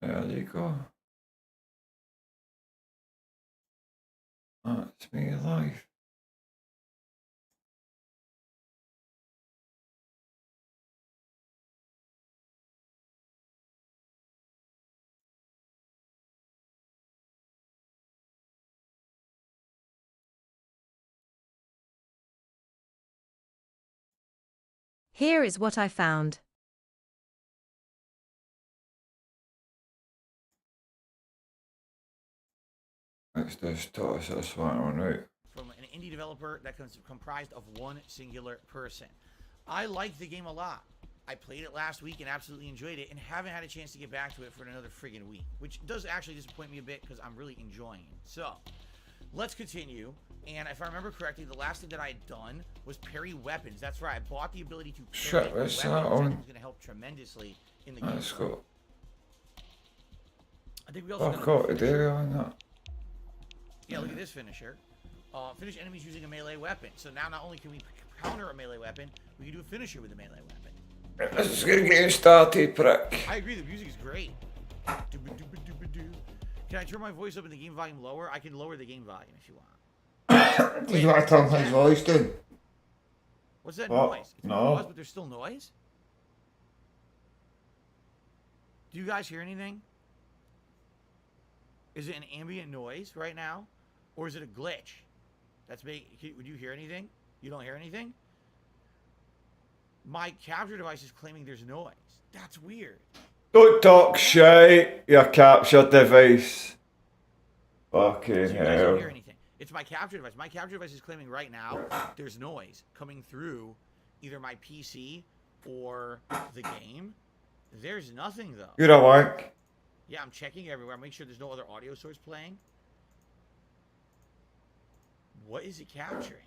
There you go. That's me live. Here is what I found. Let's just toss this one out. From an indie developer that comprised of one singular person. I liked the game a lot. I played it last week and absolutely enjoyed it and haven't had a chance to get back to it for another friggin' week, which does actually disappoint me a bit because I'm really enjoying it. So, let's continue. And if I remember correctly, the last thing that I had done was parry weapons. That's right, I bought the ability to parry Shit, weapons. what's that That on? was going to help tremendously in the game. Let's go. I think we also Fuck out today on that. Yeah, look at this finisher. Finish enemies using a melee weapon. So now not only can we counter a melee weapon, we can do a finisher with a melee weapon. This is gonna get you started, prick. I agree, the music is great. Can I turn my voice up in the game volume lower? I can lower the game volume if you want. Do you want to turn his voice down? What's that What? noise? It's No. pause, but there's still noise? Do you guys hear anything? Is it an ambient noise right now? Or is it a glitch? Would you hear anything? You don't hear anything? My capture device is claiming there's noise. That's weird. Don't talk shit, your capture device. Fucking So you guys don't hell. hear anything. It's my capture device. My capture device is claiming right now there's noise coming through either my PC or the game. There's nothing though. You're a wank. Yeah, I'm checking everywhere. Make sure there's no other audio source playing. What is it capturing?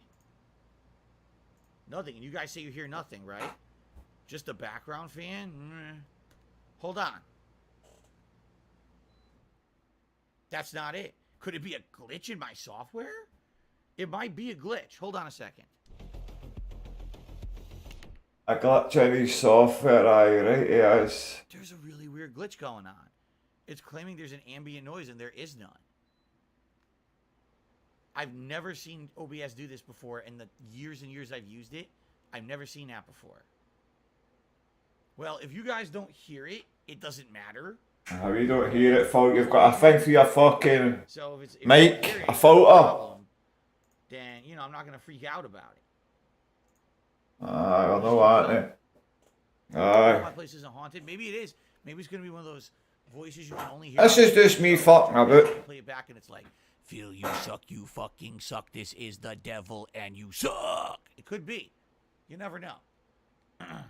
Nothing. And you guys say you hear nothing, right? Just a background fan? Hold on. That's not it. Could it be a glitch in my software? It might be a glitch. Hold on a second. A glitch in his software, aye, right, he is. There's a really weird glitch going on. It's claiming there's an ambient noise and there is none. I've never seen OBS do this before in the years and years I've used it. I've never seen that before. Well, if you guys don't hear it, it doesn't matter. How you don't hear it, fault? You've got a thing for your fucking So if mic, you don't hear it, a filter. problem, then, you know, I'm not going to freak out about it. Aye, I know that. My Aye. place isn't haunted. Maybe it is. Maybe it's going to be one of those voices you can only hear. This is just me fucking about. Play it back and it's like, feel you suck, you fucking suck. This is the devil and you suck. It could be. You never know.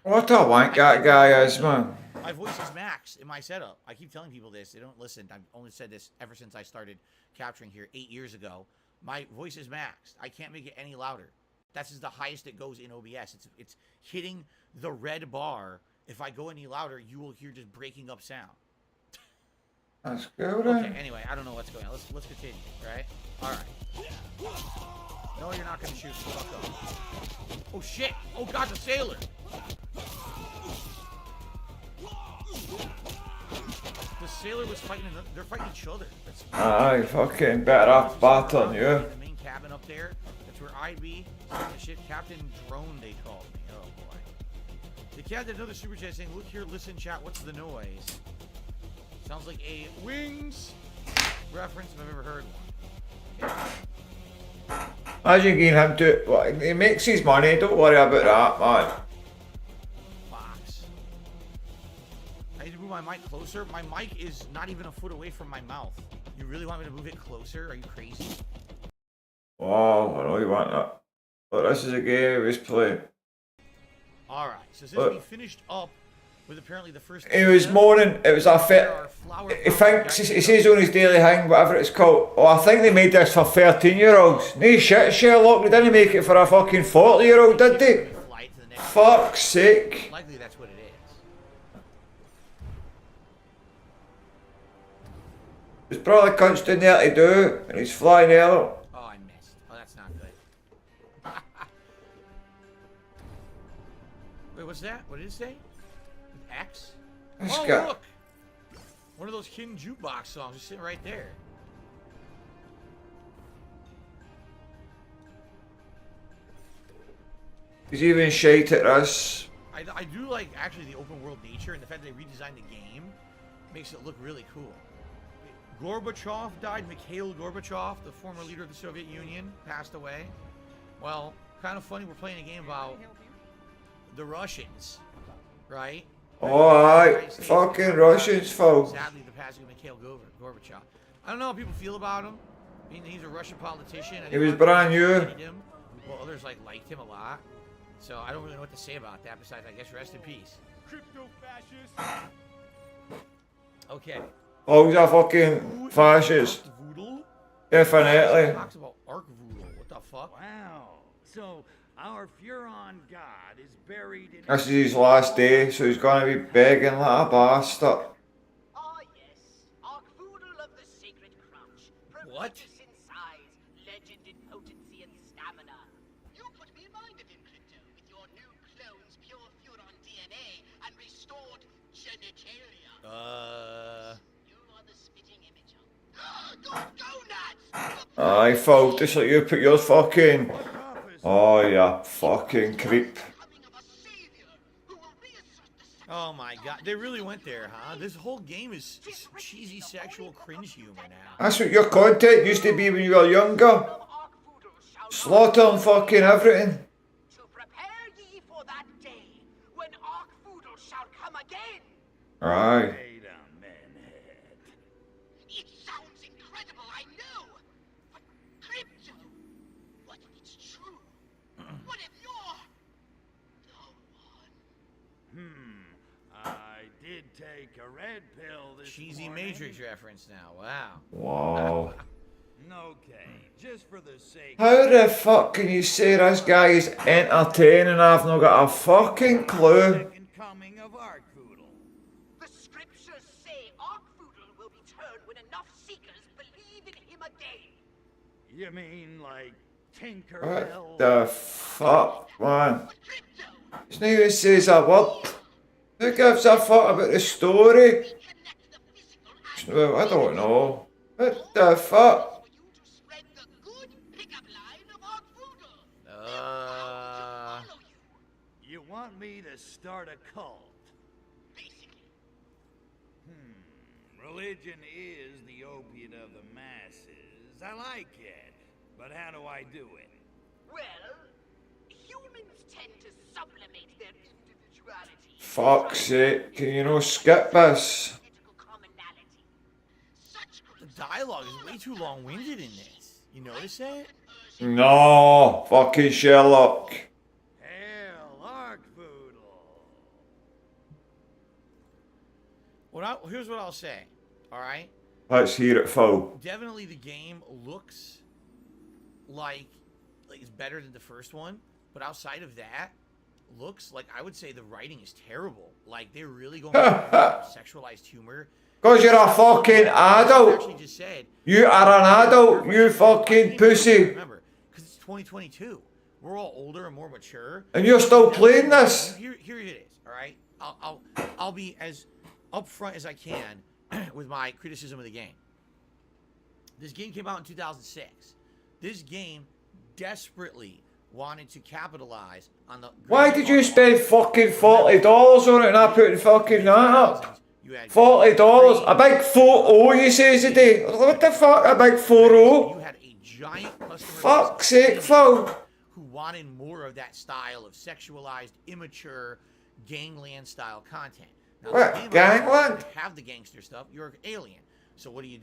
What a wank that guy is, man. My voice is maxed in my setup. I keep telling people this. They don't listen. I've only said this ever since I started capturing here 8 years ago. My voice is maxed. I can't make it any louder. That's just the highest it goes in OBS. It's hitting the red bar. If I go any louder, you will hear just breaking up sound. That's good, Okay, eh? anyway, I don't know what's going on. Let's continue, right? Alright. No, you're not gonna shoot me. Fuck off. Oh shit! Oh god, the sailor! The sailor was fighting, they're fighting each other. That's Aye, fucking better off battering you. the main cabin up there. That's where I'd be. The ship Captain Drone, they called me. Oh boy. The cat did another super chat saying, "Look here, listen, chat. What's the noise?" Sounds like a Wings reference if I've ever heard one. Okay. Imagine getting him to. Well, he makes his money, don't worry about that, man. Box. I need to move my mic closer. My mic is not even a foot away from my mouth. You really want me to move it closer? Are you crazy? Wow, I know you want that. But this is a game he's playing. Alright, so since we finished up with apparently the first... He was moaning, it was a fit. He thinks, he says on his daily thing, whatever it's called, oh, I think they made this for 13-year-olds. No shit, Sherlock, they didn't make it for a fucking 40-year-old, did they? Fuck's sake. Likely that's what it is. There's probably cunts down there to do, and he's flying earlier. Oh, I missed. Oh, that's not good. Wait, what's that? What did it say? X? This Oh, guy. look! One of those hidden jukebox songs just sitting right there. He's even shite at this. I do like actually the open world nature and the fact that they redesigned the game makes it look really cool. Gorbachev died. Mikhail Gorbachev, the former leader of the Soviet Union, passed away. Well, kind of funny. We're playing a game about the Russians, right? Alright, fucking Russians, folks. Sadly, the passing of Mikhail Gorbachev. I don't know how people feel about him. I mean, he's a Russian politician. He was brand new. Him. Well, others liked him a lot. So I don't really know what to say about that. Besides, I guess rest in peace. Crypto fascist. Okay. Oh, he's a fucking fascist. Voodoo? Definitely. Talks about Ark Voodoo. What the fuck? Wow. So our Furon god is buried in. This is his last day, so he's gonna be begging like a bastard. Ah, yes. Arkvoodle of the Sacred Crouch. What? Prodigious in size, legend in potency and stamina. You put me in mind of him, Crypto, with your new clone's pure Furon DNA and restored genitalia. You are the spitting image of... Go nuts! Aye, folks, just like you put your fucking... Oh, yeah, fucking creep. Coming of a savior who will reassert the Oh my god. They really went there, huh? This whole game is cheesy sexual cringe humor now. That's what your content used to be when you were younger. Arkvoodle shall Slaughter and fucking everything. to prepare ye for that day when Arkvoodle shall come again. Aye. Wait a minute. It sounds incredible, I know. But Crypto, what if it's true? What if you're the one? I did take a red pill this Cheesy morning. Matrix reference now. Wow. Wow. Okay, just for the sake. How the fuck can you say this guy is entertaining? I've not got a fucking clue. Second coming of Arkvoodle. The scriptures say Arkvoodle will return when enough seekers believe in him again. You mean like What Tinkerbell? the fuck, man? But Crypto, It's not even says a word. Who gives a fuck about the story? connect the physical Well, I don't know. What the fuck? for you to spread the good pickup line of Arkvoodle. Uh, Follow you, You want me to start a cult? basically. Religion is the opiate of the masses. I like it. But how do I do it? Well, humans tend to sublimate their individuality. Fuck's sake, can you not skip this? Identical commonality. Such the dialogue is way too long-winded in this. You notice that? No, fucking Sherlock. Hail Arkvoodle! Here's what I'll say. All right. Let's hear it, Phil. Definitely, the game looks like it's better than the first one, but outside of that, looks like I would say the writing is terrible. Like they're really going for sexualized humor. Cause you're a fucking I adult. actually just said You are an adult, you fucking pussy. Remember, because it's 2022. We're all older and more mature. And you're still playing this? Here it is. All right. I'll be as upfront as I can with my criticism of the game. This game came out in 2006. This game desperately wanted to capitalize on the. Why did you spend fucking $40 on it and I put fucking that up? You had $40. A big 4-0 you say today. What the fuck? A big You 4-0? had a giant customer Fuck's base sake, Phil. who wanted more of that style of sexualized, immature, gangland style content. Now, What, the game gangland? doesn't have the gangster stuff. You're an alien. So what do? You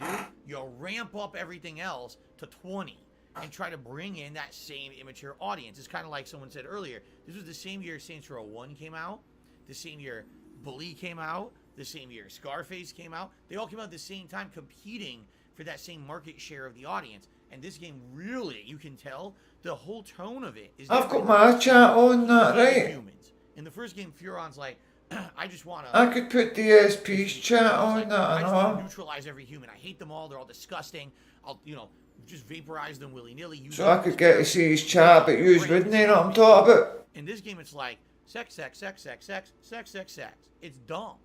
ramp up everything else to 20 and try to bring in that same immature audience. It's kind of like someone said earlier. This was the same year Saints Row 1 came out. The same year Bully came out. The same year Scarface came out. They all came out at the same time competing for that same market share of the audience. And this game really, you can tell, the whole tone of it is... I've got my chat on that, right? Humans. In the first game, Furon's like, I just want I to... could put DSP's chat on that, I I just want to know. neutralize every human. I hate them all. They're all disgusting. I'll, just vaporize them willy-nilly. So I could get to see his chat, but you wouldn't know what I'm talking about. In this game, it's like sex, sex, sex, sex, sex, sex, sex, sex. It's dumb.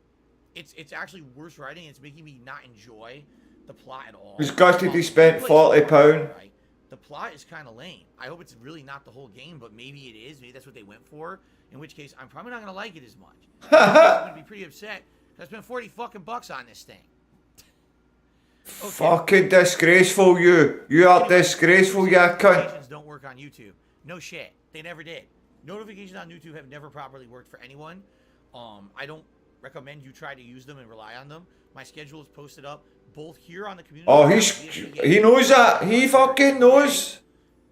it's actually worse writing. It's making me not enjoy the plot at all. He's gutted he spent £40. Right? The plot is kind of lame. I hope it's really not the whole game, but maybe it is. Maybe that's what they went for. In which case, I'm probably not gonna like it as much. I'm gonna be pretty upset because I spent 40 fucking bucks on this thing. Okay. Fucking disgraceful, you. You are disgraceful, you cunt. Notifications don't work on YouTube. No shit. They never did. Notifications on YouTube have never properly worked for anyone. I don't recommend you try to use them and rely on them. My schedule is posted up both here on the community. Oh, he knows that. He fucking knows.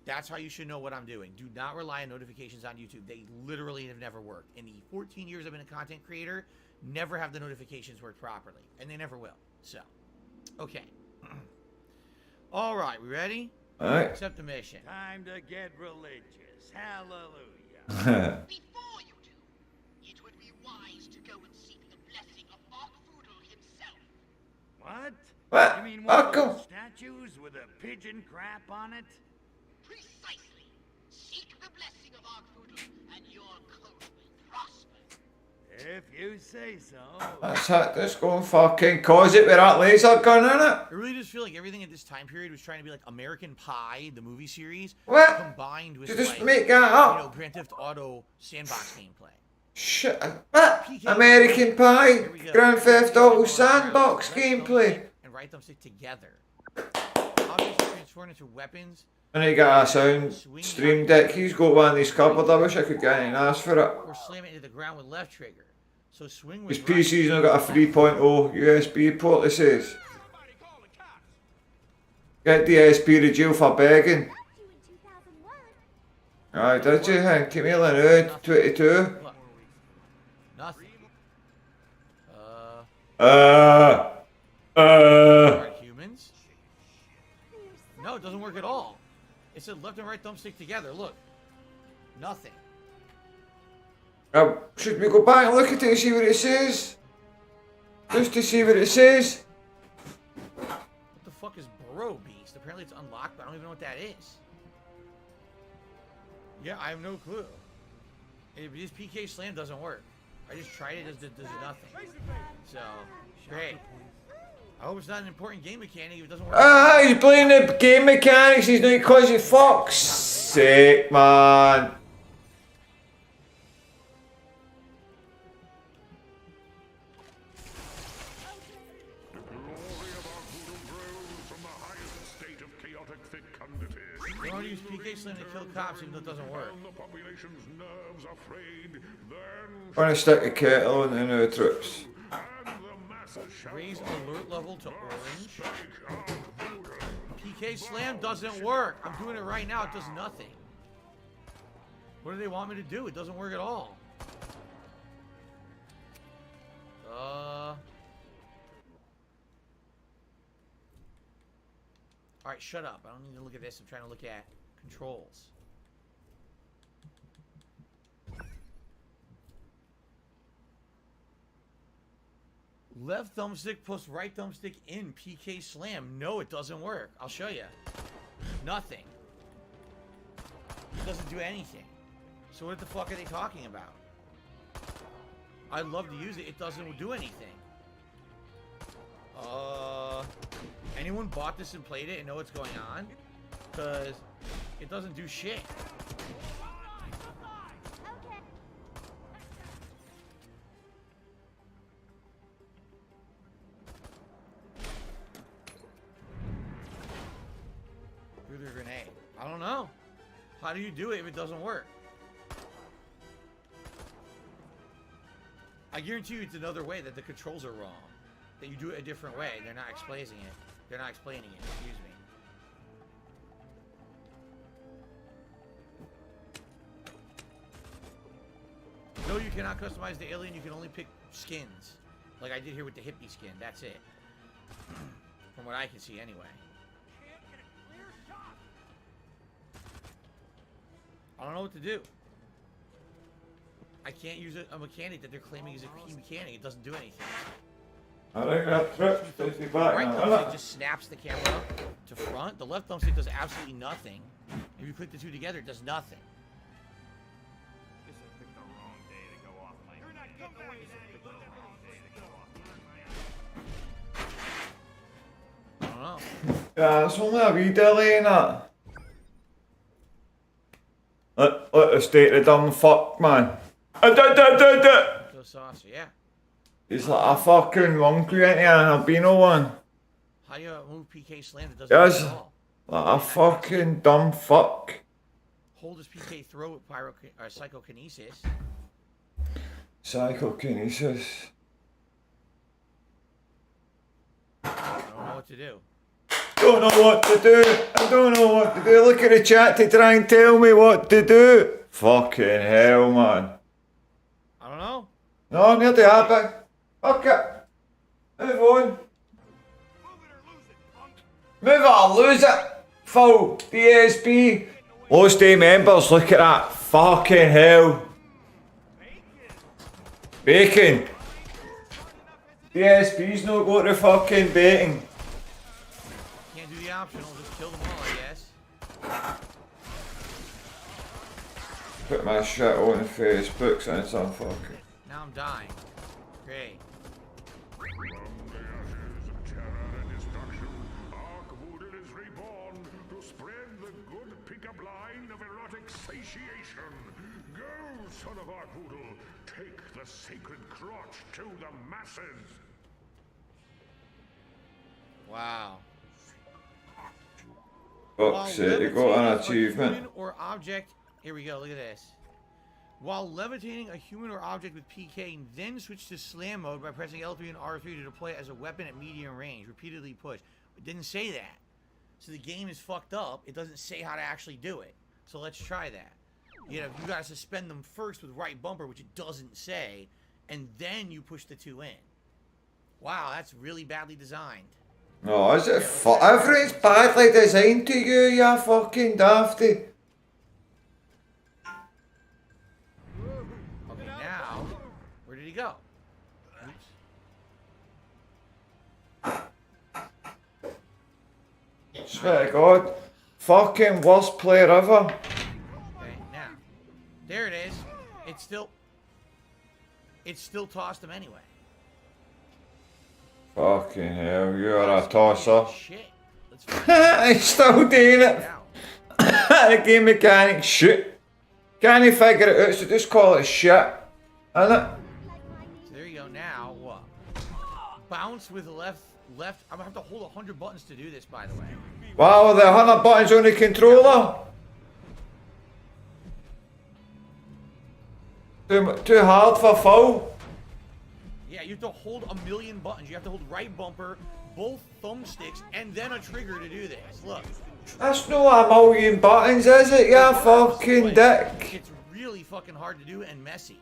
That's how you should know what I'm doing. Do not rely on notifications on YouTube. They literally have never worked. In the 14 years I've been a content creator, never have the notifications worked properly. And they never will. So, okay. All right, we ready? All right. Accept the mission. Time to get religious. Hallelujah. Before you do, it would be wise to go and seek the blessing of Arkvoodle himself. What? What? You mean one of Uncle? those statues with a pigeon crap on it? Precisely. Seek the blessing of Arkvoodle, and your cult will prosper. If you say so. That's it. Let's go and fucking cause it with that laser gun in it. I really just feel like everything at this time period was trying to be like American Pie, the movie series, What? combined with You just like, make that up. Grand Theft Auto sandbox gameplay. Shit. What? American Pie, Here we go. Grand Theft Auto Right sandbox thumbstick gameplay. and right thumbstick together. Objects transformed into weapons And he got a sound stream deck. He's got one in his cupboard. I wish I could get an ass for it. or slam it into the ground with left trigger. So swing His with right. PC's now got a 3.0 USB port, it says. Get DSP to jail for begging. Aye, did you, Hank? Keep me in 22. Look. Nothing. Are humans? No, it doesn't work at all. It said left and right thumbstick together. Look. Nothing. Should we go back and look at it and see what it says? Just to see what it says. What the fuck is Bro Beast? Apparently it's unlocked, but I don't even know what that is. Yeah, I have no clue. This PK Slam doesn't work. I just tried it, does nothing. So, great. I hope it's not an important game mechanic if it doesn't work. He's playing the game mechanics, he's not causing fuck's sake, man. They want to use PK Slam to kill cops even though it doesn't work. I'm gonna stick a kettle on the new troops. Raise alert level to orange. PK Slam doesn't work. I'm doing it right now. It does nothing. What do they want me to do? It doesn't work at all. Alright, shut up. I don't need to look at this. I'm trying to look at controls. Left thumbstick plus right thumbstick in PK Slam. No, it doesn't work. I'll show you. Nothing. It doesn't do anything. So what the fuck are they talking about? I'd love to use it. It doesn't do anything. Anyone bought this and played it and know what's going on? Because it doesn't do shit. Through the grenade. I don't know. How do you do it if it doesn't work? I guarantee you it's another way that the controls are wrong. That you do it a different way. They're not explaining it. They're not explaining it. Excuse me. No, you cannot customize the alien. You can only pick skins. Like I did here with the hippie skin. That's it. From what I can see anyway. I don't know what to do. I can't use a mechanic that they're claiming is a key mechanic. It doesn't do anything. I think that trip's supposed to be back Right now, thumbstick isn't it? just snaps the camera to front. The left thumbstick does absolutely nothing. If you click the two together, it does nothing. Guess I picked the wrong day to go off my. You're not coming back. Picked the wrong day to go off. Yeah, it's only a wee delay in that. Let the state the dumb fuck, man. So saucy, yeah. He's like a fucking monkey, ain't he? An albino one. How do you move PK slam that doesn't Yes. work at all? Like a fucking dumb fuck. Hold his PK throw with psychokinesis. Psychokinesis. I don't know what to do. Don't know what to do. I don't know what to do. Look at the chat to try and tell me what to do. Fucking hell, man. I don't know. No, I'm nearly happy. Fuck it. Move on. Move it or lose it. Full DSP. Lost day members, look at that. Fucking hell. Bacon. DSP's not got the fucking bacon. Can't do the optional, just kill them all, I guess. Put my shit on Facebook so it's on fucking. Now I'm dying. Great. Arkvoodle is reborn to spread the good pickup line of erotic satiation. Go, son of Arkvoodle, take the sacred crotch to the masses. Wow. Fuck's sake, you got an achievement. Human or object. Here we go. Look at this. While levitating a human or object with PK, then switch to slam mode by pressing L3 and R3 to deploy it as a weapon at medium range. Repeatedly push. It didn't say that. So the game is fucked up. It doesn't say how to actually do it. So let's try that. You know, you gotta suspend them first with right bumper, which it doesn't say, and then you push the two in. Wow, that's really badly designed. No, is it everything's badly designed to you, you fucking dafty. Okay, now, where did he go? Oops. Swear to God. Fucking worst player ever. Okay, now, there it is. It's still tossed him anyway. Fucking hell, you're a tosser. Shit. Let's He's still doing it. out. The game mechanic shit. Can't he figure it out, so just call it shit. Innit? So there you go. Now what? Bounce with left. I'm gonna have to hold 100 buttons to do this, by the way. Wow, the 100 buttons on the controller. Too hard for full. Yeah, you have to hold a million buttons. You have to hold right bumper, both thumbsticks, and then a trigger to do this. Look. That's not a million buttons, is it? You fucking dick. It's really fucking hard to do and messy.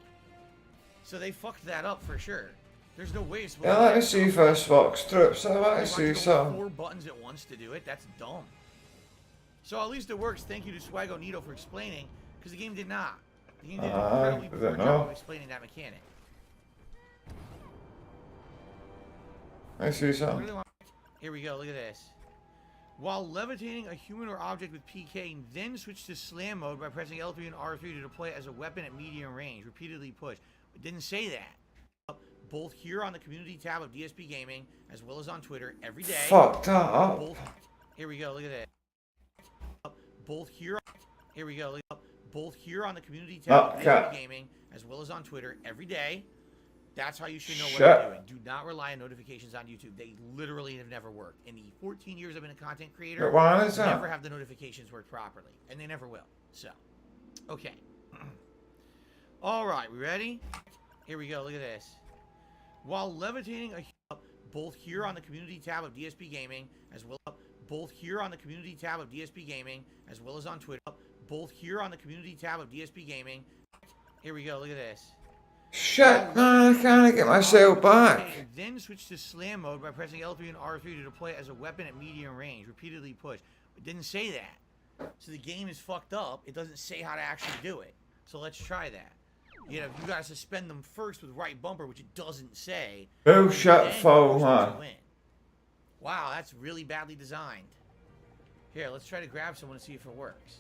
So they fucked that up for sure. There's no way it's supposed Yeah, to let me see if this works through. So let me You see want to go some. 4 buttons at once to do it? That's dumb. So at least it works. Thank you to Swago Nito for explaining, because the game did not. The game did an incredibly I poor don't job know. of explaining that mechanic. Let me see I some. really want- Here we go. Look at this. While levitating a human or object with PK, then switch to slam mode by pressing L3 and R3 to deploy it as a weapon at medium range. Repeatedly push. It didn't say that. Both here on the community tab of DSP Gaming, as well as on Twitter every day. Fuck that up. Both. Here we go. Look at that. Both here. Here we go. Look at both here on the community tab of Okay. DSP Gaming, as well as on Twitter every day. That's how you should know what Shit. you're doing. Do not rely on notifications on YouTube. They literally have never worked. In the 14 years I've been a content creator, But why is never that? have the notifications work properly, and they never will. So, okay. All right, we ready? Here we go. Look at this. While levitating both here on the community tab of DSP Gaming, as well both here on the community tab of DSP Gaming, as well as on Twitter, both here on the community tab of DSP Gaming. Here we go. Look at this. Shit, man, I can't get myself back. Okay, then switch to slam mode by pressing L3 and R3 to deploy it as a weapon at medium range. Repeatedly push. It didn't say that. So the game is fucked up. It doesn't say how to actually do it. So let's try that. You know, you gotta suspend them first with right bumper, which it doesn't say. Bullshit, and then fool, push the man. two in. Wow, that's really badly designed. Here, let's try to grab someone and see if it works.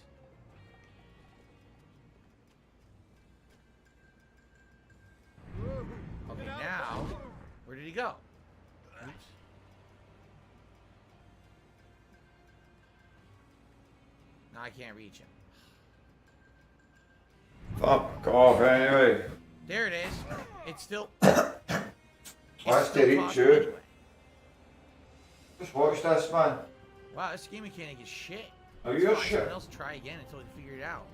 Okay, now, where did he go? Oops. I can't reach him. Fuck off anyway. There it is. It's still. What's the reach possible you? anyway. Just watch this, man. Wow, this game mechanic is shit. Oh, Let's you're find shit. someone else to try again until we figure it out.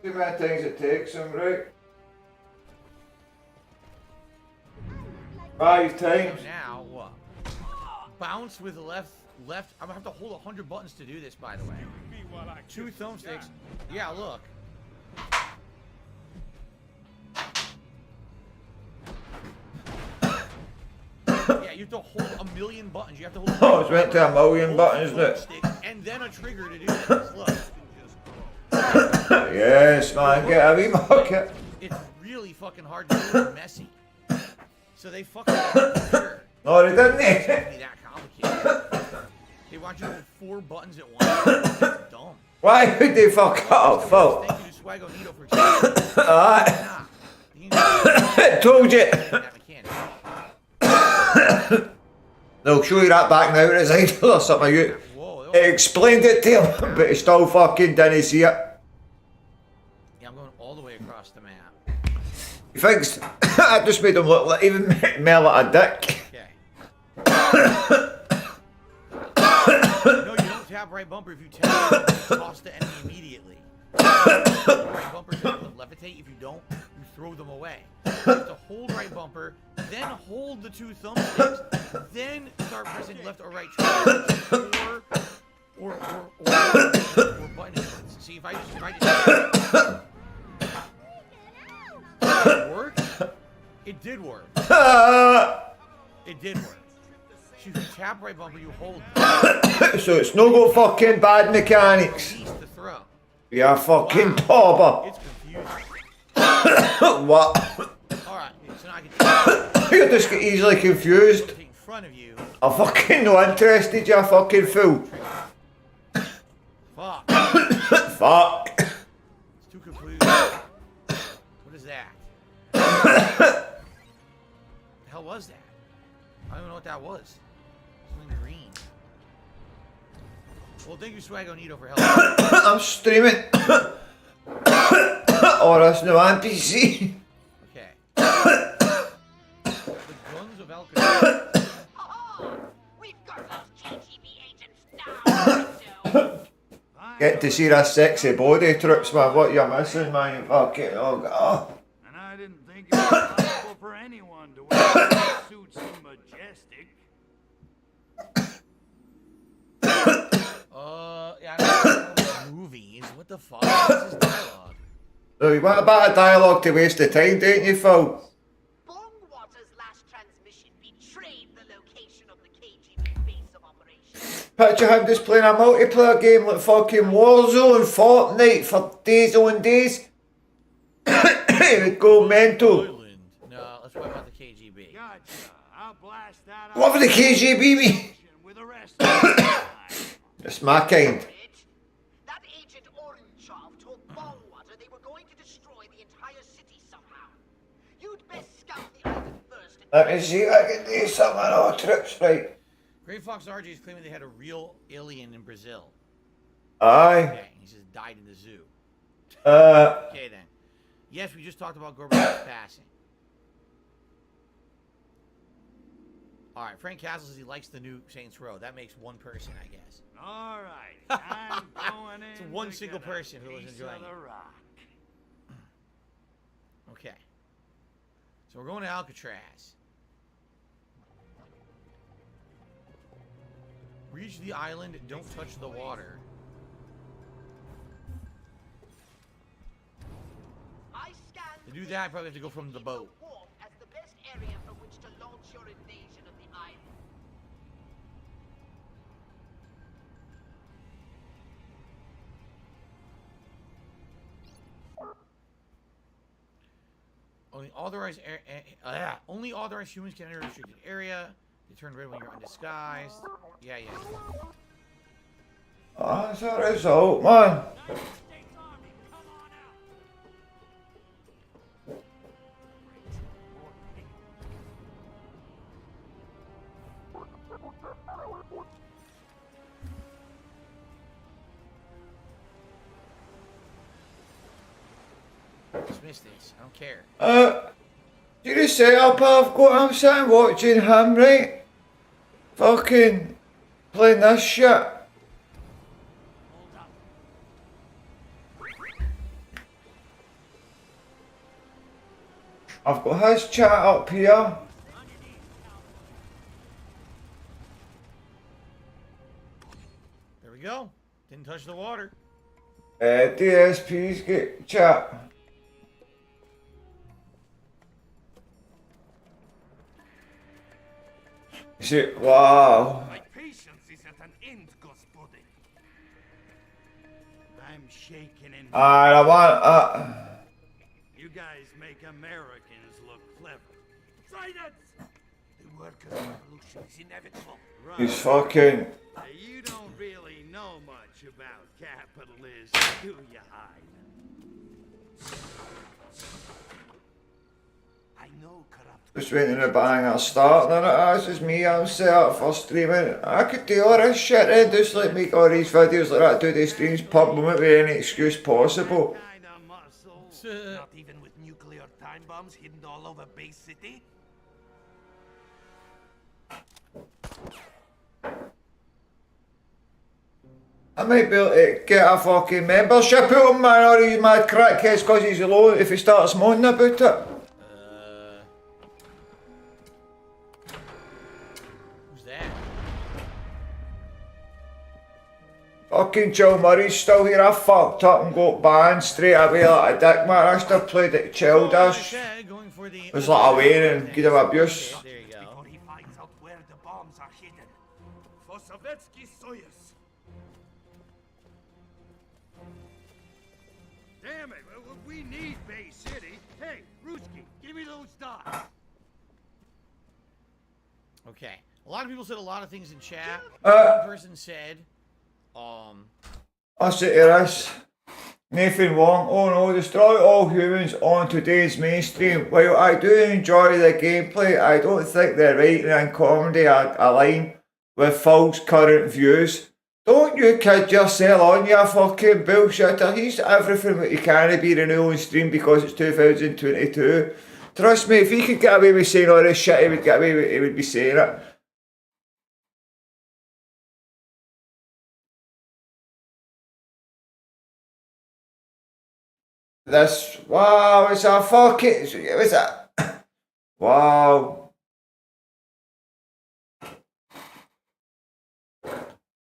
See how many times it takes him, right? 5 times. So now what? Bounce with the left. I'm gonna have to hold 100 buttons to do this, by the way. 2 thumbsticks. Yeah, look. Yeah, you have to hold a million buttons. You have to hold. Oh, it's went to a million buttons, isn't it? thumbsticks and then a trigger to do this. Look. Yes, man, get a wee market. It's really fucking hard to do and messy. So they fucking sure. No, they didn't. It can't be that complicated. They want you to hold 4 buttons at once. That's dumb. Why would they fuck up, Phil? Thank you to Swago Nito for explaining Alright, that. You need to told you. that mechanic. They'll show you that back now as idol or something. You Whoa. explained it to him, but he still fucking didn't see it. Yeah, I'm going all the way across the map. He thinks I just made him look like even more like a dick. Okay. No, you don't tap right bumper. If you tap it, you toss the enemy immediately. Right bumper doesn't levitate. If you don't, you throw them away. You have to hold right bumper, then hold the 2 thumbsticks, then start pressing left or right trigger, or button inputs. See, if I just did it work? It did work. It did work. So if you tap right bumper, you hold So it's no go fucking bad mechanics. release to throw. You're fucking topper. It's confusing. What? Alright, so now I can You just get easily confused. take in front of you. I'm fucking no interested, you fucking fool. Fuck. Fuck. It's too confusing. What is that? The hell was that? I don't even know what that was. Something green. Well, thank you, Swago Nito, for helping. I'm streaming. Or it's no NPC. Okay. The guns of Alcatraz. Oh, we've got those KGB agents now. So, Get to see that sexy body trips, man. What you missing, man? You fucking oh god. And I didn't think it was possible for anyone to wear suits so majestic. Yeah, I don't know movies. What the fuck? This is dialogue. So you want a bit of dialogue to waste the time, don't you, Phil? Bongwater's last transmission betrayed the location of the KGB base of operations. Picture him just playing a multiplayer game like fucking Warzone, Fortnite for days on days. He would go mental. Island. No, let's talk about the KGB. Gotcha. I'll blast that out. What for the KGB me? With the rest of the time. It's my kind. That agent Oranchov told Bongwater they were going to destroy the entire city somehow. You'd best scout the island first. Let me see if I can do something on all trips, right? Great Fox RJ is claiming they had a real alien in Brazil. Aye. Okay, he says died in the zoo. Uh, Okay then. Yes, we just talked about Gorbachev's passing. Alright, Frank Castle says he likes the new Saints Row. That makes one person, I guess. All right, I'm going in. It's one to single get a person who was piece enjoying of it. the rock. Okay. So we're going to Alcatraz. Reach the island, don't touch the water. I scanned To do that, I probably have to go from the boat. wharf as the best area from which to launch your invasion of the island. Only authorized humans can enter a restricted area. They turn red when you're undisguised. Yeah. that's a result, man. Dismiss this. I don't care. You just set up I've got, I'm sitting watching him, right? Fucking playing this shit. I've got his chat up here. There we go. Didn't touch the water. DSP's get chat. See, wow. My patience is at an end, Gospodin. I'm shaking in. I want, You guys make Americans look clever. Silence! The workers' revolution is inevitable. he's fucking. You don't really know much about capitalism, do you, Hyde? I know corrupt. Just waiting to bang a start, and this is me, I'm set up for streaming. I could do all this shit then, just like make all these videos like that, do the streams, pump them with any excuse possible. Kind of muscle. Not even with nuclear time bombs hidden all over Bay City. I might be able to get a fucking membership out of him, man, or he's mad crackheads cause he's alone if he starts moaning about it. Who's that? Fucking Joe Murray's still here, I fucked up and got banned straight away like a dick, man. I still played it childish. Going for the It was like a way and give him abuse. There you go. Before he finds out where the bombs are hidden. For Sovietsky Soyuz. Damn it, we need Bay City. Hey, Ruski, give me those dots. Okay. A lot of people said a lot of things in chat. Uh, One person said, I say to this, Nathan Wong, oh no, destroy all humans on today's mainstream. While I do enjoy the gameplay, I don't think the writing and comedy align with Phil's current views. Don't you kid yourself on, you fucking bullshitter. He's everything that he can be renewal on stream because it's 2022. Trust me, if he could get away with saying all this shit, he would get away with he would be saying it. This, wow, it's a fucking, it was a, wow.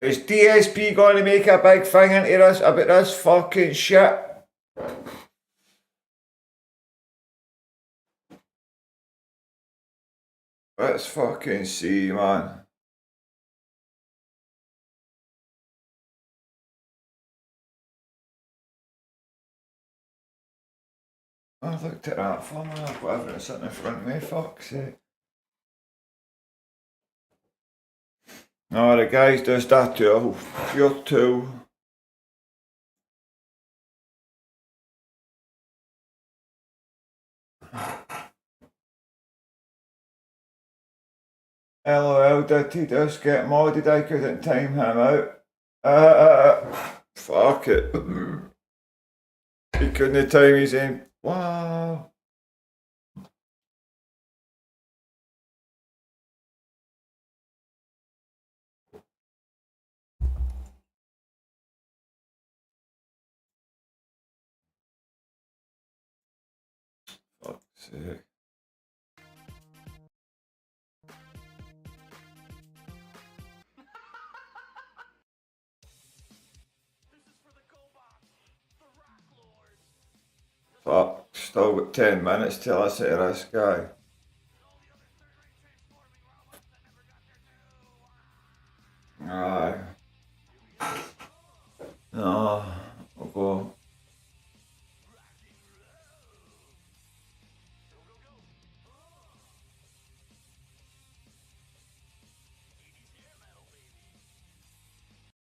Is DSP going to make a big thing into this, about this fucking shit? Let's fucking see, man. I looked at that for me, whatever it's sitting in front of me, fuck's sake. No, the guys does that too, pure too. LOL, did he just get modded? I couldn't time him out. Fuck it. He couldn't time his in. Wow. Fuck's sake. Fuck, still got 10 minutes till I say to this guy. Aye. No, I'll go.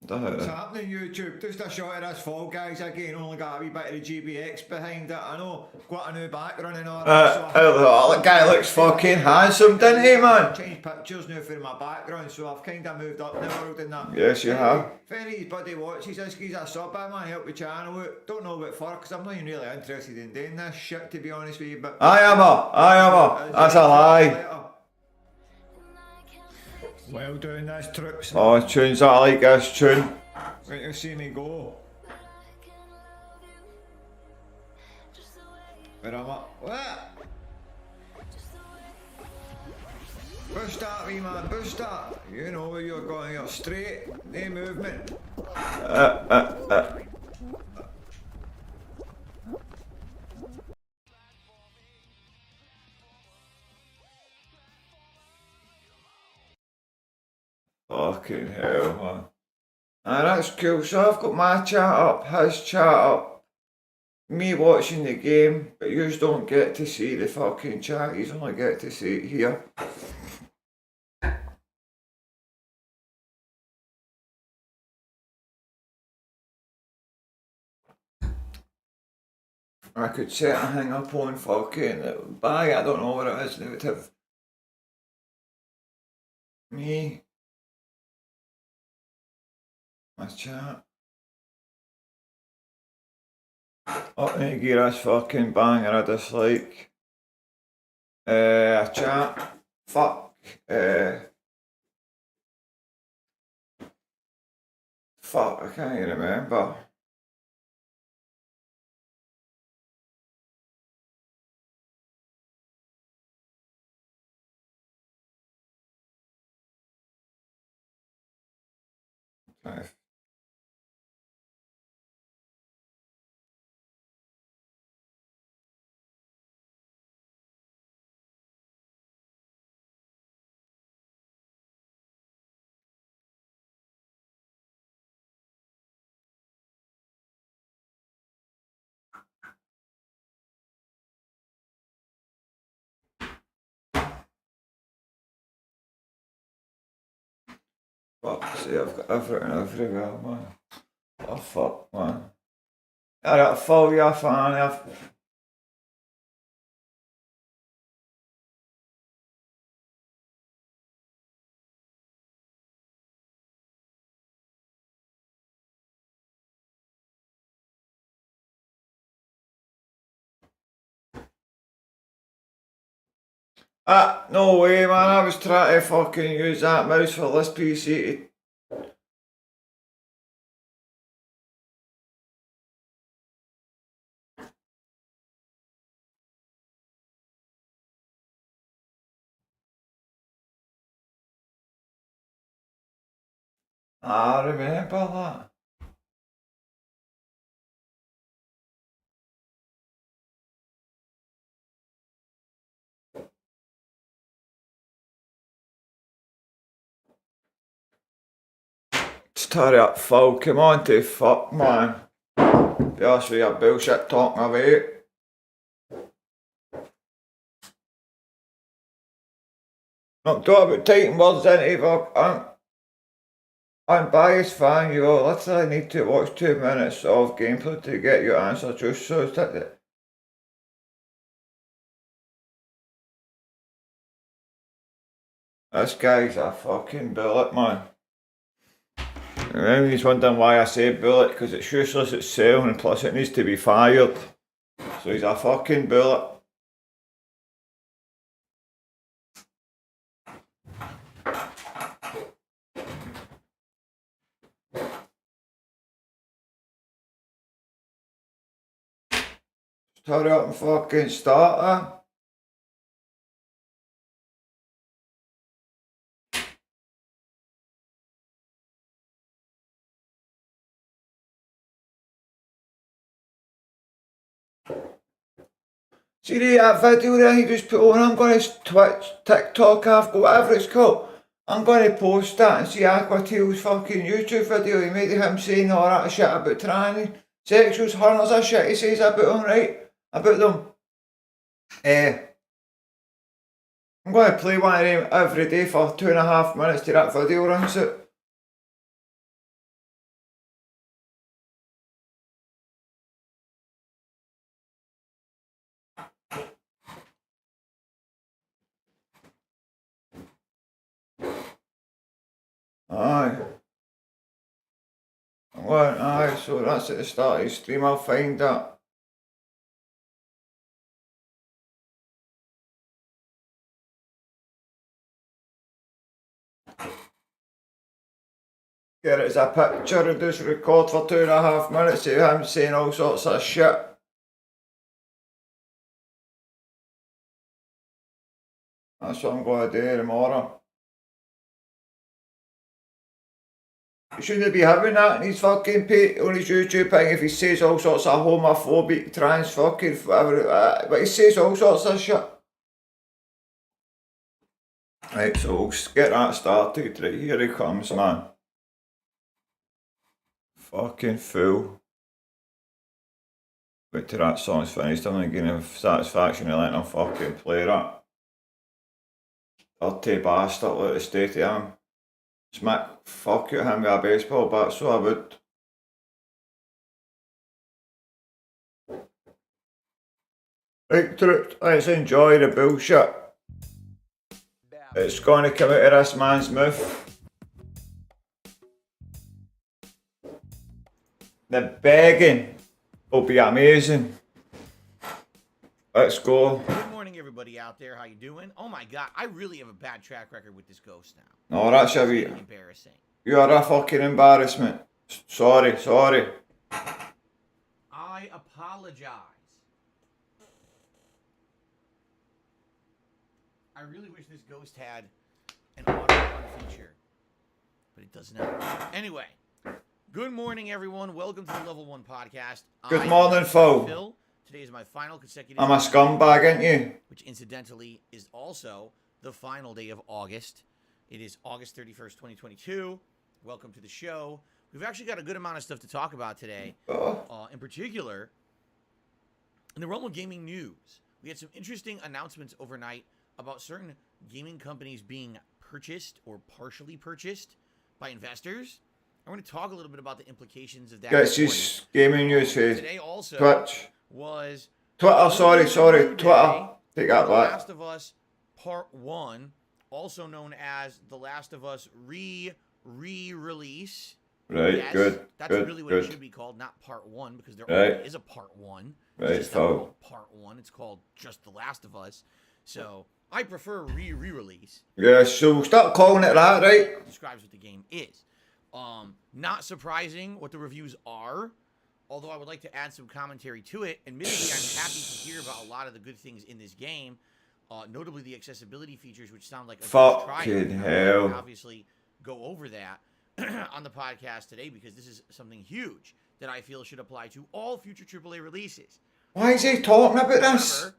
What's happening, YouTube? Just a shot of this Fall Guys again. Only got a wee bit of the GBX behind it. I know. Got a new background and all that. That guy looks fucking handsome, doesn't he, man? Changed pictures now for my background, so I've kind of moved up in the world and that. Yes, you have. If any of his buddy watches this, he's a sub, man. Help the channel out. Don't know what for, because I'm not even really interested in doing this shit, to be honest with you. But I am a. That's a lie. Well done, this troops. Oh, tunes, I like this tune. Wait till see me go. Where am I? What? Push that, wee man, push that. You know where you're going, you're straight, no movement. Fucking hell, man. Ah, that's cool. So I've got my chat up, his chat up, me watching the game, but you don't get to see the fucking chat, you only get to see it here. I could set a hang up on fucking bag, I don't know what it is, and it would have me. My chat. Up in the gear, that's fucking banger, I dislike. A chat. Fuck. Fuck, I can't even remember. Okay. Fuck, see, I've got everything everywhere, man. Oh, fuck, man. Ja, dat val je af aan, ja. Ah, no way, man. I was trying to fucking use that mouse for this PC to... I remember that. Just hurry up, Phil. Come on to fuck, man. Be honest with your bullshit talking about. Not talking about taking words into fuck. I'm biased fan, you will literally need to watch 2 minutes of gameplay to get your answer just so that. This guy's a fucking bullet, man. Maybe he's wondering why I say bullet, because it's useless at selling and plus it needs to be fired. So he's a fucking bullet. Just hurry up and fucking start that. See that video there he just put on, I'm going to Twitch, TikTok, I've got whatever it's called. I'm going to post that and see Aquatail's fucking YouTube video he made of him saying all that shit about tranny, sexuals, harness, that shit he says about them, right? About them. I'm going to play one of them every day for 2.5 minutes till that video runs out. Aye. Well, aye, so that's at the start of the stream, I'll find that. Get it as a picture and just record for 2.5 minutes of him saying all sorts of shit. That's what I'm going to do tomorrow. He shouldn't be having that in his fucking on his YouTube thing if he says all sorts of homophobic, trans fucking whatever, but he says all sorts of shit. Right, so we'll get that started. Right, here he comes, man. Fucking fool. Wait till that song's finished, I'm not getting satisfaction of letting him fucking play that. Dirty bastard, let the state of him. Smack fuck at him with a baseball bat, so I would. Right, troops, let's enjoy the bullshit. It's going to come out of this man's mouth. The begging will be amazing. Let's go. Good morning, everybody out there. How you doing? Oh my god, I really have a bad track record with this ghost now. No, that's a wee. Embarrassing. You are a fucking embarrassment. Sorry. I apologize. I really wish this ghost had an auto run feature, but it does not. Anyway, good morning, everyone. Welcome to the Level 1 podcast. Good morning, Phil. Phil. Today is my final consecutive. I'm a scumbag, ain't you? Which, incidentally, is also the final day of August. It is August 31st, 2022. Welcome to the show. We've actually got a good amount of stuff to talk about today. In particular, in the realm of gaming news, we had some interesting announcements overnight about certain gaming companies being purchased or partially purchased by investors. I want to talk a little bit about the implications of that. Yes, just gaming news for today also Twitch. Was Twitter, sorry, Twitter. Take that The back. Last of Us Part 1, also known as The Last of Us re-release. Right, Yes, good. That's good, really what good. it should be called, not Part 1, because there Right. already is a Part 1. Right, It's just not so- called Part 1. It's called just The Last of Us. So I prefer re-release. Yeah, so we'll start calling it that, right? Describes what the game is. Not surprising what the reviews are, although I would like to add some commentary to it. Admittedly, I'm happy to hear about a lot of the good things in this game, notably the accessibility features, which sound like a good trial. Fucking And hell. I'll obviously go over that on the podcast today because this is something huge that I feel should apply to all future AAA releases. Why is he talking about this? However,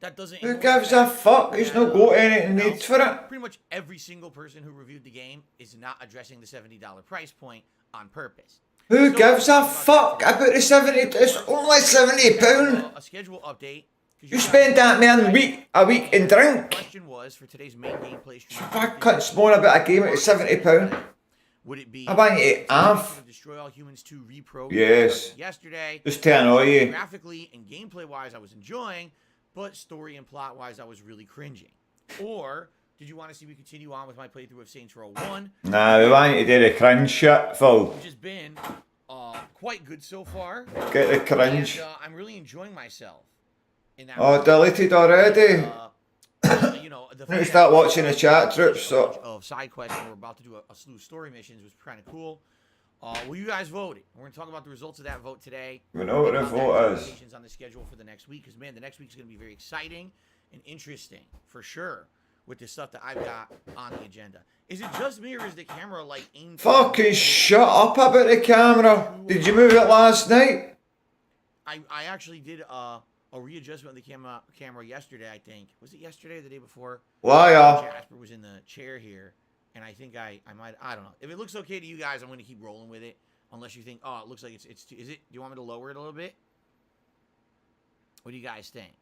that doesn't. Who ignore gives the a fact fuck? He's that, not got any you know, needs for it. Pretty much every single person who reviewed the game is not addressing the $70 price point on purpose. Who So, gives a about fuck that today. about the 70? It's only £70. A schedule update. 'cause You guys- spend that man a week in The drink. question was for today's main gameplay stream. I can't moan about a game at £70. Would it be? I want you to have. Destroy All Humans 2 reprogram. Yes. Yesterday. Just to annoy you. Graphically and gameplay wise, I was enjoying, but story and plot wise, I was really cringing. Or did you want to see me continue on with my playthrough of Saints Row 1? Nah, we want you to do the cringe shit, Phil. Which has been quite good so far. Get the cringe. And, I'm really enjoying myself. In that Oh, deleted already? you know, the Need to fact start that watching the chat, troops, so- bunch of side quests and we're about to do a slew of story missions was kind of cool. Well, you guys voted. We're going to talk about the results of that vote today. We know what the Contact vote is. notifications on the schedule for the next week because, man, the next week is going to be very exciting and interesting for sure with the stuff that I've got on the agenda. Is it just me or is the camera like aimed? Fucking shut up about the camera. Did you move it last night? I actually did a readjustment of the camera yesterday, I think. Was it yesterday or the day before? Liar. Jasper was in the chair here, and I think I might, I don't know. If it looks okay to you guys, I'm going to keep rolling with it, unless you think, oh, it looks like it's too, is it, do you want me to lower it a little bit? What do you guys think?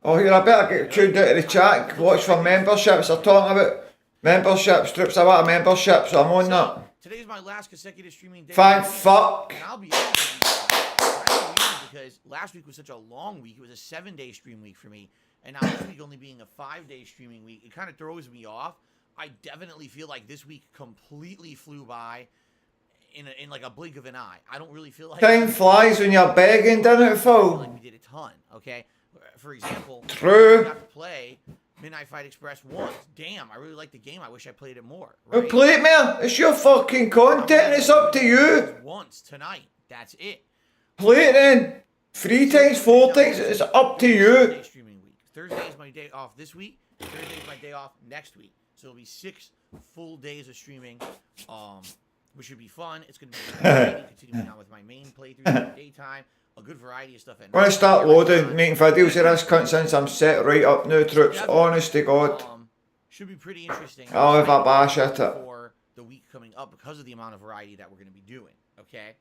Oh, here, I better get tuned into the chat. Watch for memberships. They're talking about memberships. Troops, I want a membership, so I'm on that. Today's my last consecutive streaming day. Thank fuck. And I'll be honest with you guys, I know we because last week was such a long week. It was a 7-day stream week for me. And now this week only being a 5-day streaming week, it kind of throws me off. I definitely feel like this week completely flew by in like a blink of an eye. I don't really feel like... Time flies when you're begging, doesn't it, I feel Phil? like we did a ton, okay? For example, True. I got to play Midnight Fight Express once. Damn, I really like the game. I wish I played it more. Well, Right? play it, man. It's your fucking content. It's up to you. Once tonight. That's it. Play it then. 3 times, 4 times. It's up to you. Thursday streaming week. Thursday is my day off this week. Thursday is my day off next week. So it'll be 6 full days of streaming, which should be fun. It's going to be continuing on with my main playthrough in the daytime. A good variety of stuff. When I start loading, making videos of this cunt since I'm set right up now, troops. Honest to God. Should be pretty interesting. I'll have a bash at it. For the week coming up because of the amount of variety that we're going to be doing. Okay.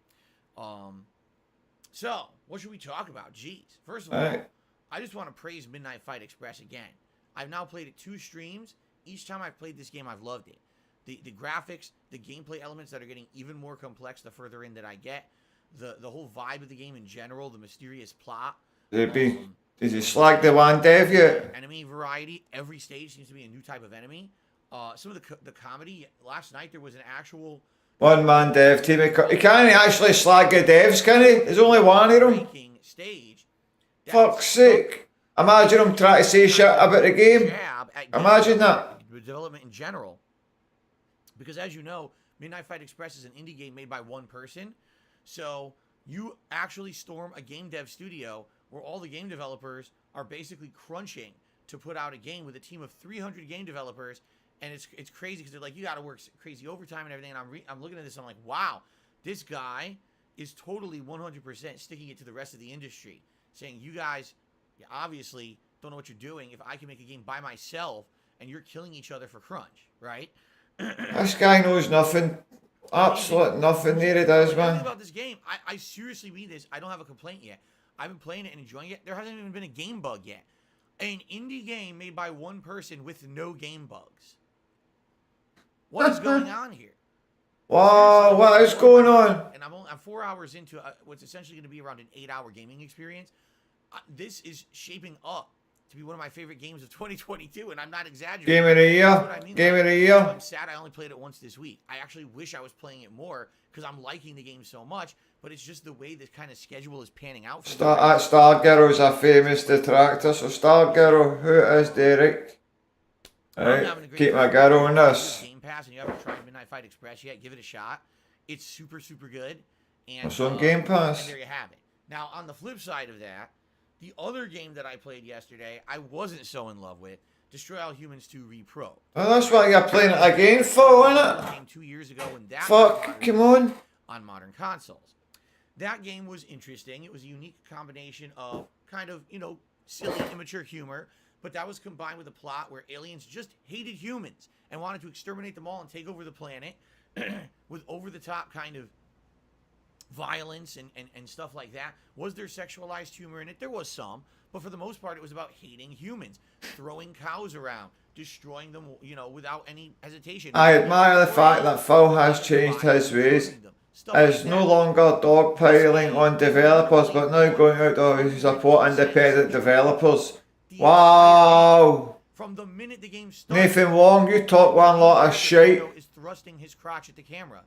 So what should we talk about? Jeez. First of all, Alright. I just want to praise Midnight Fight Express again. I've now played it 2 streams. Each time I've played this game, I've loved it. The graphics, the gameplay elements that are getting even more complex the further in that I get. The whole vibe of the game in general, the mysterious plot. Did you slag the one dev yet? Enemy variety. Every stage seems to be a new type of enemy. Some of the comedy. Last night there was an actual... One man dev team. He can't actually slag the devs, can he? There's only one of them. breaking stage. that Fuck's sake. Imagine him trying to say shit about the game. jab at Imagine that. development in general. Because as you know, Midnight Fight Express is an indie game made by one person. So you actually storm a game dev studio where all the game developers are basically crunching to put out a game with a team of 300 game developers. And it's crazy because they're like, you got to work crazy overtime and everything. And I'm looking at this, and I'm like, wow, this guy is totally 100% sticking it to the rest of the industry, saying, you guys obviously don't know what you're doing. If I can make a game by myself and you're killing each other for crunch, right? This guy knows nothing. Absolute nothing. There it is, man. About this game, I seriously mean this. I don't have a complaint yet. I've been playing it and enjoying it. There hasn't even been a game bug yet. An indie game made by one person with no game bugs. What is going on here? Wow, what is going on? And I'm 4 hours into what's essentially going to be around an 8-hour gaming experience. This is shaping up to be one of my favorite games of 2022, and I'm not exaggerating. Game of the year. That's what I mean. Game of the So year. I'm sad I only played it once this week. I actually wish I was playing it more because I'm liking the game so much, but it's just the way this kind of schedule is panning out for me. Stargirl's a famous detractor, so Stargirl, who is Derek? I'm Right, having a great keep my time. girl on If you have this. Game Pass and you haven't tried Midnight Fight Express yet, give it a shot. It's super, super good. And It's on Game Pass. And there you have it. Now, on the flip side of that, the other game that I played yesterday, I wasn't so in love with, Destroy All Humans 2 Repro. Oh, that's what you're playing it again for, isn't it? Came 2 years ago when that Fuck, come on. on modern consoles. That game was interesting. It was a unique combination of kind of, silly, immature humor, but that was combined with a plot where aliens just hated humans and wanted to exterminate them all and take over the planet with over-the-top kind of violence and stuff like that. Was there sexualized humor in it? There was some, but for the most part, it was about hating humans, throwing cows around, destroying them, without any hesitation. I admire the fact that Phil has changed his ways. It's no longer dogpiling on developers, but now going out to support independent developers. Wow. From the minute the game started, Nathan Wong, you talk one lot of shite. is thrusting his crotch at the camera.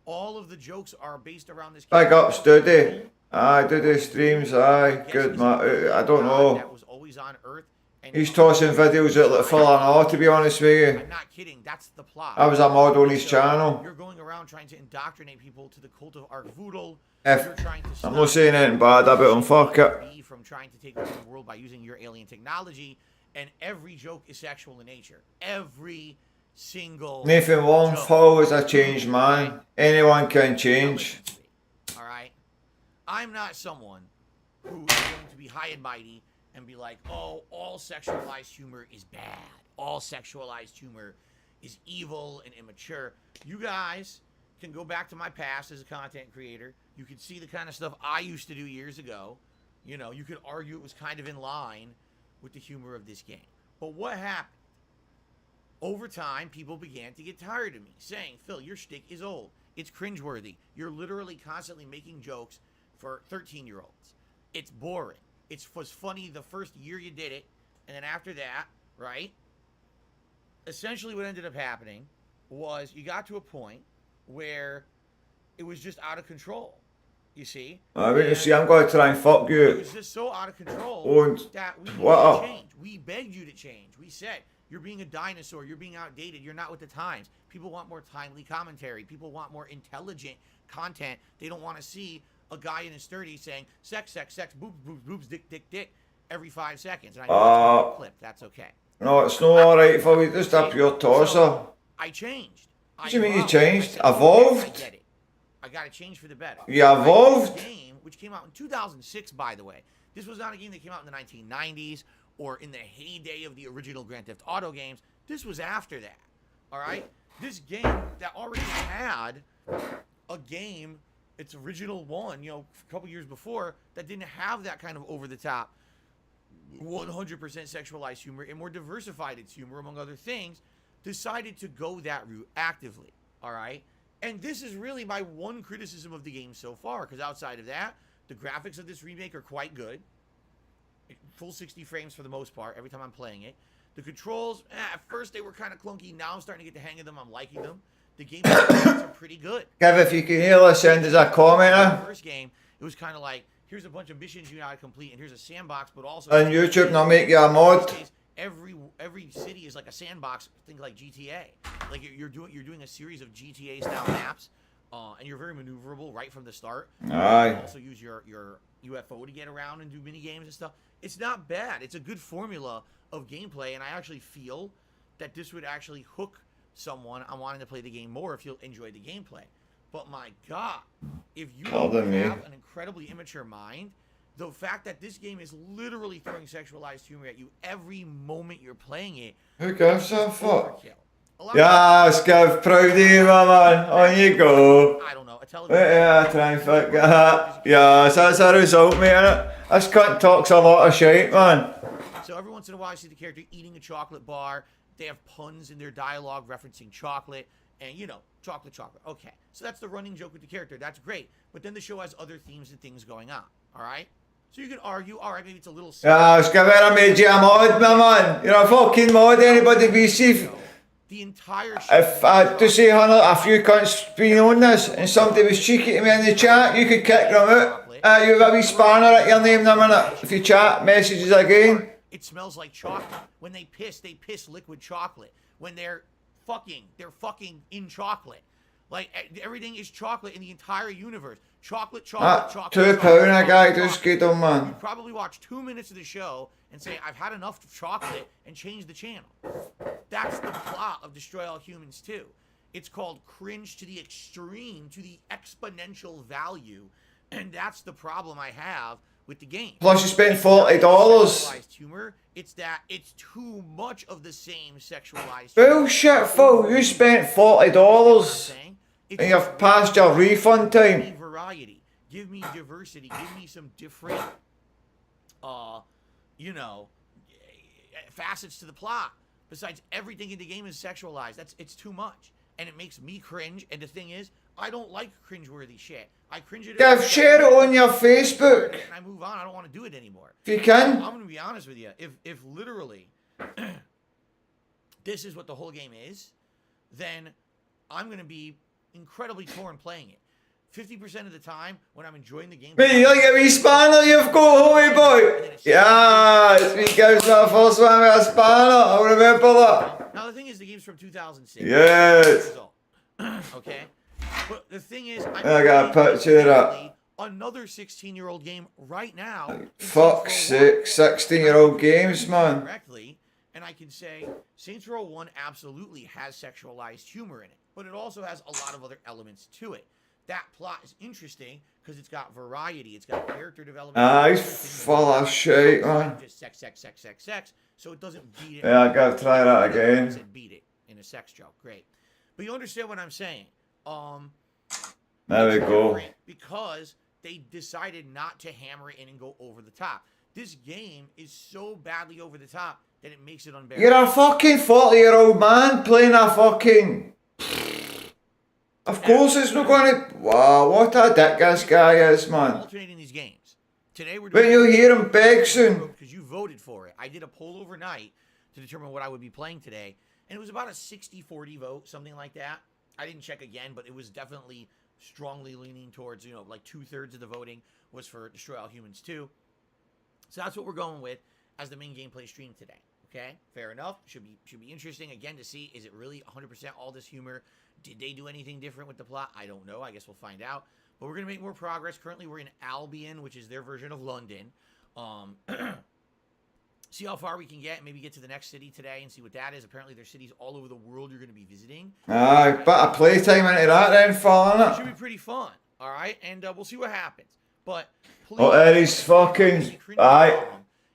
All of the jokes are based around this. Big up, Studi. Aye, do the streams, aye. Good, man. I don't know. That was always on Earth. And He's tossing videos out like full on all, to be honest with you. I'm not kidding. That's the plot. I was a mod on his channel. You're going around trying to indoctrinate people to the cult of Arkvoodle. If- You're trying to I'm stop not saying anything bad about him, fuck it. me from trying to take over the world by using your alien technology, and every joke is sexual in nature. Every single Nathan Wong, joke. Phil is a changed man. Anyone can change. All right, I'm not someone who is going to be high and mighty and be like, oh, all sexualized humor is bad. All sexualized humor is evil and immature. You guys can go back to my past as a content creator. You can see the kind of stuff I used to do years ago. You could argue it was kind of in line with the humor of this game. But what happened? Over time, people began to get tired of me, saying, Phil, your shtick is old. It's cringeworthy. You're literally constantly making jokes for 13-year-olds. It's boring. It was funny the first year you did it, and then after that, right? Essentially what ended up happening was you got to a point where it was just out of control. You see? I mean, you see, I'm going to try and fuck It you. was just so out of control Und that we needed what? to change. We begged you to change. We said, you're being a dinosaur. You're being outdated. You're not with the times. People want more timely commentary. People want more intelligent content. They don't want to see a guy in his 30s saying, sex, sex, sex, boobs, boobs, boobs, dick, dick, dick, every 5 seconds. And I know it's a clip. That's okay. No, it's not alright for you, just a pure tosser. So, I changed. What do you mean you evolved. changed? I said, okay, Evolved? I get it. I got to change for the better. You evolved? This game, which came out in 2006, by the way. This was not a game that came out in the 1990s or in the heyday of the original Grand Theft Auto games. This was after that. All right? This game that already had a game, its original one, you know, a couple years before, that didn't have that kind of over-the-top 100% sexualized humor and more diversified its humor, among other things, decided to go that route actively. All right? And this is really my one criticism of the game so far, because outside of that, the graphics of this remake are quite good. Full 60 frames for the most part, every time I'm playing it. The controls, at first they were kind of clunky. Now I'm starting to get the hang of them. I'm liking them. The game mechanics are pretty good. Kev, if you can hear this, send us a The commenter. first game, it was kind of like, here's a bunch of missions you gotta complete, and here's a sandbox, but also... On YouTube, and I'll make you a mod. Every city is like a sandbox. Think like GTA. Like you're doing a series of GTA style maps, and you're very maneuverable right from the start. Aye. You can also use your UFO to get around and do mini games and stuff. It's not bad. It's a good formula of gameplay, and I actually feel that this would actually hook someone on wanting to play the game more if you'll enjoy the gameplay. But my God, if you don't Pardon me. have an incredibly immature mind, the fact that this game is literally throwing sexualized humor at you every moment you're playing it. Who gives a fuck? Overkill. A lot of Yes, Kev, proud of you, my man. On you go. I don't know. A television. Yeah, try and fuck that. Yes, that's a result, mate, innit? This cunt talks a lot of shit, man. So every once in a while, I see the character eating a chocolate bar. They have puns in their dialogue referencing chocolate. And, you know, chocolate. Okay. So that's the running joke with the character. That's great. But then the show has other themes and things going on. All right? So you can argue, all right, maybe it's a little... Yes, Kev, I made you a mod, my man. You're a fucking mod, anybody be safe. The entire show... If I had to say, Hannah, a few cunts been on this and somebody was cheeky to me in the chat, you could kick them out. You have a wee spanner at your name in a minute. If you chat messages again. It smells like chocolate. When they piss liquid chocolate. When they're fucking in chocolate. Like, everything is chocolate in the entire universe. Chocolate. £2 a guy, just get on, man. You probably watch 2 minutes of the show and say, I've had enough of chocolate, and change the channel. That's the plot of Destroy All Humans 2. It's called cringe to the extreme, to the exponential value, and that's the problem I have with the game. Plus you spent $40. Sexualized humor, it's that it's too much of the same sexualized humor. Bullshit, Phil. You spent $40 and you've passed your refund Give me time. variety. Give me diversity. Give me some different, facets to the plot. Besides, everything in the game is sexualized. It's too much. And it makes me cringe. And the thing is, I don't like cringeworthy shit. I cringe at it. Kev, share it on your Facebook. And I move on. I don't want to do it anymore. If you can. I'm going to be honest with you. If literally this is what the whole game is, then I'm going to be incredibly torn playing it. 50% of the time when I'm enjoying the game. Mate, you like a wee spanner you've got, homie boy? Yeah, it's me gives me the first one with a spanner. I remember that. Now the thing is, the game's from 2006. Yes. Okay? But the thing is, I got a picture of that. Another 16-year-old game right now. Fuck's sake, 16-year-old games, man. Correctly, and I can say Saints Row 1 absolutely has sexualized humor in it, but it also has a lot of other elements to it. That plot is interesting because it's got variety, it's got character development. He's full of shit, man. Just sex, so it doesn't beat it. Yeah, I gotta try that again. Said beat it in a sex joke, great. But you understand what I'm saying? There we go. Because they decided not to hammer it in and go over the top. This game is so badly over the top that it makes it unbearable. You're a fucking 40-year-old man playing a fucking... Of course it's not going to... Wow, what a dick this guy is, man. Alternating these games. Today we're When doing you'll hear him beg soon. because you voted for it. I did a poll overnight to determine what I would be playing today, and it was about a 60-40 vote, something like that. I didn't check again, but it was definitely strongly leaning towards, you know, like 2/3 of the voting was for Destroy All Humans 2. So that's what we're going with as the main gameplay stream today. Okay, fair enough. Should be interesting again to see, is it really 100% all this humor? Did they do anything different with the plot? I don't know. I guess we'll find out. But we're gonna make more progress. Currently, we're in Albion, which is their version of London. See how far we can get. Maybe get to the next city today and see what that is. Apparently, there's cities all over the world you're gonna be visiting. Aye, bit of playtime into that then, fella, It should innit? be pretty fun. All right, and we'll see what happens. But please, Oh, there he's fucking. Aye.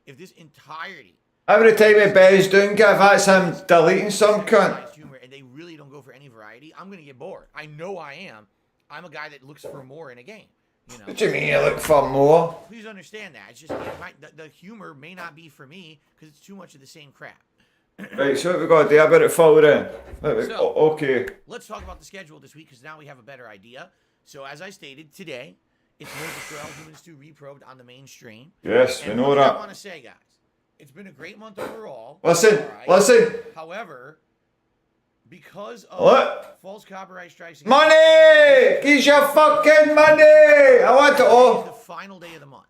if this entirety Every time he bears down, Gav, that's him deleting some cunt. humor and they really don't go for any variety, I'm gonna get bored. I know I am. I'm a guy that looks for more in a game. You know. What do you mean you look for more? Please understand that. It's just the humor may not be for me because it's too much of the same crap. Right, so what we got to do about it, fella, then? Okay. Let's talk about the schedule this week because now we have a better idea. So as I stated, today it's more Destroy All Humans 2 Reprobed on the main stream. Yes, we And know what I that. want to say, guys, it's been a great month overall. Listen, all right? listen. However, because of What? false copyright strikes, against- Money! Give your fucking money! I want it the all. final day of the month.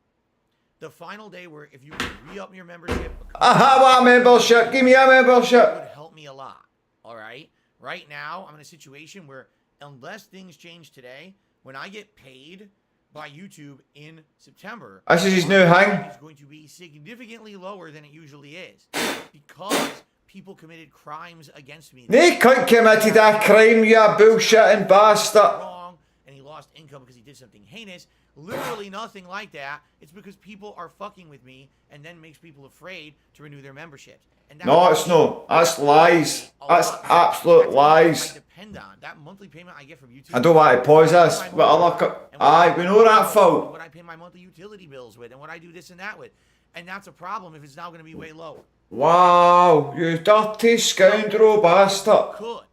The final day where if you re-up your membership, I want a membership. Give me a it membership. would help me a lot. All right. Right now, I'm in a situation where unless things change today, when I get paid by YouTube in September, This is his new hang. it's going to be significantly lower than it usually is because people committed crimes against me. They cunt committed that crime, you bullshitting bastard. Wrong, and he lost income because he did something heinous. Literally nothing like that. It's because people are fucking with me, and then makes people afraid to renew their memberships. And that's No, it's no. That's lies. a That's lot. absolute That's what I lies. depend on that monthly payment I get from YouTube. I don't want to pause this, but I look at. Aye, we know that, Phil. What I pay my monthly utility bills with, and what I do this and that with, and that's a problem if it's now going to be way lower. Wow, you dirty scoundrel bastard. Could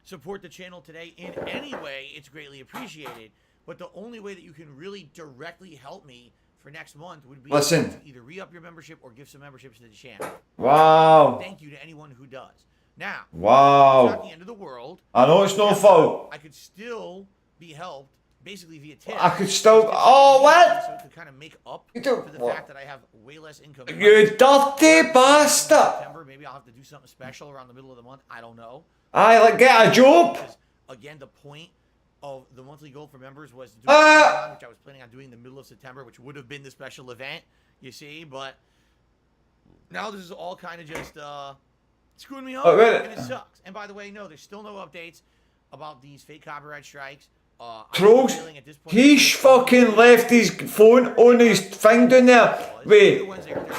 support the channel today in any way, it's greatly appreciated. But the only way that you can really directly help me for next month would be Listen. to either re-up your membership or give some memberships to the channel. Wow. Thank you to anyone who does. Now, it's not Wow. the end of the world. I know it's no fault. I could still be helped basically via tip. I could still. Oh, what? So it could kind of make up You do- for the what? fact that I have way less income. You dirty bastard. September, maybe I'll have to do something special around the middle of the month. I don't know. Aye, like get a job. Because, again, the point of the monthly goal for members was to do Ah! which I was planning on doing in the middle of September, which would have been the special event, you see. But now this is all kind of just screwing me up, Oh, really? and it sucks. And by the way, no, there's still no updates about these fake copyright strikes. I'm Trolls, feeling at this point- he's fucking left his phone on his thing down there with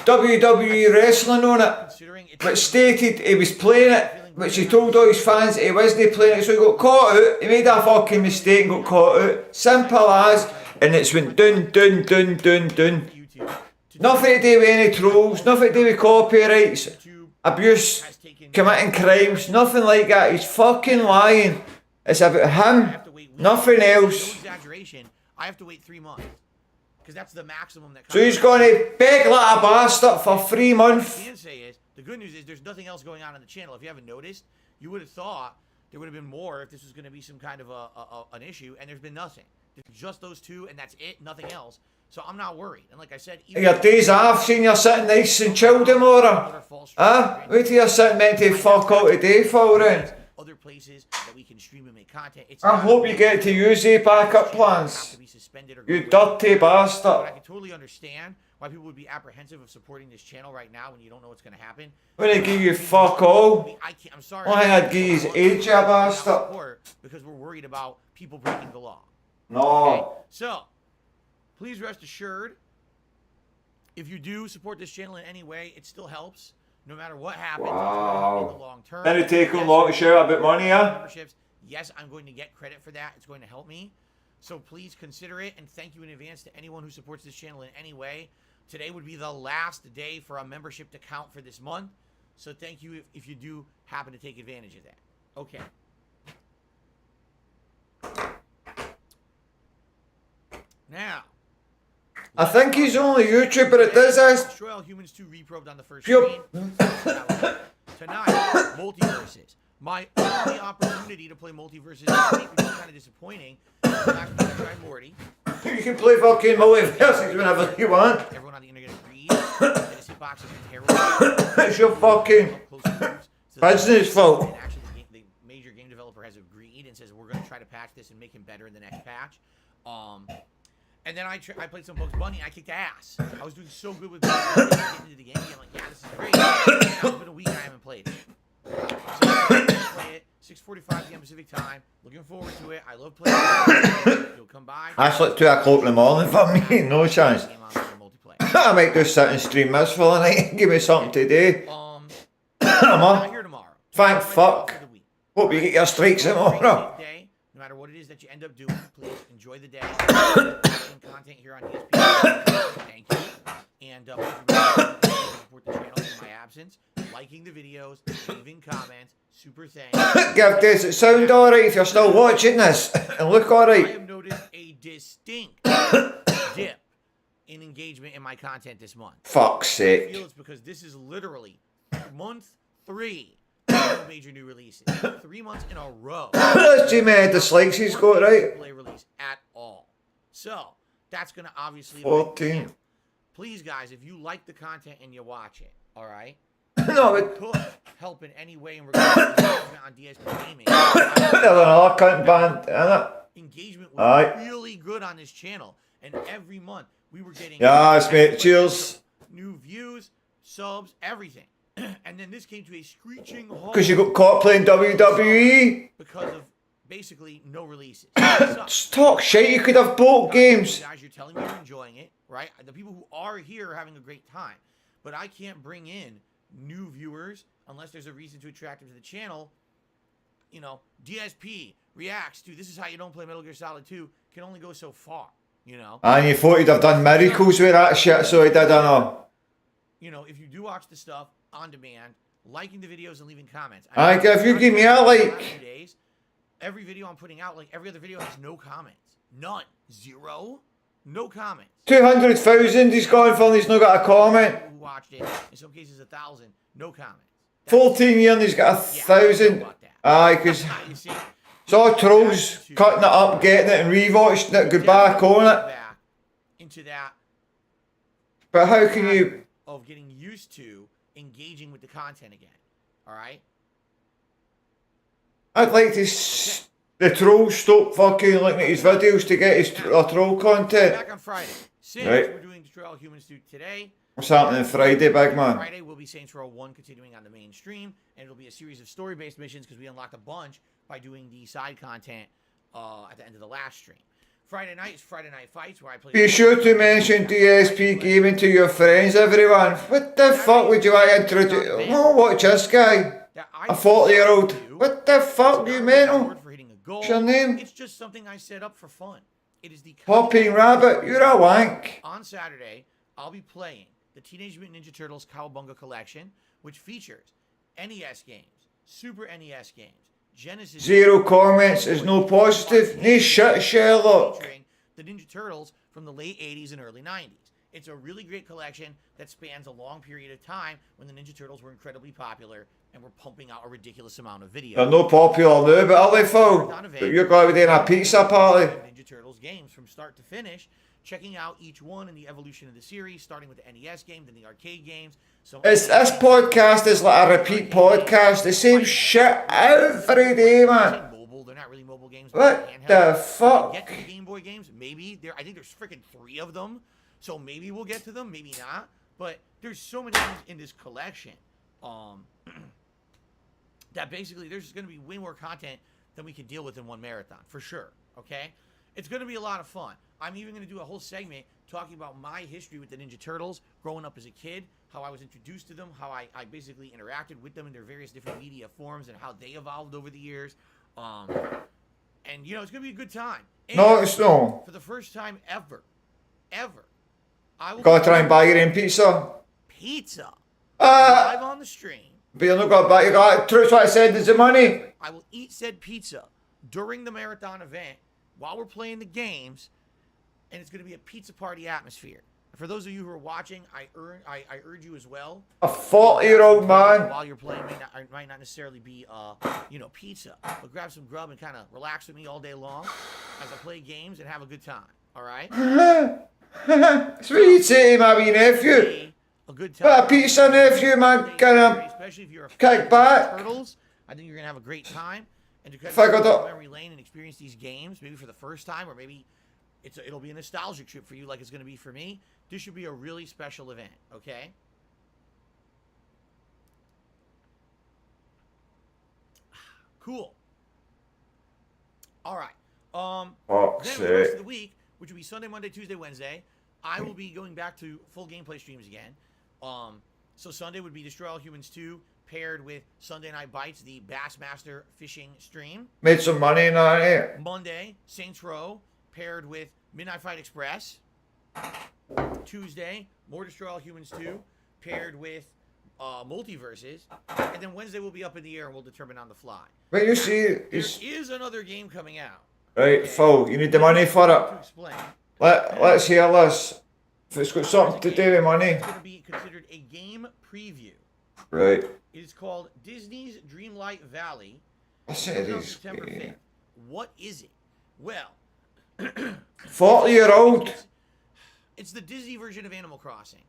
WWE wrestling on it, Considering it's but stated he was playing it, which he told all his fans he wasn't playing it, so he got caught out. He made a fucking mistake and got caught out. Simple as, and it's went dun dun dun dun dun. YouTube. Nothing to do with any trolls, nothing to do with copyrights, YouTube abuse, has taken committing crimes, nothing like that. He's fucking lying. It's about I him, have to wait weeks. nothing No else. exaggeration. I have to wait 3 months because that's the maximum that. So he's going to beg like a bastard for 3 months. What I can say is the good news is there's nothing else going on the channel. If you haven't noticed, you would have thought there would have been more if this was going to be some kind of an issue, and there's been nothing. There's just those two, and that's it. Nothing else. So I'm not worried. And like I said, even Your days off, seeing you're sitting nice and chilled tomorrow. Huh? Wait till you're sitting meant to fuck out today, for then. other places that we can stream and make content. It's I not- hope you get to use the backup have plans. to be suspended or You go away. dirty But I bastard. can totally understand why people would be apprehensive of supporting this channel right now when you don't know what's going to happen. When they give you fuck all. I can't, I'm sorry. Why I'd give his age, you bastard. Support because we're worried about people breaking the law. No. So, please rest assured, if you do support this channel in any way, it still helps. No matter what happens, Wow. in the long term. Then it take Yes, him long to share a bit money, yeah? memberships. Yes, I'm going to get credit for that. It's going to help me. So please consider it, and thank you in advance to anyone who supports this channel in any way. Today would be the last day for a membership to count for this month. So thank you if you do happen to take advantage of that. Okay. Now, I think he's only YouTuber. It does this. Destroy All Humans 2 reprobed on the first Yep. stream. Tonight, multiverses. My only opportunity to play multiverses this week, which is kind of disappointing. Last week I tried Morty. You can play fucking multiverses whenever you want. Everyone on the internet agrees that this hitbox is terrible. It's your fucking Up close and close. So business fault. And actually, the major game developer has agreed and says we're going to try to patch this and make him better in the next patch. And then I played some Bugs Bunny. I kicked ass. I was doing so good with Bugs Bunny. Getting into the game, I'm like, yeah, this is great. Now it's been a week. I haven't played it. So I'm gonna play it. 6:45 p.m. Pacific time. Looking forward to it. I love playing it. You'll come by. That's like 2 o'clock in the morning for me. No chance. Game on multiplayer. I might just sit and stream this for the night and give me something to do. I'm I'm here tomorrow. Thank fuck. For the week. Hope you get your strikes tomorrow. Day, no matter what it is that you end up doing, please enjoy the day. Content here on ESPN. Thank you. And support the channel in my absence. Liking the videos, leaving comments, super thanks. Give this it sound alright if you're still watching this and look I alright. have noticed a distinct dip in engagement in my content this month. Fuck's I sake. feel it's because this is literally month 3 of major new releases. 3 months in a row. That's too many dislikes he's got, right? Play release at all. So that's gonna obviously 14. Please, guys, if you like the content and you watch it, all right. No, but Could help in any way in regards to engagement on DSP Gaming. there's another cunt band, innit? Engagement was Aye. really good on this channel, and every month we were getting Yes, mate. Cheers. new views, subs, everything. And then this came to a screeching halt Because you got caught playing WWE. because of basically no releases. It sucks. Just talk shit. You could have both games. Guys, you're telling me you're enjoying it, right? The people who are here are having a great time, but I can't bring in new viewers unless there's a reason to attract them to the channel. You know, DSP reacts to this is how you don't play Metal Gear Solid 2 can only go so far. You know, And you thought you'd have done miracles with that shit, so he did, I know. you know, if you do watch the stuff on demand, liking the videos and leaving comments. Aye, if you give me a like. few days, every video I'm putting out, like every other video, has no comments. None. Zero. No comments. 200,000 he's gone for and he's not got a comment. People who watched it, in some cases 1,000, no comments. 14 years and he's got 1,000. Aye, because You see, it's all trolls cutting it up, getting it and rewatching it, goodbye, calling it. back into that But how can you... of getting used to engaging with the content again. All right. I'd like to... The trolls stop fucking looking at his videos to get his troll content. Back on Friday. Since Right. we're doing Destroy All Humans 2 today. What's happening Friday, big man? Friday will be Saints Row 1 continuing on the main stream, and it'll be a series of story-based missions because we unlocked a bunch by doing the side content at the end of the last stream. Friday night is Friday Night Fights, where I play... Be sure to mention DSP Gaming to your friends, everyone. What the fuck would you want to introduce? Oh, watch this guy. that I A 40-year-old. do. What the fuck, It's you not mental? a reward for hitting a goal. What's your name? It's just something I set up for fun. It is the Popping Rabbit, you're a wank. On Saturday, I'll be playing the Teenage Mutant Ninja Turtles Cowabunga Collection, which features NES games, Super NES games, Genesis... Zero comments is no positive. No shit, Sherlock. Featuring the Ninja Turtles from the late 80s and early 90s. It's a really great collection that spans a long period of time when the Ninja Turtles were incredibly popular and were pumping out a ridiculous amount of videos. They're no popular now, but are they, Phil? But you're glad we're doing a pizza party. Ninja Turtles games from start to finish, checking out each one and the evolution of the series, starting with the NES games, then the arcade games. So This podcast is like a repeat podcast. The same shit every day, man. mobile, they're not really mobile games. What but the handheld. fuck? Get to the Game Boy games, maybe. I think there's freaking 3 of them, so maybe we'll get to them, maybe not. But there's so many things in this collection that basically there's going to be way more content than we can deal with in one marathon, for sure, okay? It's going to be a lot of fun. I'm even going to do a whole segment talking about my history with the Ninja Turtles, growing up as a kid, how I was introduced to them, how I basically interacted with them in their various different media forms, and how they evolved over the years. And, you know, it's going to be a good time. And No, it's no. for the first time ever, I will Gotta try and buy your own pizza. pizza Ah, live on the stream. but you're not gonna buy. You got. Truth, what I said is the money. I will eat said pizza during the marathon event while we're playing the games and it's going to be a pizza party atmosphere. For those of you who are watching, I urge you as well. A 40-year-old man. While you're playing, might not necessarily be, pizza, but grab some grub and kind of relax with me all day long as I play games and have a good time. All right? That's what you'd say to my wee nephew. A good Bit of time. pizza, nephew, man. Kind of Especially if you're a kick fan back. of Turtles, I think you're gonna have a great time. And to kind Fuck of it go up. down memory lane and experience these games, maybe for the first time, or maybe it'll be a nostalgic trip for you, like it's gonna be for me. This should be a really special event. Okay. Cool. All right. Fuck's Then for the rest sake. of the week, which will be Sunday, Monday, Tuesday, Wednesday, I will be going back to full gameplay streams again. So Sunday would be Destroy All Humans 2 paired with Sunday Night Bites, the Bassmaster fishing stream. Made some money in that, eh? Monday, Saints Row paired with Midnight Fight Express. Tuesday, more Destroy All Humans 2 paired with Multiverses. And then Wednesday will be up in the air and we'll determine on the fly. But you see, There it's... is another game coming out. Right, Phil, you need the money for To it. explain. Let's hear this. If it's got something to do with money. It's going to be considered a game preview. Right. It is called Disney's Dreamlight Valley. Listen Comes to out these. September 5th. What is it? Well, 40-year-old. it's the Disney version of Animal Crossing.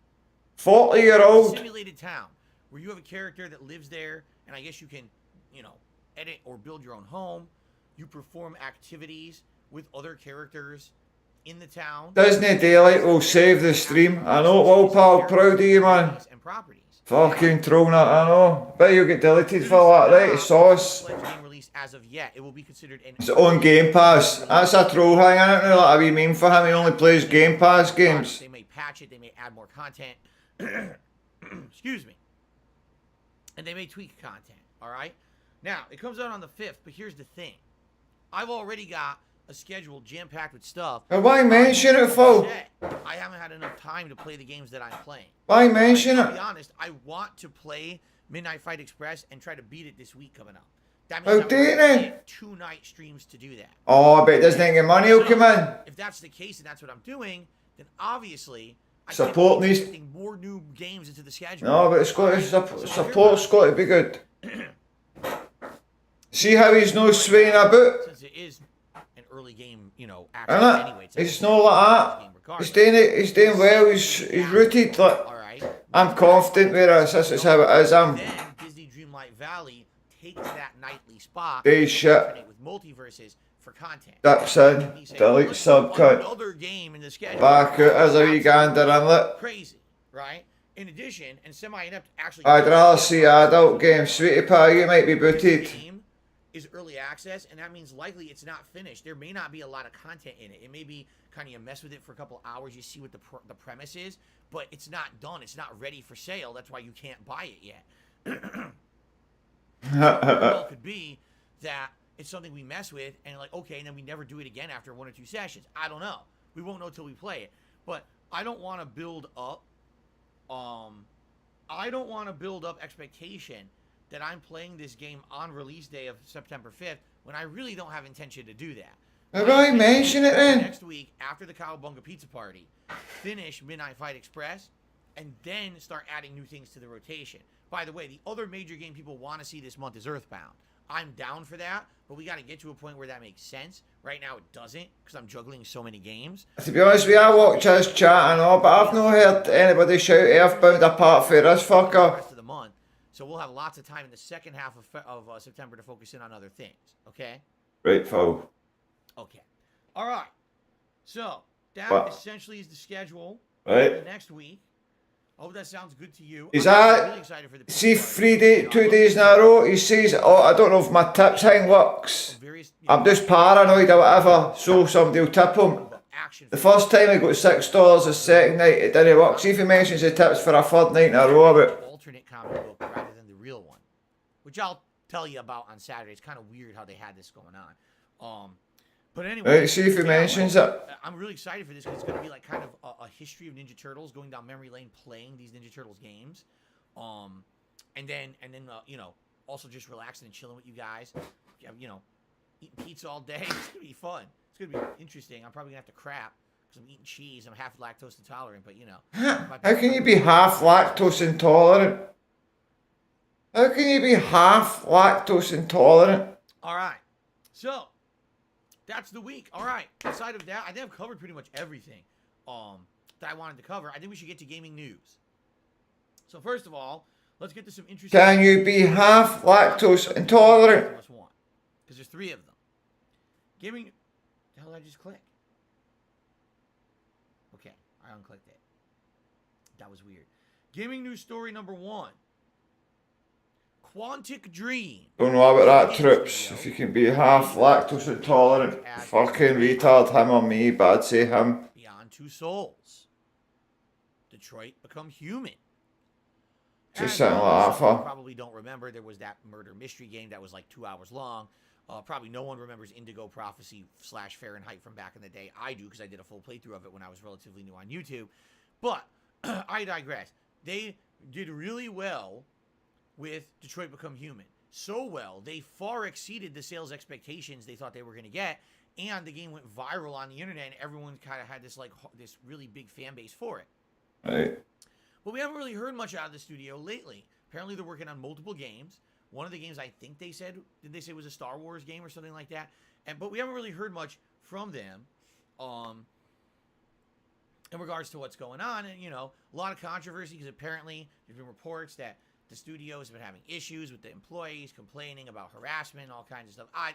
40-year-old. Simulated town where you have a character that lives there, and I guess you can, edit or build your own home. You perform activities with other characters in the town. Disney Daylight will save the stream. I know it will, pal. Proud of you, man. And properties. Fucking trolling it, I know. Bet you'll get deleted for that, right? It's sauce. Pledge game release as of yet. It will be considered an It's on Game Pass. That's a troll thing, isn't it? Like a wee meme for him. He only plays Game Pass games. They may patch it. They may add more content. Excuse me. And they may tweak content. All right. Now it comes out on the 5th, but here's the thing. I've already got a schedule jam-packed with stuff. And why mention it, Phil? I haven't had enough time to play the games that I'm playing. Why mention I'll be it? honest, I want to play Midnight Fight Express and try to beat it this week coming up. That Oh, means I would do you have then? 2 night streams to do that. Oh, I bet doesn't get money will come in. If that's the case and that's what I'm doing, then obviously I Support can't be needs- injecting more new games into the schedule. No, but it's got to, support's got to be good. See how he's no swaying about? Since it is an early game, action Innit? anyway. He's not like that. He's doing it. He's doing well. He's rooted. Like, All right. I'm confident with this. This is how it is. Then Disney Dreamlight Valley takes that nightly spot. Big shit. alternate with multiverses for content. Dips in. And you say, Delete let's sub put cut. Another game in the schedule. Back out as a wee gander inlet. Crazy, right? In addition, and semi-inept actually. I'd rather see adult games. Sweetie pie, you might be This booted. game is early access, and that means likely it's not finished. There may not be a lot of content in it. It may be kind of you mess with it for a couple hours, you see what the premise is, but it's not done. It's not ready for sale. That's why you can't buy it yet. Well, could be that it's something we mess with, and like, okay, and then we never do it again after 1 or 2 sessions. I don't know. We won't know till we play it. But I don't want to build up. I don't want to build up expectation that I'm playing this game on release day of September 5th when I really don't have intention to do that. Have I mentioned it then? Next week, after the Cowabunga Pizza Party, finish Midnight Fight Express, and then start adding new things to the rotation. By the way, the other major game people want to see this month is Earthbound. I'm down for that, but we got to get to a point where that makes sense. Right now, it doesn't, because I'm juggling so many games. To be honest with you, I watch his chat and all, but I've not heard anybody shout Earthbound apart from this The fucker. rest of the month. So we'll have lots of time in the second half of September to focus in on other things. Okay? Right, Phil. Okay. All right. So that Well, essentially is the schedule right. for the next week. I hope that sounds good to you. Is I'm that- really excited for the See, pizza party. 2 days in a row, he says, oh, I don't know if my tips thing works. Various, I'm just paranoid or whatever, so somebody will tip him. action. The first time I got $6, the second night it didn't work. See if he mentions the tips for a third night in a row about. alternate comic book rather than the real one, which I'll tell you about on Saturday. It's kind of weird how they had this going on. But anyway, Right, see if he mentions it. I'm really excited for this because it's going to be like kind of a history of Ninja Turtles, going down memory lane, playing these Ninja Turtles games, and then also just relaxing and chilling with you guys, eating pizza all day. It's gonna be fun. It's gonna be interesting. I'm probably gonna have to crap because I'm eating cheese. I'm half lactose intolerant, but you know. How can you be half lactose intolerant? How can you be half lactose intolerant? All right. So, that's the week. All right. Aside of that, I think I've covered pretty much everything that I wanted to cover. I think we should get to gaming news. So, first of all, let's get to some interesting... Can you be half lactose intolerant? Because there's 3 of them. Gaming... The hell did I just click? Okay. I unclicked it. That was weird. Gaming news story number 1. Quantic Dream. Don't know about that, Trips. If you can be half lactose intolerant, fucking retard, him or me, but I'd say him. Beyond Two Souls. Detroit Become Human. Just something like that, You for. probably don't remember, there was that murder mystery game that was like 2 hours long. Probably no one remembers Indigo Prophecy / Fahrenheit from back in the day. I do, because I did a full playthrough of it when I was relatively new on YouTube. But, I digress. They did really well with Detroit Become Human. So well, they far exceeded the sales expectations they thought they were going to get, and the game went viral on the internet, and everyone kind of had this this really big fan base for it. Right. But we haven't really heard much out of the studio lately. Apparently, they're working on multiple games. One of the games, I think they said, did they say was a Star Wars game or something like that? But we haven't really heard much from them in regards to what's going on. And, you know, a lot of controversy, because apparently there's been reports that the studio has been having issues with the employees, complaining about harassment, all kinds of stuff. I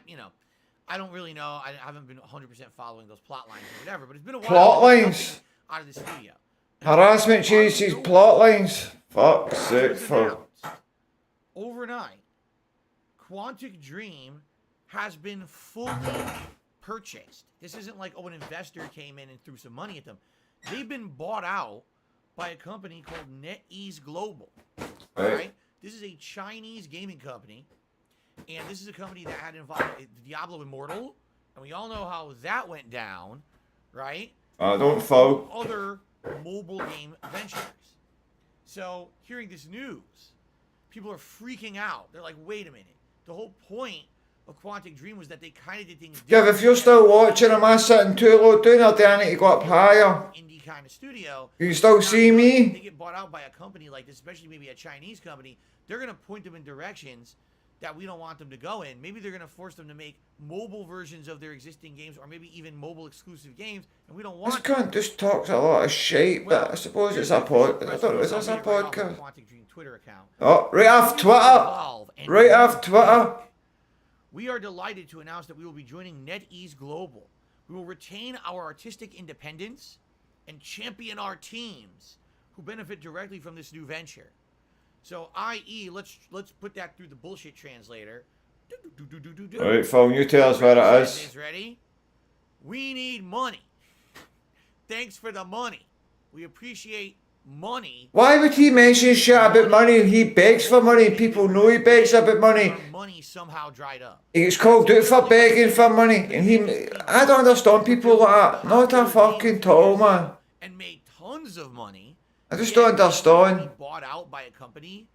don't really know. I haven't been 100% following those plot lines or whatever, but it's been a while. Plot lines? Out of the studio. Harassment changed his plot lines. Fuck's sake, for. Overnight, Quantic Dream has been fully purchased. This isn't like, an investor came in and threw some money at them. They've been bought out by a company called NetEase Global. Right? This is a Chinese gaming company, and this is a company that had involved Diablo Immortal, and we all know how that went down, right? Don't fall. Other mobile game ventures. So, hearing this news, people are freaking out. They're like, wait a minute. The whole point of Quantic Dream was that they kind of did things Yeah, if you're still watching, am I sitting too low down or do I need to go up higher? indie kind of studio. Can you still see They me? get bought out by a company like this, especially maybe a Chinese company. They're going to point them in directions that we don't want them to go in. Maybe they're going to force them to make mobile versions of their existing games, or maybe even mobile exclusive games, and we don't This want cunt just talks a lot of shit, but I suppose it's a podcast. I don't know, is this a podcast? Quantic Dream Twitter account. Oh, right off Twitter. Right off Twitter. We are delighted to announce that we will be joining NetEase Global. We will retain our artistic independence and champion our teams who benefit directly from this new venture. So, i.e., let's put that through the bullshit translator. Alright, phone, you tell us what it is. Ready? We need money. Thanks for the money. We appreciate money. Why would he mention shit about money? He begs for money. People know he begs about money. Our money somehow dried up. He gets called out for begging for money. And I don't understand people like that. Not a fucking tall man. And made tons of money. I just don't understand. Bought out by a company.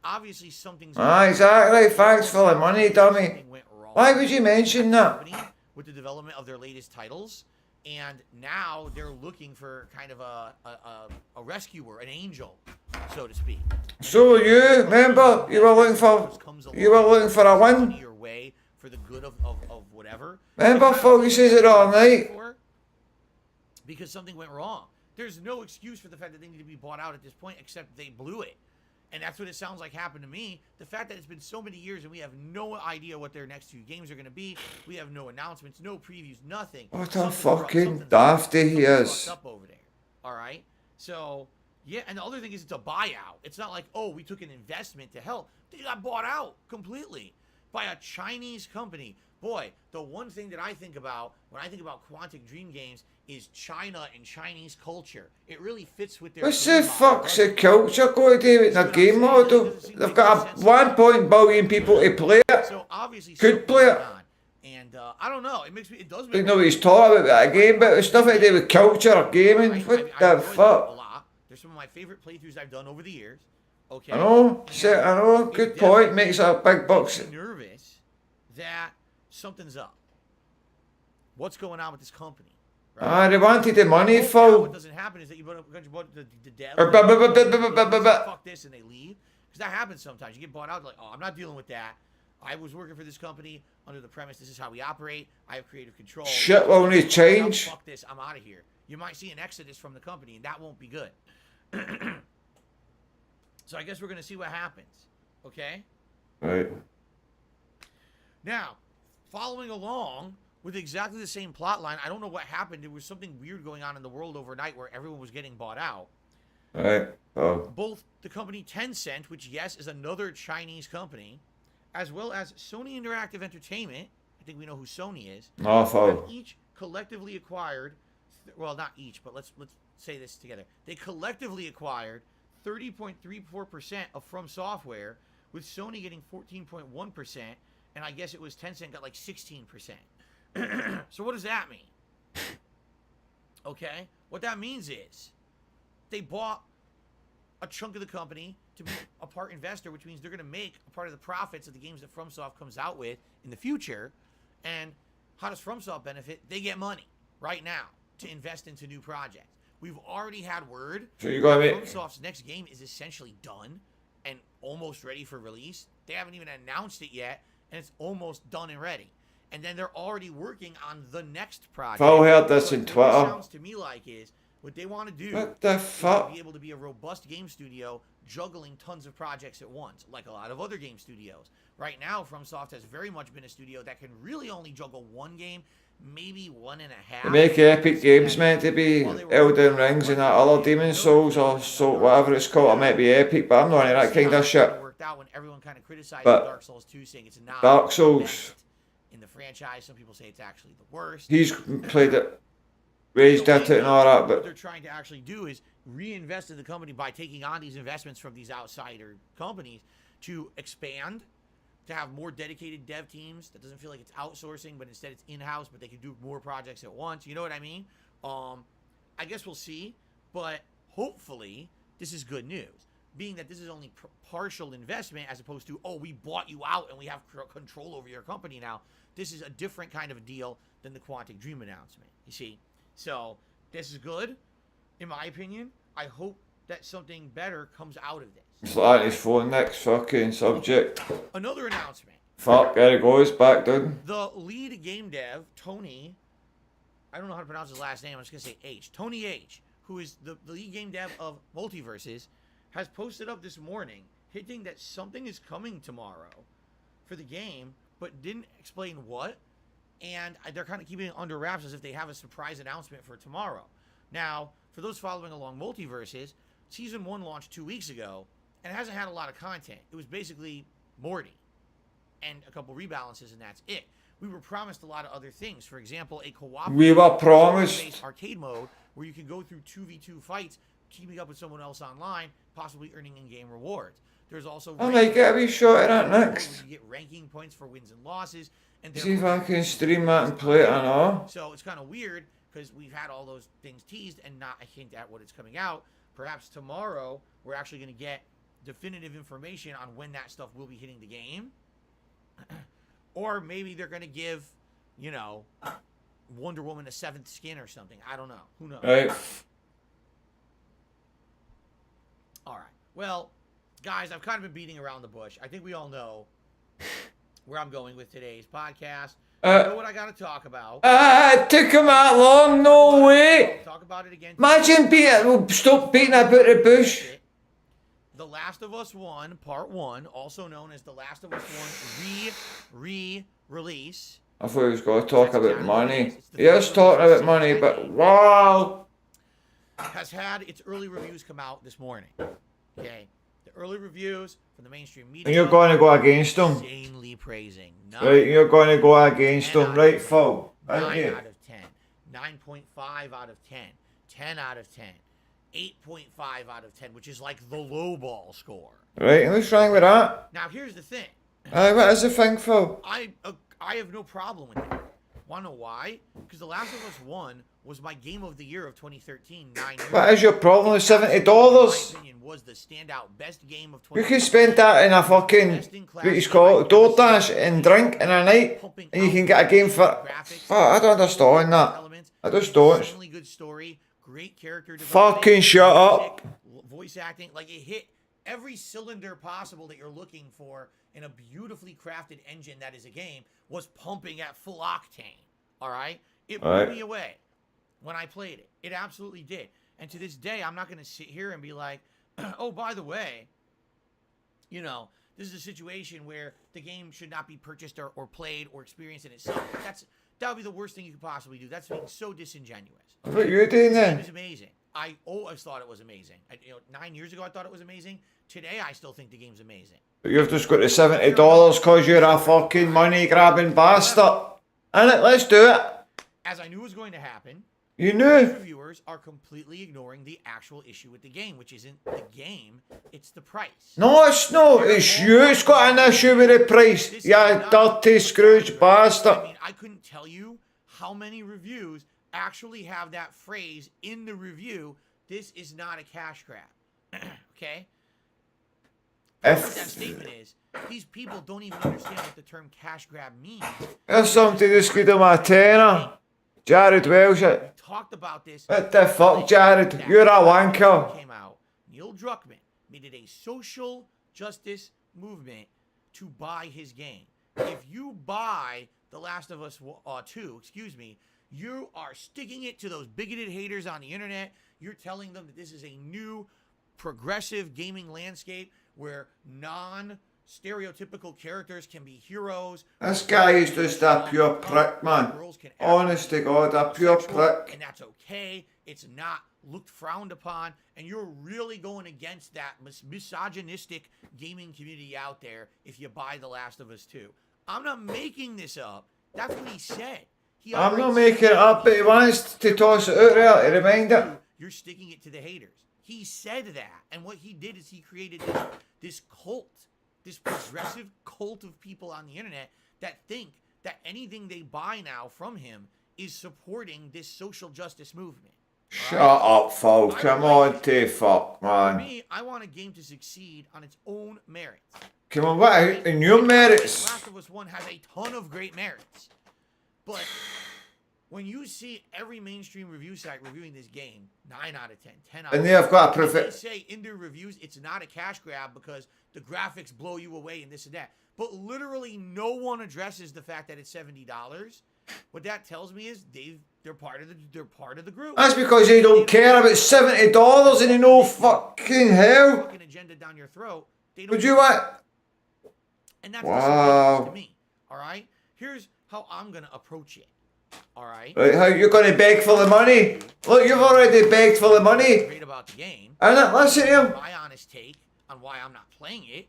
Obviously, something's Exactly. Thanks for the money, dummy. something went wrong. Why would you mention that? Company with the development of their latest titles, and now they're looking for kind of a rescuer, an angel, so to speak. So you, remember, you were looking for a win. Your way for the good of whatever. Remember, Foggy says it all night. Because something went wrong. There's no excuse for the fact that they need to be bought out at this point, except they blew it. And that's what it sounds like happened to me. The fact that it's been so many years and we have no idea what their next 2 games are going to be. We have no announcements, no previews, nothing. What a fucking dafty he is. Up over there. All right? So, yeah, and the other thing is it's a buyout. It's not like, oh, we took an investment to help. They got bought out completely by a Chinese company. Boy, the one thing that I think about when I think about Quantic Dream games is China and Chinese culture. It really fits with their... What's the fuck's the culture going to do with their game model? They've got 1 billion people to play it. So obviously, could play it. And I don't know. It does make I don't know what he's talking about that game, but it's stuff to do with culture or gaming. What the fuck? A lot. They're some of my favorite playthroughs I've done over the years. Okay. I know. Good point. Makes a big bucks. I'm nervous that something's up. What's going on with this company? Ah, they wanted the money, Now Phil. what doesn't happen is that you bought the dev. Fuck this, and they leave. Because that happens sometimes. You get bought out, like, oh, I'm not dealing with that. I was working for this company under the premise this is how we operate. I have creative control. Shit will need change. Fuck this, I'm out of here. You might see an exodus from the company, and that won't be good. So I guess we're gonna see what happens. Okay. Right. Now, following along with exactly the same plot line, I don't know what happened. There was something weird going on in the world overnight where everyone was getting bought out. Right. Oh. Both the company Tencent, which, yes, is another Chinese company, as well as Sony Interactive Entertainment, I think we know who Sony is, No, have Phil. each collectively acquired, well, not each, but let's say this together. They collectively acquired 30.34% of From Software, with Sony getting 14.1%, and I guess it was Tencent got like 16%. So what does that mean? Okay? What that means is they bought a chunk of the company to be a part investor, which means they're going to make a part of the profits of the games that FromSoft comes out with in the future. And how does FromSoft benefit? They get money right now to invest into new projects. We've already had word So you got me. FromSoft's next game is essentially done and almost ready for release. They haven't even announced it yet, and it's almost done and ready. And then they're already working on the next project. Phil heard this So in what it Twitter. sounds to me like is what they want to do What the is fuck? to be able to be a robust game studio juggling tons of projects at once, like a lot of other game studios. Right now, FromSoft has very much been a studio that can really only juggle one game, maybe one and a half. They make Epic Games meant to be Elden Rings and that other Demon Souls or so whatever it's called. It might be Epic, but I'm not into that kind of shit. Worked out when everyone kind of criticized But Dark Souls 2, saying it's not Dark Souls. best in the franchise. Some people say it's actually the worst. He's played it, raised at it and all that, What they're but trying to actually do is reinvest in the company by taking on these investments from these outsider companies to expand, to have more dedicated dev teams that doesn't feel like it's outsourcing, but instead it's in-house, but they can do more projects at once. You know what I mean? I guess we'll see, but hopefully this is good news, being that this is only partial investment as opposed to, oh, we bought you out and we have control over your company now. This is a different kind of a deal than the Quantic Dream announcement, you see? So this is good, in my opinion. I hope that something better comes out of this. it's like his phone next fucking subject. Another announcement. Fuck, there it goes, back down. The lead game dev, Tony, I don't know how to pronounce his last name, I'm just going to say H. Tony H., who is the lead game dev of Multiverses, has posted up this morning hinting that something is coming tomorrow for the game, but didn't explain what. And they're kind of keeping it under wraps as if they have a surprise announcement for tomorrow. Now, for those following along Multiverses, Season 1 launched 2 weeks ago, and it hasn't had a lot of content. It was basically Morty and a couple rebalances, and that's it. We were promised a lot of other things. For example, a cooperative We were promised. story-based arcade mode where you can go through 2v2 fights, keeping up with someone else online, possibly earning in-game rewards. There's also I might get a wee shot at that where next. you get ranking points for wins and losses. And See if I can stream that and play it and all. so it's kind of weird because we've had all those things teased and not a hint at what it's coming out. Perhaps tomorrow we're actually going to get definitive information on when that stuff will be hitting the game. Or maybe they're going to give, you know, Wonder Woman a seventh skin or something. I don't know. Who knows? Right. All right. Well, guys, I've kind of been beating around the bush. I think we all know where I'm going with today's podcast. I know what I got to talk about. It took him that long, no way. Talk about it again. Imagine stop beating about the bush. The Last of Us 1, Part 1, also known as The Last of Us 1 re-release. I thought he was going to talk about money. He is talking about money, but wow. Has had its early reviews come out this morning. Okay. The early reviews from the mainstream media. And you're going to go against him. Insanely praising. Right, you're going to go against him, right, Phil? 9 Aren't you? out of 10. 9.5 out of 10. 10 out of 10. 8.5 out of 10, which is like the low ball score. Right, and what's wrong with that? Now, here's the thing. What is the thing, Phil? I have no problem with that. Want to know why? Because The Last of Us 1 was my game of the year of 2013, 9 years What is your problem with $70? In my opinion, was the standout best game of 2013. You can spend that in a fucking, what you call it, DoorDash and drink in a night, and you can get a game for... Fuck, I don't understand that. Elements, I just don't. Extremely good story, great character development. Fucking shut up. Voice acting, like it hit every cylinder possible that you're looking for in a beautifully crafted engine that is a game was pumping at full octane. All right? It blew me away when I played it. It absolutely did. And to this day, I'm not going to sit here and be like, oh, by the way, you know, this is a situation where the game should not be purchased or played or experienced in itself. That would be the worst thing you could possibly do. That's being so disingenuous. What are you doing It then? was amazing. I always thought it was amazing. 9 years ago, I thought it was amazing. Today, I still think the game's amazing. But you've just got the $70 because you're a fucking money grabbing bastard. Innit? Let's do it. As I knew was going to happen, You these knew. reviewers are completely ignoring the actual issue with the game, which isn't the game, it's the price. No, it's not. It's you. It's got an issue with the price. This You is not- dirty Scrooge I bastard. mean, I couldn't tell you how many reviews actually have that phrase in the review. This is not a cash grab. Okay? What that If statement is, these people don't even understand what the term cash grab means. there's something to give them a tenner. Jared Welsh. We talked about this. What the fuck, Jared? You're a wanker. Came out. Neil Druckmann made it a social justice movement to buy his game. If you buy The Last of Us 2, you are sticking it to those bigoted haters on the internet. You're telling them that this is a new progressive gaming landscape where non-stereotypical characters can be heroes. This guy is just a pure prick, man. Girls can act Honest to God, a pure prick. and that's okay. It's not looked frowned upon, and you're really going against that misogynistic gaming community out there if you buy The Last of Us 2. I'm not making this up. That's what he said. I'm not making it up, but he wants to toss it out there to remind it. You're sticking it to the haters. He said that, and what he did is he created this cult, this progressive cult of people on the internet that think that anything they buy now from him is supporting this social justice movement. Shut up, Phil. Come on, to fuck, For man. me, I want a game to succeed on its own merits. Come on, what? In your merits. Last of Us 1 has a ton of great merits. But when you see every mainstream review site reviewing this game, 9 out of 10, 10 out of 10. And they've got a They perfect. say in their reviews it's not a cash grab because the graphics blow you away and this and that. But literally no one addresses the fact that it's $70. What that tells me is they're part of the group. That's because they don't care about $70 and they know fucking hell. Fucking agenda down your throat. They don't Would you what? And that's Wow. disingenuous to me. All right? Here's how I'm going to approach it. All right? Right, how you're going to beg for the money? Look, you've already begged for the money. Great about the game. And listen to him. My honest take on why I'm not playing it.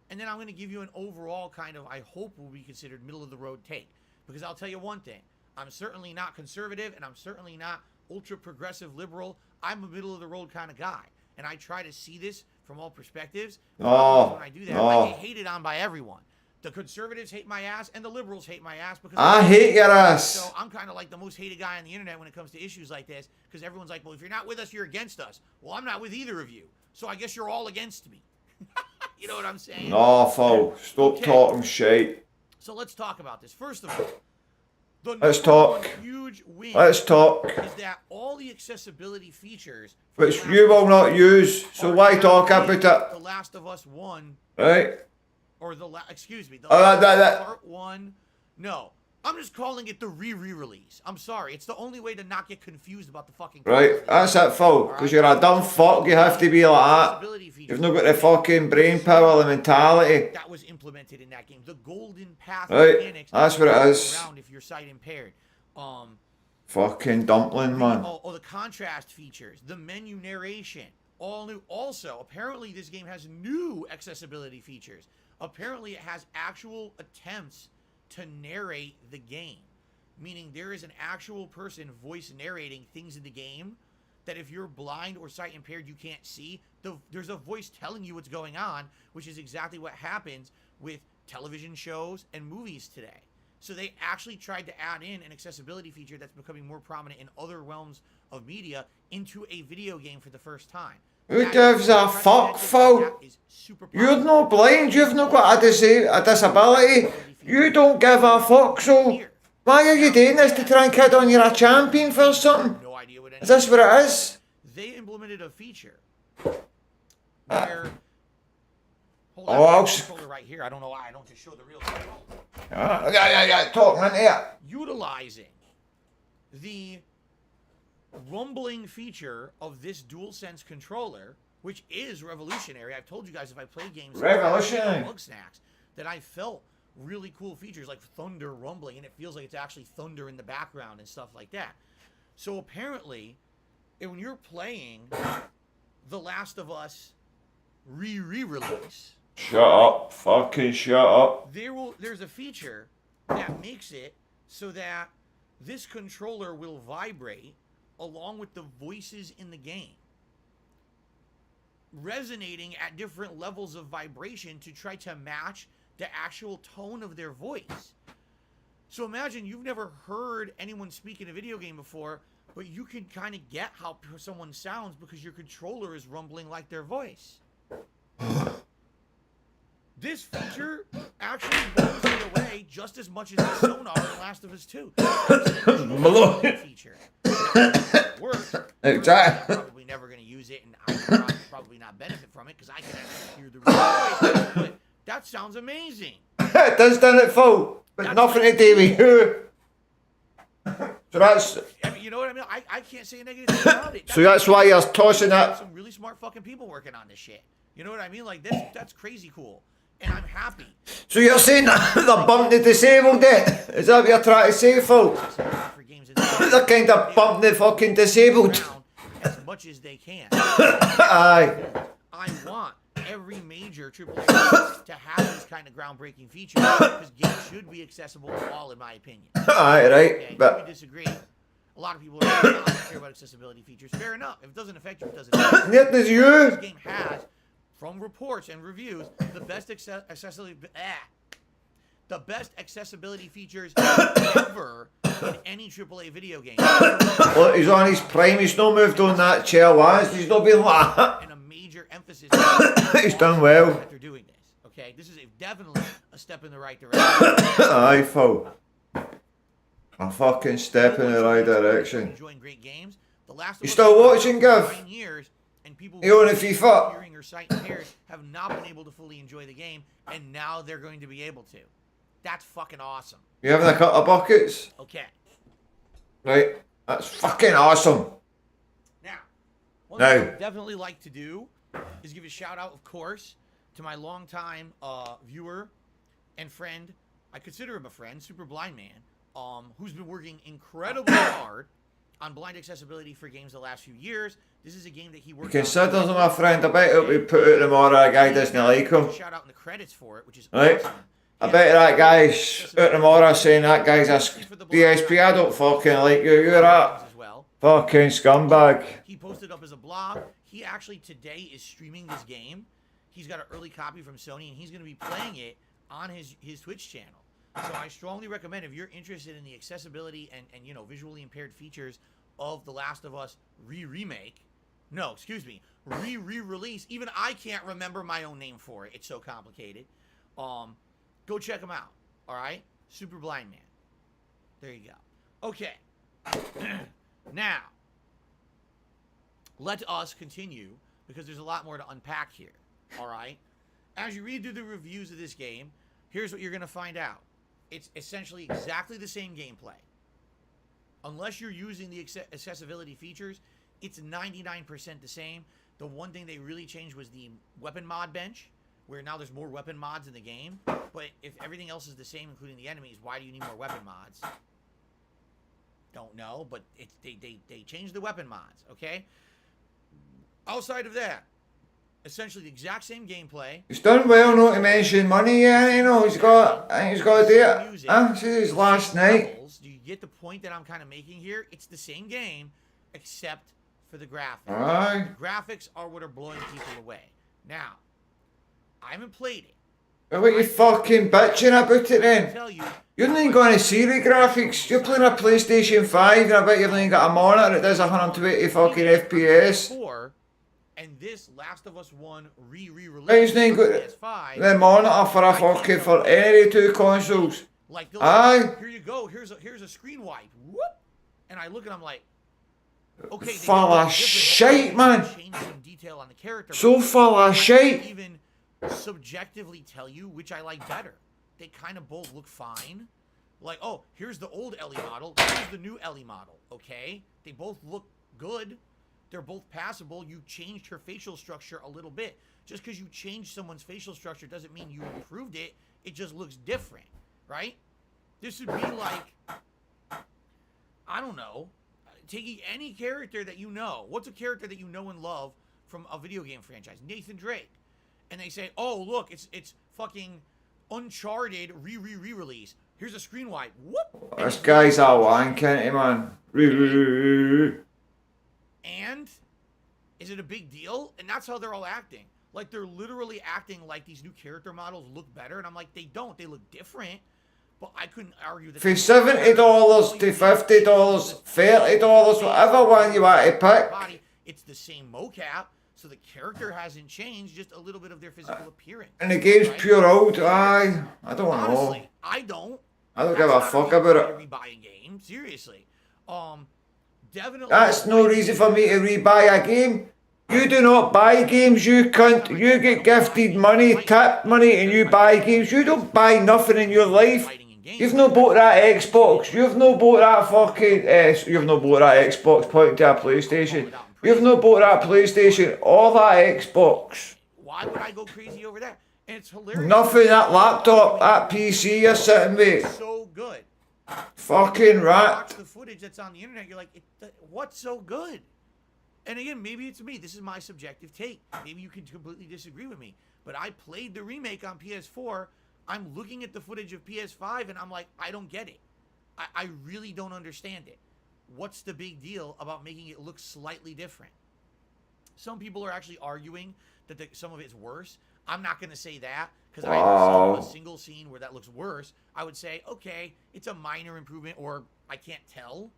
And then I'm going to give you an overall kind of, I hope will be considered middle of the road take. Because I'll tell you one thing. I'm certainly not conservative and I'm certainly not ultra progressive liberal. I'm a middle of the road kind of guy. And I try to see this from all perspectives. No, When I do that, no. I get hated on by everyone. The conservatives hate my ass and the liberals hate my ass because I hate your ass. so I'm kind of like the most hated guy on the internet when it comes to issues like this because everyone's like, well, if you're not with us, you're against us. Well, I'm not with either of you. So I guess you're all against me. You know what I'm saying? No, Phil. Stop Okay. talking shit. So let's talk about this. First of all, the Let's number one talk. huge win Let's talk. is that all the accessibility features Which you will not use, so why talk about The it? Last of Us 1 Right? or the excuse me, the Oh, Last that- of Us that- Part 1. No. I'm just calling it the re-release. I'm sorry. It's the only way to not get confused about the fucking Right? That's it, Phil. Because you're a dumb fuck, you have to be like that. accessibility features You've not got the fucking brain power, the mentality. that was implemented in that game. The golden path Right, mechanics that's what it that is. around if you're sight impaired. Fucking dumpling, man. Oh, the contrast features, the menu narration, all new. Also, apparently this game has new accessibility features. Apparently it has actual attempts to narrate the game, meaning there is an actual person voice narrating things in the game that if you're blind or sight impaired you can't see. There's a voice telling you what's going on, which is exactly what happens with television shows and movies today. So they actually tried to add in an accessibility feature that's becoming more prominent in other realms of media into a video game for the first time. Who That gives is a fuck, unprecedented, Phil? that is super You're powerful. not blind, you've not got a disability. You don't give a fuck, so Why are you doing this to try and kid on you're a champion for something? No idea what any. Is this what it is? They implemented a feature where. Hold Oh, on, I'll the s- controller right here. I don't know why I don't just show the real thing. Yeah, talking into it. Utilizing the rumbling feature of this DualSense controller, which is revolutionary. I've told you guys if I play games Revolutionary. Bug Snacks that I felt really cool features like thunder rumbling, and it feels like it's actually thunder in the background and stuff like that. So apparently, when you're playing The Last of Us re-release, Shut up. Fucking shut up. there's a feature that makes it so that this controller will vibrate along with the voices in the game, resonating at different levels of vibration to try to match the actual tone of their voice. So imagine you've never heard anyone speak in a video game before, but you can kind of get how someone sounds because your controller is rumbling like their voice. This feature actually blows me away just as much as the sonar in The Last of Us 2. Feature. Works. Exactly. I'm probably never going to use it, and I probably not benefit from it because I can actually hear the real voice. But that sounds amazing. It does done it full, but That's nothing right. to do with you. So that's I mean, you know what I mean? I can't say a negative thing about it. so that's why you're tossing that. Some really smart fucking people working on this shit. You know what I mean? Like that's crazy cool, and I'm happy. So you're saying that they're bumping the disabled it? Is that what you're trying to say, Phil? For games They're kind of bumping the fucking disabled. around as much as they can. Aye. I want every major AAA to have these kind of groundbreaking features because games should be accessible to all, in my opinion. Aye, Okay, right. we But disagree. A lot of people are like, "Oh, I don't care about accessibility features." Fair enough. If it doesn't affect you, it doesn't affect you. neither does you. This game has, from reports and reviews, the best accessibility features ever in any AAA video game. Look, he's on his prime. He's not moved on that chair once. He's not been like that. And a major emphasis. He's done well. That they're doing this. Okay, this is definitely a step in the right direction. Aye, Phil. A fucking step in the right direction. Enjoying great games. The Last of You Us still watching, Gav? 9 years, and people You on the with FIFA? hearing or sight impaired have not been able to fully enjoy the game, and now they're going to be able to. That's fucking awesome. You having a couple of buckets? Okay. Right. That's fucking awesome. Now, one No. thing I would definitely like to do is give a shout out, of course, to my longtime viewer and friend. I consider him a friend, Super Blind Man, who's been working incredibly hard on blind accessibility for games the last few years. This is a game that he worked on. Consider him a friend. I bet it'll be put out tomorrow. That guy doesn't like him. Shout out in the credits for it, which is Right. awesome. I bet that guy's out tomorrow saying that guy's a DSP. I don't fucking like you. You're a As well. fucking scumbag. He posted up as a blog. He actually today is streaming this game. He's got an early copy from Sony, and he's going to be playing it on his Twitch channel. So I strongly recommend, if you're interested in the accessibility and you know, visually impaired features of The Last of Us re-release. Even I can't remember my own name for it. It's so complicated. Go check him out. All right? Super Blind Man. There you go. Okay. Now, let us continue because there's a lot more to unpack here. All right? As you read through the reviews of this game, here's what you're going to find out. It's essentially exactly the same gameplay. Unless you're using the accessibility features, it's 99% the same. The one thing they really changed was the weapon mod bench, where now there's more weapon mods in the game. But if everything else is the same, including the enemies, why do you need more weapon mods? Don't know, but they changed the weapon mods, okay? Outside of that, essentially the exact same gameplay. He's done well not to mention money, yeah, you know, I think he's got to do it. This is his last night. Levels. Do you get the point that I'm kind of making here? It's the same game, except for the graphics. Aye. The graphics are what are blowing people away. Now, I haven't played it. What are you fucking bitching about it I then? tell you, You're not even going to see the graphics. You're playing a PlayStation 5 and I bet you've not even got a monitor that does 120 fucking FPS. 4 and this Last of Us 1 re-release Right, he's not for got PS5. the monitor for a fucking, for any of the two consoles. Like, they'll Aye. say, here you go, here's a screen wipe. Whoop! And I look and I'm like, okay, they Full look of different, shite, but man. change some detail on the character. So but full of I can't shite. even subjectively tell you which I like better. They kind of both look fine. Like, oh, here's the old Ellie model, here's the new Ellie model, okay? They both look good. They're both passable. You changed her facial structure a little bit. Just because you changed someone's facial structure doesn't mean you improved it. It just looks different, right? This would be like, I don't know, taking any character that you know. What's a character that you know and love from a video game franchise? Nathan Drake. And they say, oh, look, it's fucking Uncharted re-release. Here's a screen wipe. Whoop! This guy's a wank, ain't he, man? And is it a big deal? And that's how they're all acting. Like, they're literally acting like these new character models look better. And I'm like, they don't. They look different. But I couldn't argue that. For $70 to $50, $30, whatever one you want to pick. It's the same mocap. So the character hasn't changed, just a little bit of their physical appearance. And the game's right? pure old. Aye, I don't know. Honestly, I don't. I don't give a fuck about it. Rebuy a game, seriously. Definitely. That's no reason for me to rebuy a game. You do not buy games, you cunt. You get gifted money, tip money, and you buy games. You don't buy nothing in your life. You've no bought that Xbox. You've no bought that fucking. You've no bought that Xbox pointing to a PlayStation. You've no bought that PlayStation or that Xbox. Why would I go crazy over that? And it's hilarious. Nothing. That laptop, that PC you're sitting with. So good. Fucking rat. Watch the footage that's on the internet. You're like, what's so good? And again, maybe it's me. This is my subjective take. Maybe you can completely disagree with me. But I played the remake on PS4. I'm looking at the footage of PS5 and I'm like, I don't get it. I really don't understand it. What's the big deal about making it look slightly different? Some people are actually arguing that some of it's worse. I'm not going to say that because I haven't saw a single scene where that looks worse. I would say, okay, it's a minor improvement or I can't tell.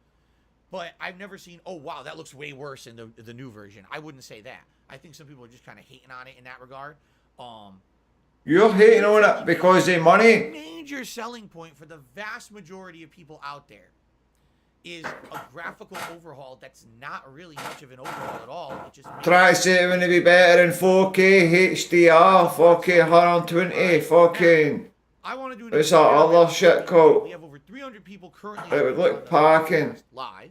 But I've never seen, oh, wow, that looks way worse in the new version. I wouldn't say that. I think some people are just kind of hating on it in that regard. You're hating on it because of money. Major selling point for the vast majority of people out there is a graphical overhaul that's not really much of an overhaul at all. It just Try to say it when it be better in 4K, HDR, 4K 120, fucking. I want to do What's that other shit called? We have over 300 people currently. It would look parking. Live.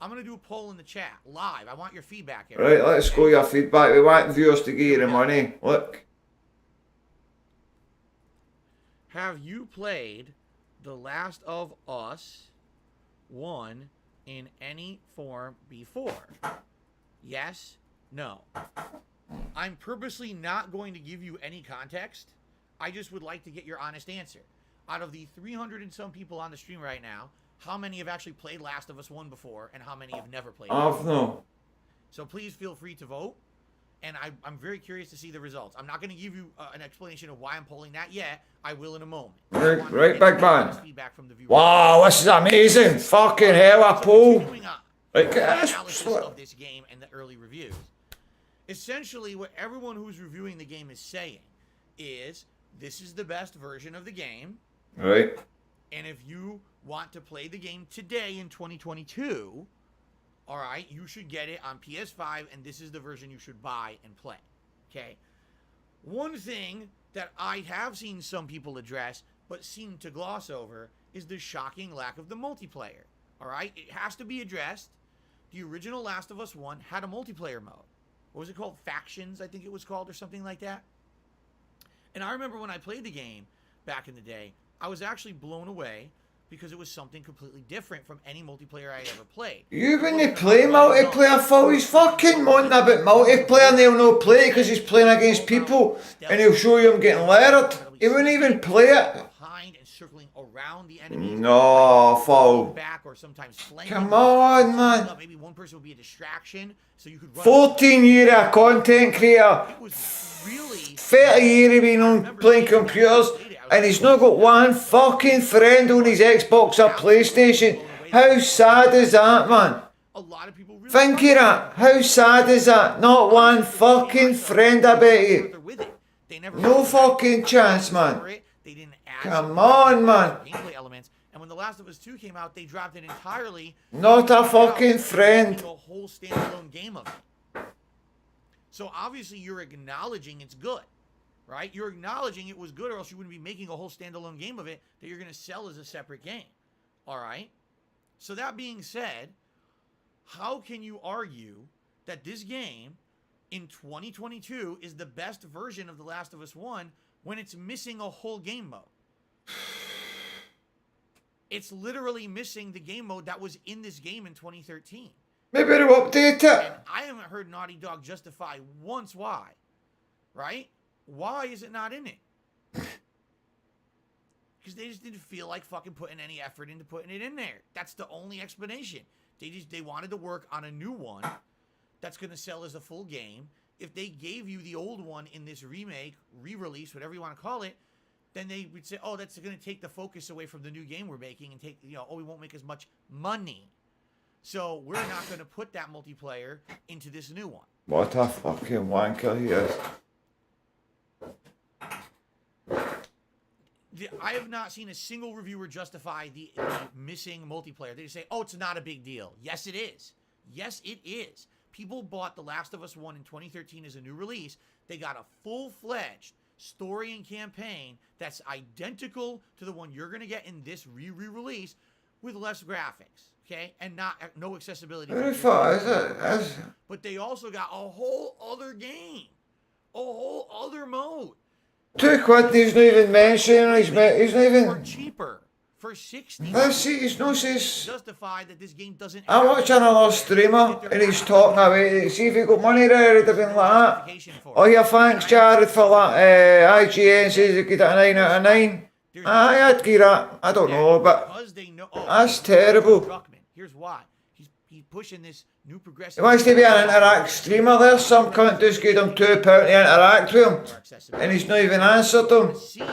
I'm going to do a poll in the chat live. I want your feedback. Right, let's go your feedback. We want viewers to give you the money. Look. Have you played The Last of Us 1 in any form before? Yes, no. I'm purposely not going to give you any context. I just would like to get your honest answer. Out of the 300 and some people on the stream right now, how many have actually played Last of Us 1 before and how many have never played it? I've no. So please feel free to vote. And I'm very curious to see the results. I'm not going to give you an explanation of why I'm polling that yet. I will in a moment. Right, big man. Feedback from the viewers. Wow, this is amazing. Fucking hell, a poll. Continuing on, Like, the that's analysis of this game and the early reviews. Essentially, what everyone who's reviewing the game is saying is this is the best version of the game. Right. And if you want to play the game today in 2022, all right, you should get it on PS5, and this is the version you should buy and play. Okay? One thing that I have seen some people address, but seem to gloss over, is the shocking lack of the multiplayer. All right? It has to be addressed. The original Last of Us 1 had a multiplayer mode. What was it called? Factions, I think it was called, or something like that. And I remember when I played the game back in the day, I was actually blown away because it was something completely different from any multiplayer I ever played. You when they play multiplayer, Phil, he's fucking moaning about multiplayer and he'll not play it because he's playing against people and he'll show you him getting lathered. He wouldn't even play it. Behind and circling around the enemies. No, Phil. Back or sometimes flanking. Come on, man. Maybe one person would be a distraction, so you could run. 14 year of content creator. It was really 30 years he been on playing computers and he's not got one fucking friend on his Xbox or PlayStation. How sad is that, man? a lot of people really Think of that. How sad is that? Not one fucking friend, I bet you. With it. They never No fucking chance, man. They didn't add Come some on, man. gameplay elements. And when The Last of Us 2 came out, they dropped it entirely. Not a fucking friend. Making a whole standalone game of it. So obviously you're acknowledging it's good, right? You're acknowledging it was good, or else you wouldn't be making a whole standalone game of it that you're going to sell as a separate game. All right? So that being said, how can you argue that this game in 2022 is the best version of The Last of Us 1 when it's missing a whole game mode? It's literally missing the game mode that was in this game in 2013. Maybe they'll update it. And I haven't heard Naughty Dog justify once why. Right? Why is it not in it? Because they just didn't feel like fucking putting any effort into putting it in there. That's the only explanation. They wanted to work on a new one that's going to sell as a full game. If they gave you the old one in this remake, re-release, whatever you want to call it, then they would say, oh, that's going to take the focus away from the new game we're making and take, we won't make as much money. So we're not going to put that multiplayer into this new one. What a fucking wanker he is. I have not seen a single reviewer justify the missing multiplayer. They say, oh, it's not a big deal. Yes, it is. Yes, it is. People bought The Last of Us 1 in 2013 as a new release. They got a full-fledged story and campaign that's identical to the one you're going to get in this re-release with less graphics, okay? And no accessibility. Who the fuck is it? But they also got a whole other game. A whole other mode. £2, he's not even mentioning, he's not even... For cheaper. For $60. Let's see, he's no says... Justify that this game doesn't... I watch another streamer and he's talking away. See if he got money there, he'd have been like that. Oh yeah, thanks Jared for that. IGN says he get a 9 out of 9. I'd give that. I don't know, but that's terrible. Here's why. He's pushing this new progressive... He wants to be an interact streamer. There's some cunt who's given him £2 to interact with him. And he's not even answered them. See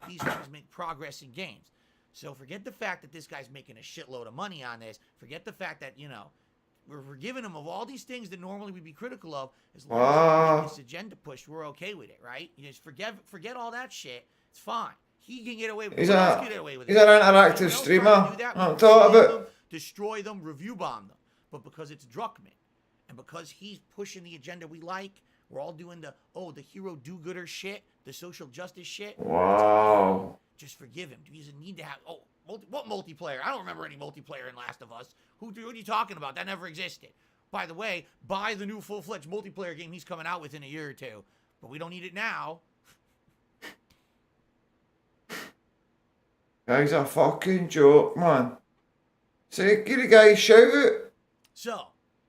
these things make progress in games. So forget the fact that this guy's making a shitload of money on this. Forget the fact that, we're forgiving him of all these things that normally we'd be critical of. As long as we get this agenda pushed, we're okay with it, right? You just forget all that shit. It's fine. He can get away with it. He's an interactive streamer. I'm talking about... Destroy them, review bomb them. But because it's Druckmann, and because he's pushing the agenda we like, we're all doing the hero do-gooder shit, the social justice shit. Wow. Just forgive him. He doesn't need to have... what multiplayer? I don't remember any multiplayer in Last of Us. What are you talking about? That never existed. By the way, buy the new full-fledged multiplayer game he's coming out with in a year or two. But we don't need it now. Guy's a fucking joke, man. Say, give the guy a shout out. So,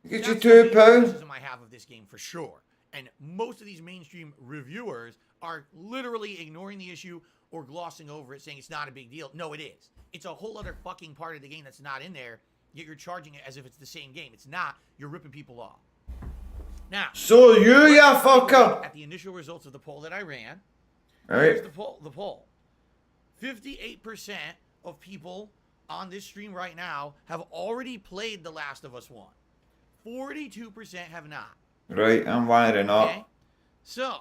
get you £2. I have of this game for sure. And most of these mainstream reviewers are literally ignoring the issue or glossing over it, saying it's not a big deal. No, it is. It's a whole other fucking part of the game that's not in there, yet you're charging it as if it's the same game. It's not. You're ripping people off. Now, so you fucker. At the initial results of the poll that I ran, right. Here's the poll. 58% of people on this stream right now have already played The Last of Us 1. 42% have not. Right, I'm winding up. Okay? So,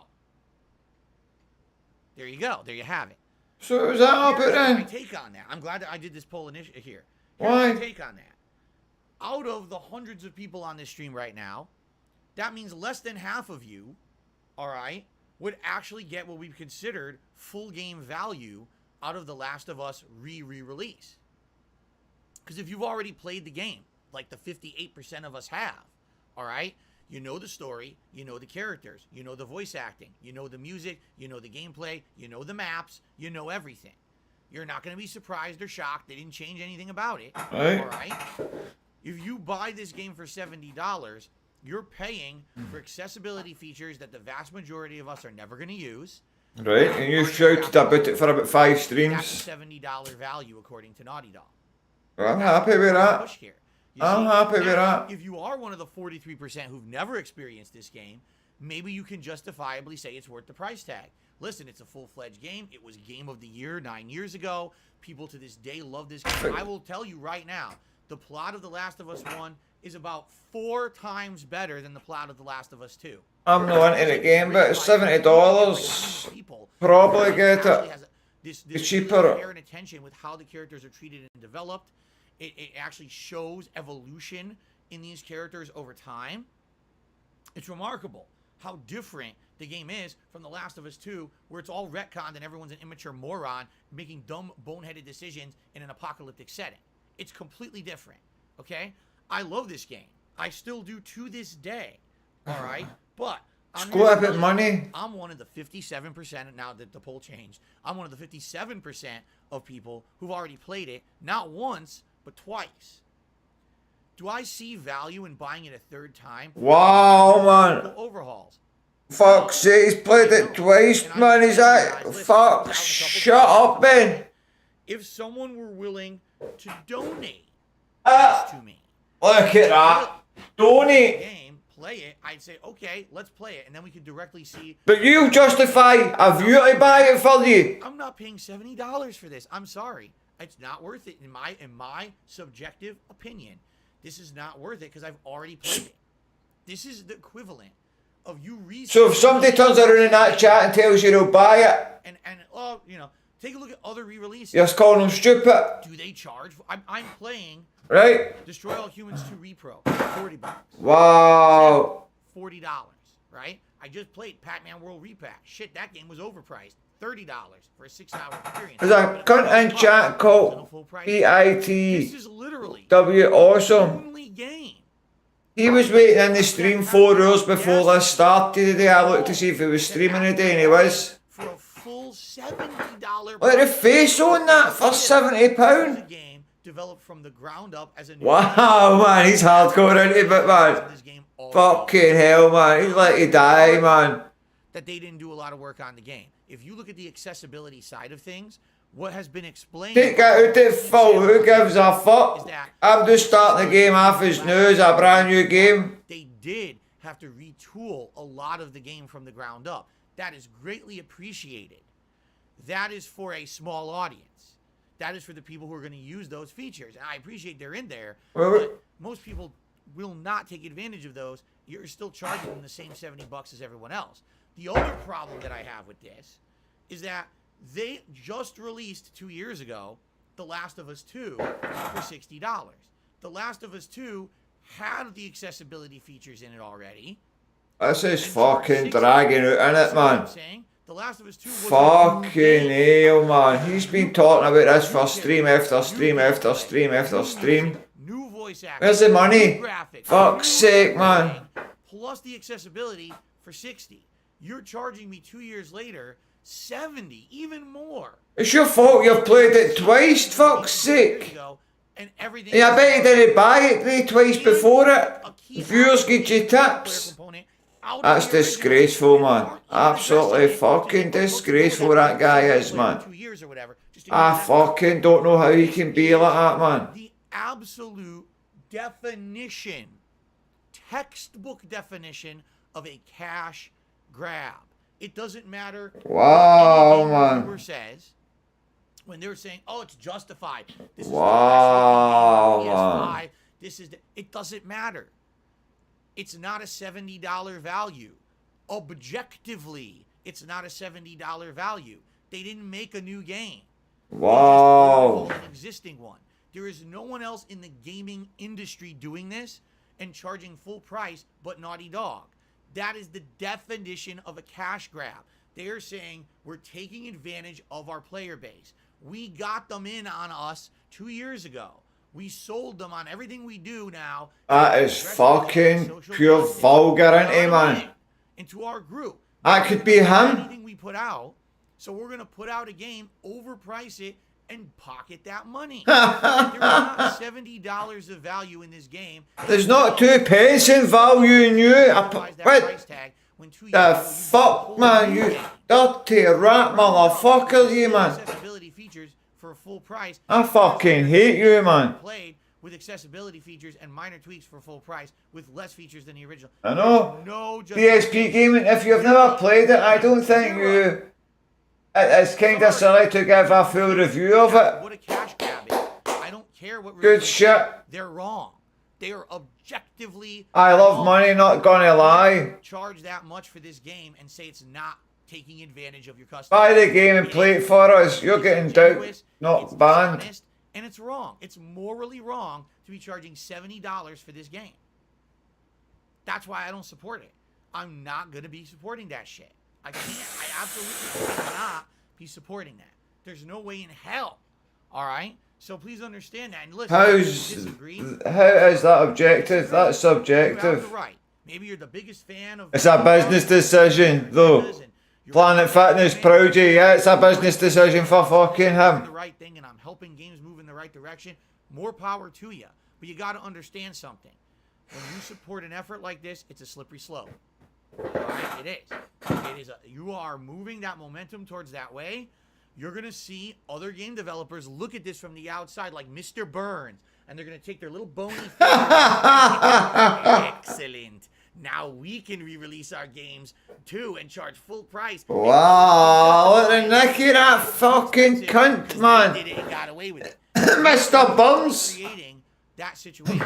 there you go. There you have it. So is that up it then? My take on that. I'm glad that I did this poll here. Here's Why? my take on that. Out of the hundreds of people on this stream right now, that means less than half of you, all right, would actually get what we've considered full game value out of The Last of Us re-release. Because if you've already played the game, like the 58% of us have, all right, you know the story, you know the characters, you know the voice acting, you know the music, you know the gameplay, you know the maps, you know everything. You're not going to be surprised or shocked. They didn't change anything about it, right. All right? If you buy this game for $70, you're paying for accessibility features that the vast majority of us are never going to use. Right, and you've shouted about it for about 5 streams. That's a $70 value according to Naughty Dog. Well, I'm happy with that. I'm happy with that. If you are one of the 43% who've never experienced this game, maybe you can justifiably say it's worth the price tag. Listen, it's a full-fledged game. It was Game of the Year 9 years ago. People to this day love this game. I will tell you right now, the plot of The Last of Us 1 is about 4 times better than the plot of The Last of Us 2. I'm not into the game, but it's $70. Probably get it. this cheaper. care and attention with how the characters are treated and developed. It actually shows evolution in these characters over time. It's remarkable how different the game is from The Last of Us 2, where it's all retconned and everyone's an immature moron making dumb, boneheaded decisions in an apocalyptic setting. It's completely different, okay? I love this game. I still do to this day, all right? But It's got a bit of money. I'm one of the 57%, now that the poll changed, I'm one of the 57% of people who've already played it, not once, but twice. Do I see value in buying it a third time? Wow, man. Overhauls. Fuck's sake, he's played it twice, man. He's like, fuck, shut up, Ben. If someone were willing to donate Ah. to me, Look at that. Donate. game, play it, I'd say, okay, let's play it, and then we could directly see. But you justify a view to buy it for you. I'm not paying $70 for this. I'm sorry, it's not worth it in my subjective opinion. This is not worth it because I've already played it. This is the equivalent of you researching. So if somebody turns around in that chat and tells you to buy it, and you know, take a look at other re-releases. you're just calling them stupid, Do they charge? I'm playing right? Destroy All Humans 2 Repro, $40. Wow. $40, right? I just played Pac-Man World Repack. Shit, that game was overpriced. $30 for a 6-hour experience. There's a cunt in chat called This is literally BITW Awesome. only game. He was waiting in the stream 4 hours before this started today. I looked to see if he was streaming today and he was. For a full $70. Look at the face on that for £70. A game developed from the ground up as a new Wow, man, he's hardcore, isn't he, but man? This game already Fucking hell, man. He's like to die, man. that they didn't do a lot of work on the game. If you look at the accessibility side of things, what has been explained Take it out the full, who gives a is fuck? that I'm just starting the game off as new as a brand new game. they did have to retool a lot of the game from the ground up. That is greatly appreciated. That is for a small audience. That is for the people who are going to use those features. And I appreciate they're in there, Well, but most people will not take advantage of those. You're still charging them the same $70 as everyone else. The other problem that I have with this is that they just released 2 years ago The Last of Us 2 for $60. The Last of Us 2 had the accessibility features in it already. This is fucking dragging out, innit, man? Saying The Last of Us 2 was Fucking hell, man. He's been talking about this for stream after stream after stream after stream. new voice acting. Where's the money? new graphics, Fuck's new sake, man. everything, plus the accessibility for $60. You're charging me 2 years later $70, even more. It's your fault you've played it twice, fuck's sake. And everything. Yeah, I bet you didn't buy it there twice before it. Viewers get you tips. That's disgraceful, man. Absolutely fucking disgraceful that guy is, man. I fucking don't know how he can be like that, man. The absolute definition, textbook definition of a cash grab. It doesn't matter Wow, what any man. viewer says when they're saying, "Oh, it's justified." This is Wow, the man. PS5. This is it doesn't matter. It's not a $70 value. Objectively, it's not a $70 value. They didn't make a new game. Wow. An existing one. There is no one else in the gaming industry doing this and charging full price but Naughty Dog. That is the definition of a cash grab. They are saying we're taking advantage of our player base. We got them in on us 2 years ago. We sold them on everything we do now. That is fucking pure vulgar, ain't it, man? Into our group. That could be him. Anything we put out. So we're going to put out a game, overprice it, and pocket that money. There's not $70 of value in this game. There's not 2 pence in value in you. What the fuck, man? You dirty rat motherfucker, you, man. Accessibility features for a full price. I fucking hate you, man. Played with accessibility features and minor tweaks for full price with less features than the original. I know. No PSP Gaming, if you've never played it, I don't think you... It's kind of silly to give a full review of it. What a cash grab is. I don't care what Good shit. They're wrong. They are objectively I love wrong. money, not gonna lie. Charge that much for this game and say it's not taking advantage of your customers. Buy the game and play it for us. You're getting down, It's not banned. dishonest, and it's wrong. It's morally wrong to be charging $70 for this game. That's why I don't support it. I'm not going to be supporting that shit. I can't. I absolutely cannot be supporting that. There's no way in hell. All right? So please understand that. And listen, if you disagree, How is that objective? That's you have the subjective. right. Maybe you're the biggest fan of... It's a business decision, though. Planet Fitness, proud you. Yeah, it's a business decision for fucking him. The right thing, and I'm helping games move in the right direction. More power to you. But you got to understand something. When you support an effort like this, it's a slippery slope. All right? It is. It is. You are moving that momentum towards that way. You're going to see other game developers look at this from the outside like Mr. Burns, and they're going to take their little bony fingers. Excellent. Now we can re-release our games too and charge full price. Wow, look at Nicky, that fucking cunt, man. They did it and got away with it. Mr. Burns. Creating that situation.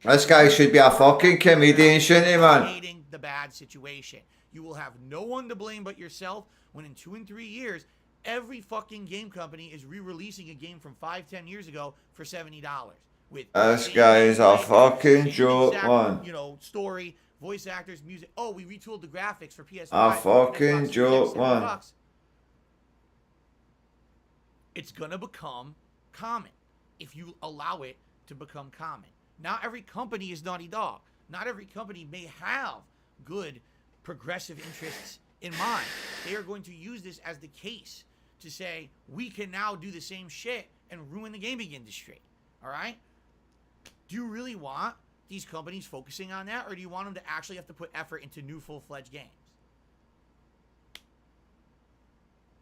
This guy should be a fucking comedian, shouldn't he, man? Creating the bad situation. You will have no one to blame but yourself when in 2 and 3 years, every fucking game company is re-releasing a game from 5-10 years ago for $70. With This guy is a fucking joke, man. You know, story, voice actors, music. Oh, we retooled the graphics for PS5. A fucking Xbox joke, $70. man. It's gonna become common if you allow it to become common. Not every company is Naughty Dog. Not every company may have good progressive interests in mind. They are going to use this as the case to say, we can now do the same shit and ruin the gaming industry. All right? Do you really want these companies focusing on that, or do you want them to actually have to put effort into new full-fledged games?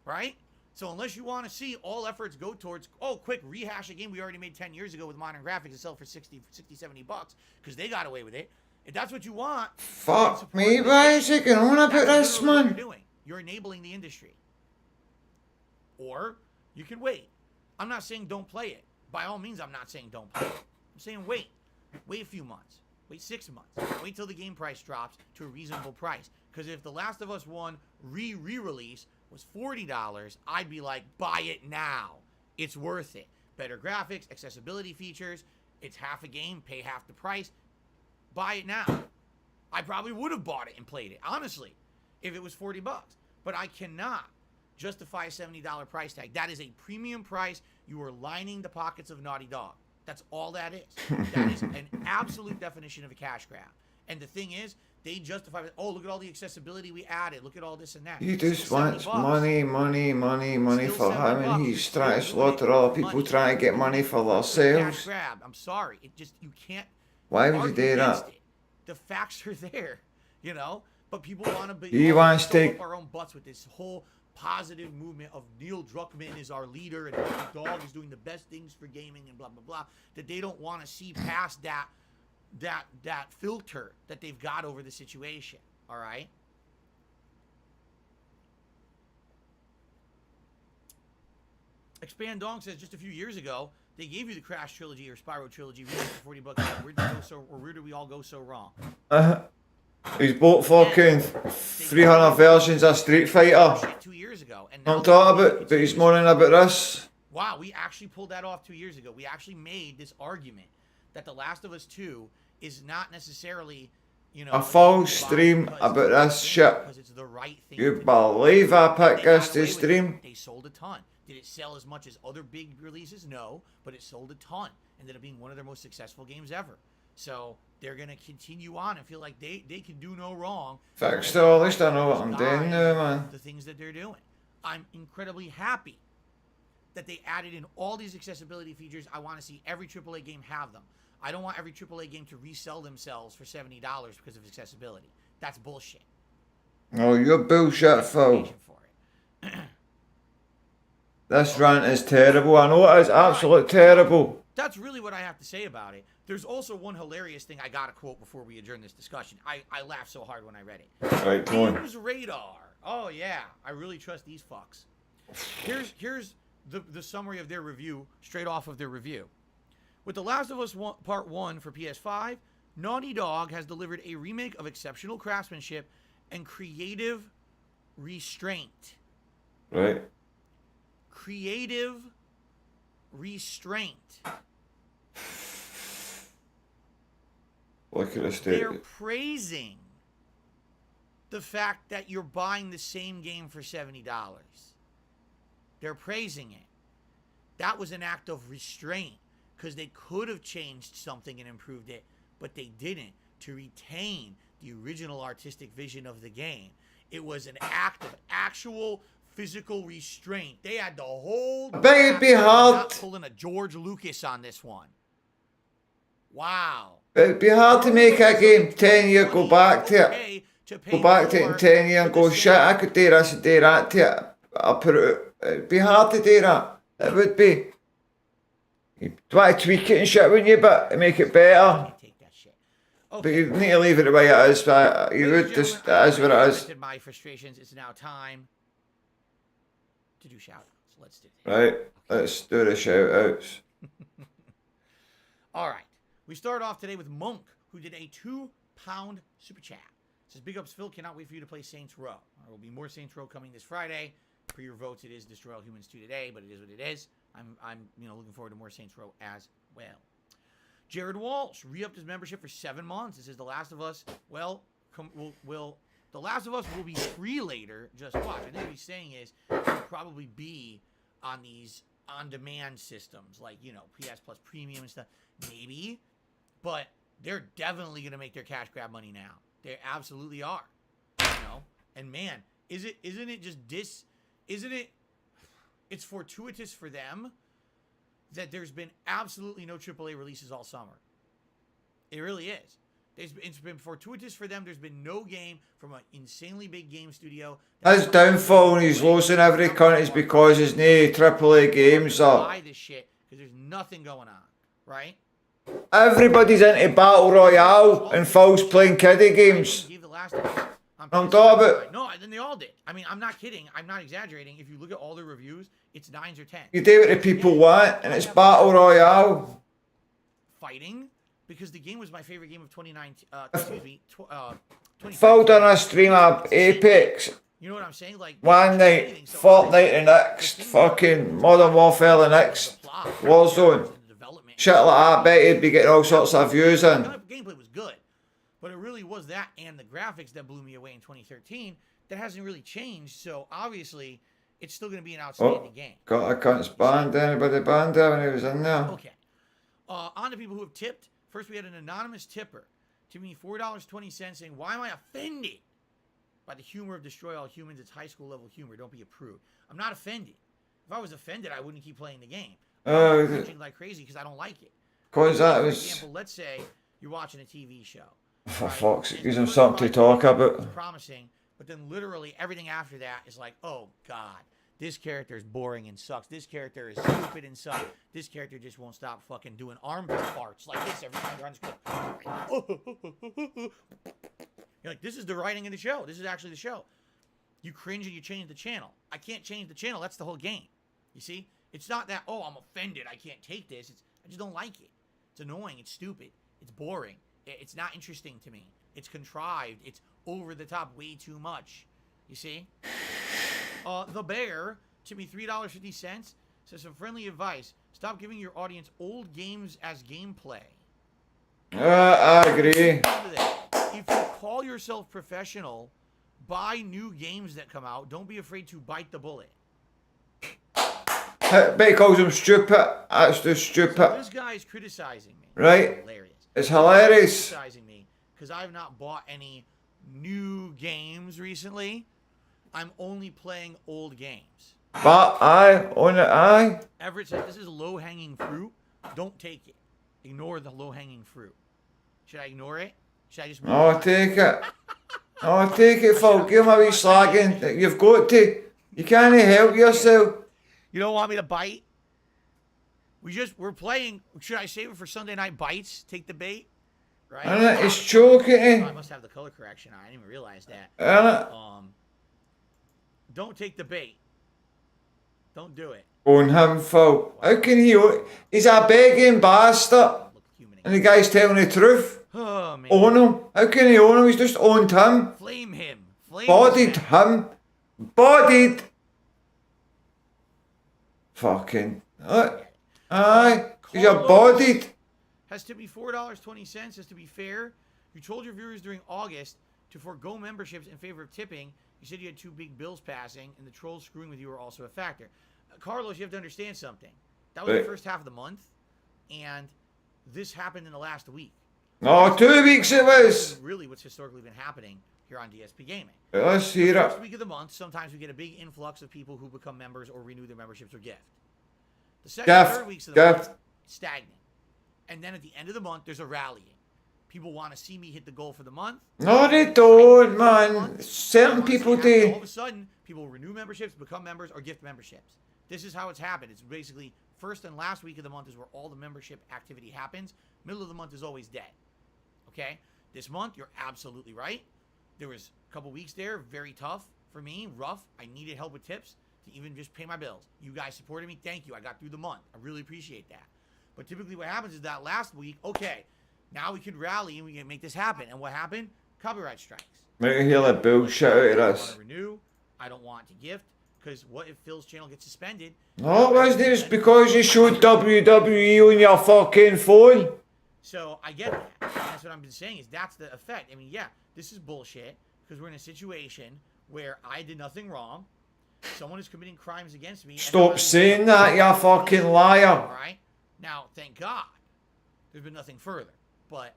Right? So unless you want to see all efforts go towards, oh, quick, rehash a game we already made 10 years ago with modern graphics and sell for 60, 70 bucks because they got away with it. If that's what you want, Fuck me, why is he going on about this, what man? you're doing. You're enabling the industry. Or you can wait. I'm not saying don't play it. By all means, I'm not saying don't play it. I'm saying wait. Wait a few months. Wait 6 months. Wait till the game price drops to a reasonable price. Because if The Last of Us 1 re-release was $40, I'd be like, buy it now. It's worth it. Better graphics, accessibility features. It's half a game, pay half the price. Buy it now. I probably would have bought it and played it, honestly, if it was 40 bucks. But I cannot justify a $70 price tag. That is a premium price. You are lining the pockets of Naughty Dog. That's all that is. That is an absolute definition of a cash grab. And the thing is, they justify it. Oh, look at all the accessibility we added. Look at all this and that. He just Still wants 70 bucks. money, money, money, money Still for 70 him, and bucks. he's You're still trying to doing slaughter all money people trying to get money for Cash themselves. grab. I'm sorry. It just, you can't. Why would you argue do against that? it. The facts are there, you know? But people want to be. He wants to fill take- up our own butts with this whole positive movement of Neil Druckmann is our leader and Naughty Dog is doing the best things for gaming and blah blah blah. That they don't want to see past that filter that they've got over the situation. All right. Expand Dong says just a few years ago they gave you the Crash trilogy or Spyro trilogy for 40 bucks. Where did we all go so wrong? He's bought fucking 300 versions of Street Fighter. Shit 2 years ago, and now I'm talking about, but he's moaning about this. Wow, we actually pulled that off 2 years ago. We actually made this argument that The Last of Us 2 is not necessarily, you know, A full stream about this shit. because it's the right thing. You to do. believe I They picked got this away to with it. stream? They sold a ton. Did it sell as much as other big releases? No, but it sold a ton. Ended up being one of their most successful games ever. So they're gonna continue on and feel like they can do no wrong. Thanks to at least I know what I'm doing now, man. The things that they're doing. I'm incredibly happy that they added in all these accessibility features. I want to see every AAA game have them. I don't want every AAA game to resell themselves for $70 because of accessibility. That's bullshit. Oh, you're bullshit, Phil. For it. This rant is terrible. I know it is absolute terrible. That's really what I have to say about it. There's also one hilarious thing I got to quote before we adjourn this discussion. I laughed so hard when I read it. Right, come on. Games Radar. Oh, yeah. I really trust these fucks. Here's the summary of their review, straight off of their review. With The Last of Us Part 1 for PS5, Naughty Dog has delivered a remake of exceptional craftsmanship and creative restraint. Right. Creative restraint. Look at this They're dude. praising the fact that you're buying the same game for $70. They're praising it. That was an act of restraint because they could have changed something and improved it, but they didn't, to retain the original artistic vision of the game. It was an act of actual physical restraint. They had the whole bet it'd be hard. not pulling a George Lucas on this one. Wow. It'd be hard to make a game 10 years, go back to it. Okay to pay Go back to it in more 10 years and for the go, shit, same- I could do this and do that to it. I'll put it, it'd be hard to do that. It would be. You'd want to tweak it and shit, wouldn't you? But to make it better. Take that shit. But Okay. you need to leave it the way it is. But you Ladies would and just, gentlemen, it is what it I've is. vented my frustrations. It's now time to do shout outs. Let's do this. Right? Let's do the shout outs. All right. We start off today with Monk, who did a £2 super chat. Says, big ups, Phil. Cannot wait for you to play Saints Row. There will be more Saints Row coming this Friday. For your votes, it is Destroy All Humans 2 today, but it is what it is. I'm looking forward to more Saints Row as well. Jared Walsh re-upped his membership for 7 months. It says The Last of Us, The Last of Us will be free later. Just watch. I think what he's saying is it'll probably be on these on-demand systems like, PS Plus Premium and stuff. Maybe. But they're definitely going to make their cash grab money now. They absolutely are. And man, isn't it it's fortuitous for them that there's been absolutely no AAA releases all summer. It really is. It's been fortuitous for them. There's been no game from an insanely big game studio. His downfall and he's losing every cunt is because his no AAA games are. Buy this shit because there's nothing going on, right? Everybody's into Battle Royale and Phil's playing kiddie games. Gave The Last of Us on I'm PS5. talking about- No, then they all did. I mean, I'm not kidding. I'm not exaggerating. If you look at all the reviews, it's 9s or 10s. You do what the people want and it's Battle Royale. Fighting because the game was my favorite game of 2019. Phil done a stream of Apex You know what I'm saying? Like one night, Fortnite the next, fucking Modern Warfare the next, Warzone. Shit like that, bet he'd be getting all sorts of views in. The gameplay was good, but it really was that and the graphics that blew me away in 2013. That hasn't really changed, so obviously it's still going to be an outstanding game. Got a cunt's banned, anybody banned him when he was in there? Okay. On to people who have tipped. First, we had an anonymous tipper tipping me $4.20 saying, "Why am I offended by the humor of Destroy All Humans? It's high school level humor. Don't be a prude." I'm not offended. If I was offended, I wouldn't keep playing the game. I'm cringing like crazy because I don't like it. Cause that For was, example, let's say you're watching a TV show. for right? fuck's sake, And gives the him first something to 5 talk minutes about. is promising, but then literally everything after that is like, oh god, this character is boring and sucks. This character is stupid and sucks. This character just won't stop fucking doing armpit farts like this every time they're on screen. You're like, this is the writing of the show. This is actually the show. You cringe and you change the channel. I can't change the channel. That's the whole game. You see? It's not that, oh, I'm offended. I can't take this. I just don't like it. It's annoying. It's stupid. It's boring. It's not interesting to me. It's contrived. It's over the top way too much. You see? The Bear tipped me $3.50. Says some friendly advice. Stop giving your audience old games as gameplay. I agree. If you call yourself professional, buy new games that come out. Don't be afraid to bite the bullet. Bet he calls him stupid. That's just stupid. This guy is criticizing me. Right? Hilarious. It's hilarious. Criticizing me because I have not bought any new games recently. I'm only playing old games. But aye. Everett said this is low-hanging fruit. Don't take it. Ignore the low-hanging fruit. Should I ignore it? Should I just move Oh, on? take it. Oh, take it, Phil. Give him a wee slagging. You've got to. You can't help yourself. You don't want me to bite? We're playing. Should I save it for Sunday Night Bites? Take the bait? Right? Innit? It's choking Oh, I you. must have the color correction on. I didn't even realize that. Innit? Don't take the bait. Don't do it. On him, Phil. How can he? He's a begging bastard. Look human And the guy's telling the truth. Oh, man. Own him. How can he own him? He's just owned him. Flame him. Flame Bodied him. him. Bodied. Fucking. Aye. You're bodied. Has tipped me $4.20. As to be fair, you told your viewers during August to forego memberships in favor of tipping. You said you had 2 big bills passing, and the trolls screwing with you were also a factor. Carlos, you have to understand something. That was the first half of the month, and this happened in the last week. Oh, 2 weeks it was. Really what's historically been happening here on DSP Gaming. Let's hear First it. week of the month, sometimes we get a big influx of people who become members or renew their memberships or gift. The second and third weeks of the month, stagnant. And then at the end of the month, there's a rallying. People want to see me hit the goal for the month. No, they don't, man. Certain people All do. of a sudden, people renew memberships, become members, or gift memberships. This is how it's happened. It's basically first and last week of the month is where all the membership activity happens. Middle of the month is always dead. Okay? This month, you're absolutely right. There was a couple weeks there, very tough for me, rough. I needed help with tips to even just pay my bills. You guys supported me. Thank you. I got through the month. I really appreciate that. But typically what happens is that last week, okay, now we could rally and we can make this happen. And what happened? Copyright strikes. Make a hear the bullshit out of I don't this. want to renew. I don't want to gift. Because what if Phil's channel gets suspended? No, it wasn't. It's because you showed WWE on your fucking phone. So I get that. That's what I've been saying is that's the effect. I mean, yeah, this is bullshit because we're in a situation where I did nothing wrong. Someone is committing crimes against me. Stop saying that, you fucking liar. All right. Now, thank God, there's been nothing further. But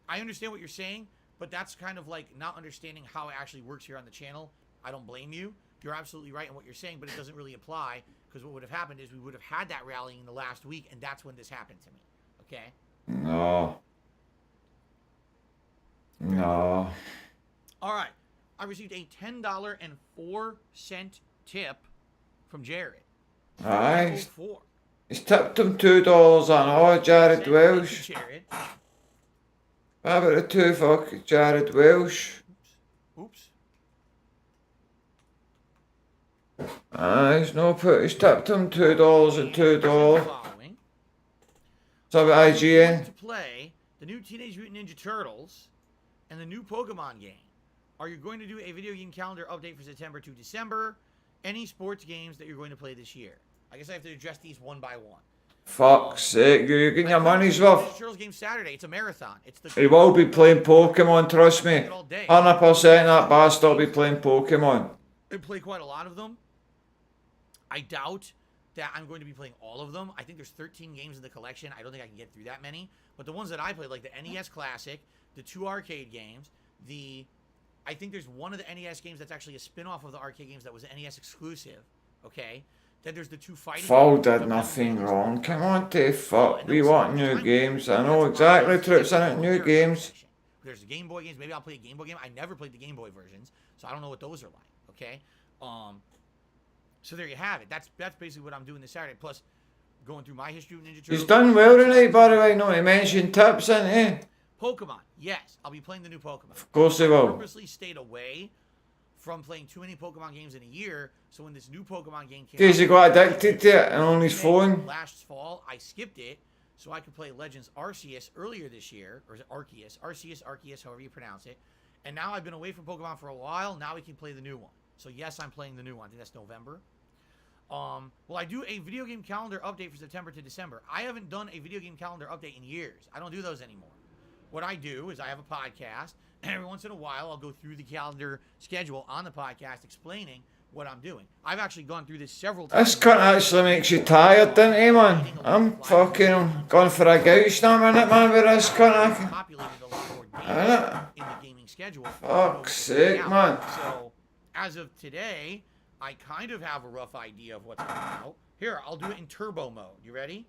I understand what you're saying, but that's kind of like not understanding how it actually works here on the channel. I don't blame you. You're absolutely right in what you're saying, but it doesn't really apply because what would have happened is we would have had that rallying in the last week, and that's when this happened to me. Okay? No. No. All right. I received a $10.04 tip from Jared. Aye. 4. He's tipped him $2 on all Jared Welsh. Jared. How about the 2 fuck Jared Welsh? Oops. Aye, he's tipped him $2 and $2. Following. So about To IGN. play the new Teenage Mutant Ninja Turtles and the new Pokemon game. Are you going to do a video game calendar update for September to December? Any sports games that you're going to play this year? I guess I have to address these one by one. Fuck's sake, you're getting your money's worth. Ninja Turtles game Saturday. It's a marathon. It's the He will be playing Pokemon, trust me. 100% that bastard will be playing Pokemon. I play quite a lot of them. I doubt that I'm going to be playing all of them. I think there's 13 games in the collection. I don't think I can get through that many. But the ones that I played, like the NES Classic, the 2 arcade games, I think there's one of the NES games that's actually a spin-off of the arcade games that was NES exclusive. Okay? Then there's the 2 fighting Foul games, did the nothing games. wrong. Come on, to fuck. We want new games. I know exactly, Trips, in it, new games. There's the Game Boy games. Maybe I'll play a Game Boy game. I never played the Game Boy versions, so I don't know what those are like. Okay? So there you have it. That's basically what I'm doing this Saturday. Plus, going through my history of Ninja Turtles. He's done well tonight, by the way. No, he mentioned tips, isn't he? Pokemon. Yes, I'll be playing the new Pokemon. Of course he I will. purposely stayed away from playing too many Pokemon games in a year, so when this new Pokemon game came Because he out, got addicted to it and on his phone. last fall, I skipped it so I could play Legends Arceus earlier this year, or is it Arceus? Arceus, however you pronounce it. And now I've been away from Pokemon for a while. Now we can play the new one. So yes, I'm playing the new one. I think that's November. Well, I do a video game calendar update for September to December. I haven't done a video game calendar update in years. I don't do those anymore. What I do is I have a podcast, and every once in a while I'll go through the calendar schedule on the podcast explaining what I'm doing. I've actually gone through this several times. This cunt actually makes you tired, doesn't he, man? I'm fucking going for a gouge now, minute, man, with this cunt. Populated a lot more games in the gaming schedule. Fuck's sake, man. So, as of today, I kind of have a rough idea of what's coming out. Here, I'll do it in turbo mode. You ready?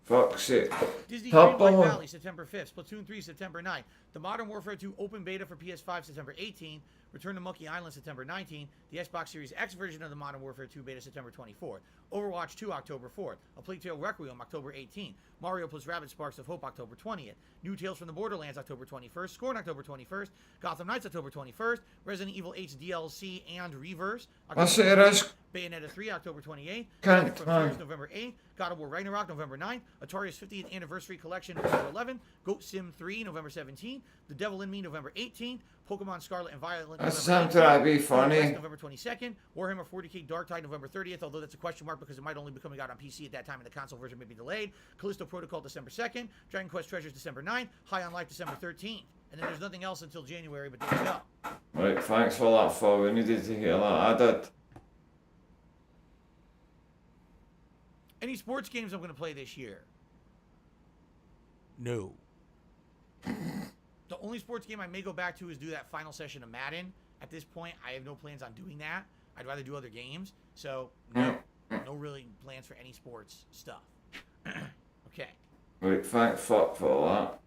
Fuck's sake. Disney Top Dreamlight one. Valley, September 5th. Splatoon 3, September 9th. The Modern Warfare 2 Open Beta for PS5, September 18th. Return to Monkey Island, September 19th. The Xbox Series X version of the Modern Warfare 2 Beta, September 24th. Overwatch 2, October 4th. A Plague Tale Requiem, October 18th. Mario plus Rabbids Sparks of Hope, October 20th. New Tales from the Borderlands, October 21st. Scorn, October 21st. Gotham Knights, October 21st. Resident Evil 8's DLC and Reverse, October That's it, it is. Bayonetta 3, October 28th. Can't, Life from man. Fears, November 8th. God of War Ragnarok, November 9th. Atari's 50th Anniversary Collection, November 11th. Goat Sim 3, November 17th. The Devil in Me, November 18th. Pokemon Scarlet and Violet, That's November something that'd 18th. be Kingdom Hearts, funny. November 22nd. Warhammer 40k Dark Tide, November 30th, although that's a question mark because it might only be coming out on PC at that time and the console version may be delayed. Callisto Protocol, December 2nd. Dragon Quest Treasures, December 9th. High on Life, December 13th. And then there's nothing else until January, but there you go. Right, thanks for that, Phil. We needed to hear that. I did. Any sports games I'm going to play this year? No. The only sports game I may go back to is do that final session of Madden. At this point, I have no plans on doing that. I'd rather do other games. So, no. No really plans for any sports stuff. Okay. Right, thanks fuck for that.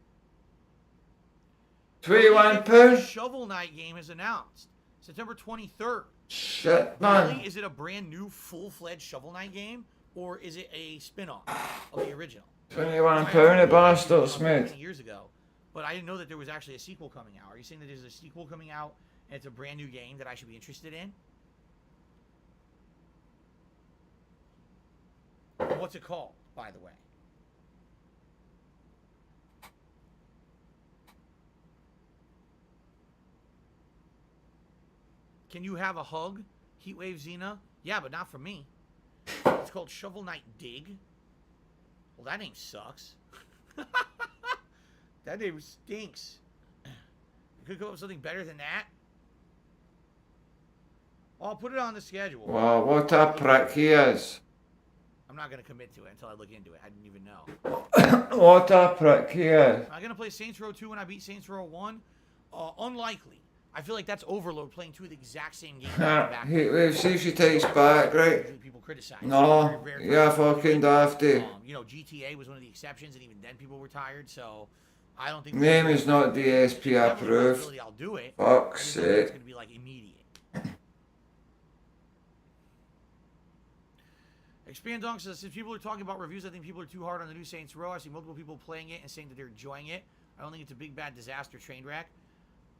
£21? Shovel Knight game is announced. September 23rd. Shit, man. Really? Is it a brand new full-fledged Shovel Knight game? Or is it a spin-off of the original? £21 a bastards, mate. Many years ago, but I didn't know that there was actually a sequel coming out. Are you saying that there's a sequel coming out and it's a brand new game that I should be interested in? What's it called, by the way? Can you have a hug, Heatwave Xena? Yeah, but not from me. It's called Shovel Knight Dig. Well, that name sucks. That name stinks. You could come up with something better than that. I'll put it on the schedule. Wow, what a prick he is. I'm not going to commit to it until I look into it. I didn't even know. What a prick he is. Am I going to play Saints Row 2 when I beat Saints Row 1? Unlikely. I feel like that's overload playing two of the exact same games back to back. Heatwave, see if she takes back, right? Usually people criticize. No, Very rare you're for- fucking dafty. You know, GTA was one of the exceptions, and even then people were tired, so I don't think... Name is not DSP approved. I'll do it. Fuck's I think it's sake. going to be, like, immediate. Expand Dunk says, since people are talking about reviews, I think people are too hard on the new Saints Row. I see multiple people playing it and saying that they're enjoying it. I don't think it's a big, bad disaster train wreck.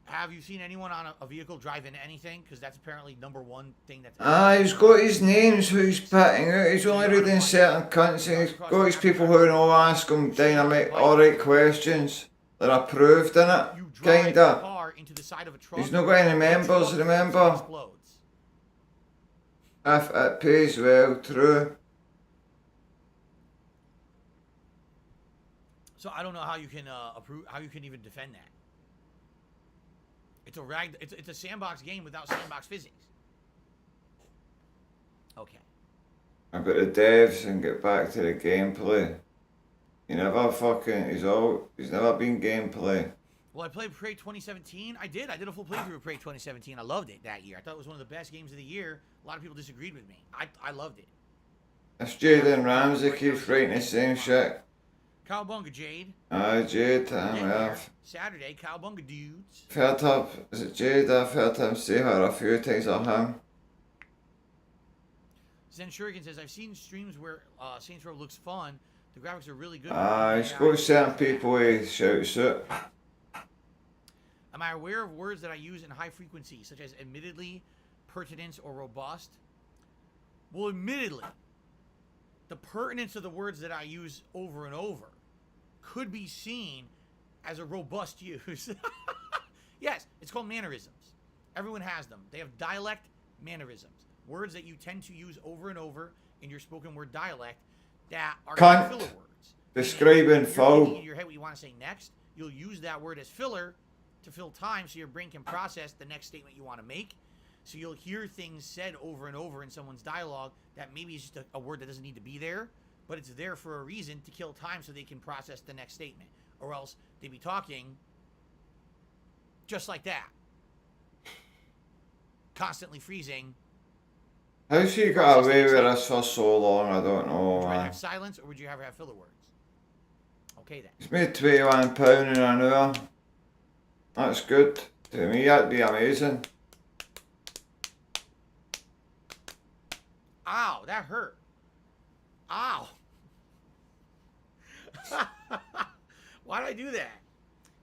Have you seen anyone on a vehicle drive into anything? Because that's apparently number one thing that's... He's got his names who he's picking out. He's only reading certain cunts and he's got his people who know ask him dynamite alright questions. They're approved in it, You drive the kinda. car into the side of a truck. He's not got any the members, truck remember? explodes. If it pays well, true. So I don't know how you can approve, how you can even defend that. It's a sandbox game without sandbox physics. Okay. About the devs and get back to the gameplay. He's never been gameplay. Well, I played Prey 2017. I did a full playthrough of Prey 2017. I loved it that year. I thought it was one of the best games of the year. A lot of people disagreed with me. I loved it. If Jaden Ramsey keeps writing the same shit. Cowabunga Jade. Jade, Yeah, I've Saturday, Cowabunga dudes. heard her, is it Jade? I've heard him say her a few times or him. Zen Shuriken says, I've seen streams where Saints Row looks fun. The graphics are really good. He's got certain people he shouts at. Am I aware of words that I use in high frequency, such as admittedly, pertinence, or robust? Well, admittedly, the pertinence of the words that I use over and over could be seen as a robust use. Yes, it's called mannerisms. Everyone has them. They have dialect mannerisms. Words that you tend to use over and over in your spoken word dialect that are Cunt. filler words. Describing You're foul. thinking in your head what you want to say next. You'll use that word as filler to fill time so your brain can process the next statement you want to make. So you'll hear things said over and over in someone's dialogue that maybe is just a word that doesn't need to be there, but it's there for a reason to kill time so they can process the next statement. Or else they'd be talking just like that. Constantly freezing. How's he got away with this for so long? I don't know, Would you rather man. have silence or would you rather have filler words? Okay then. He's made £21 in an hour. That's good. To me, that'd be amazing. Ow, that hurt. Ow. Why did I do that?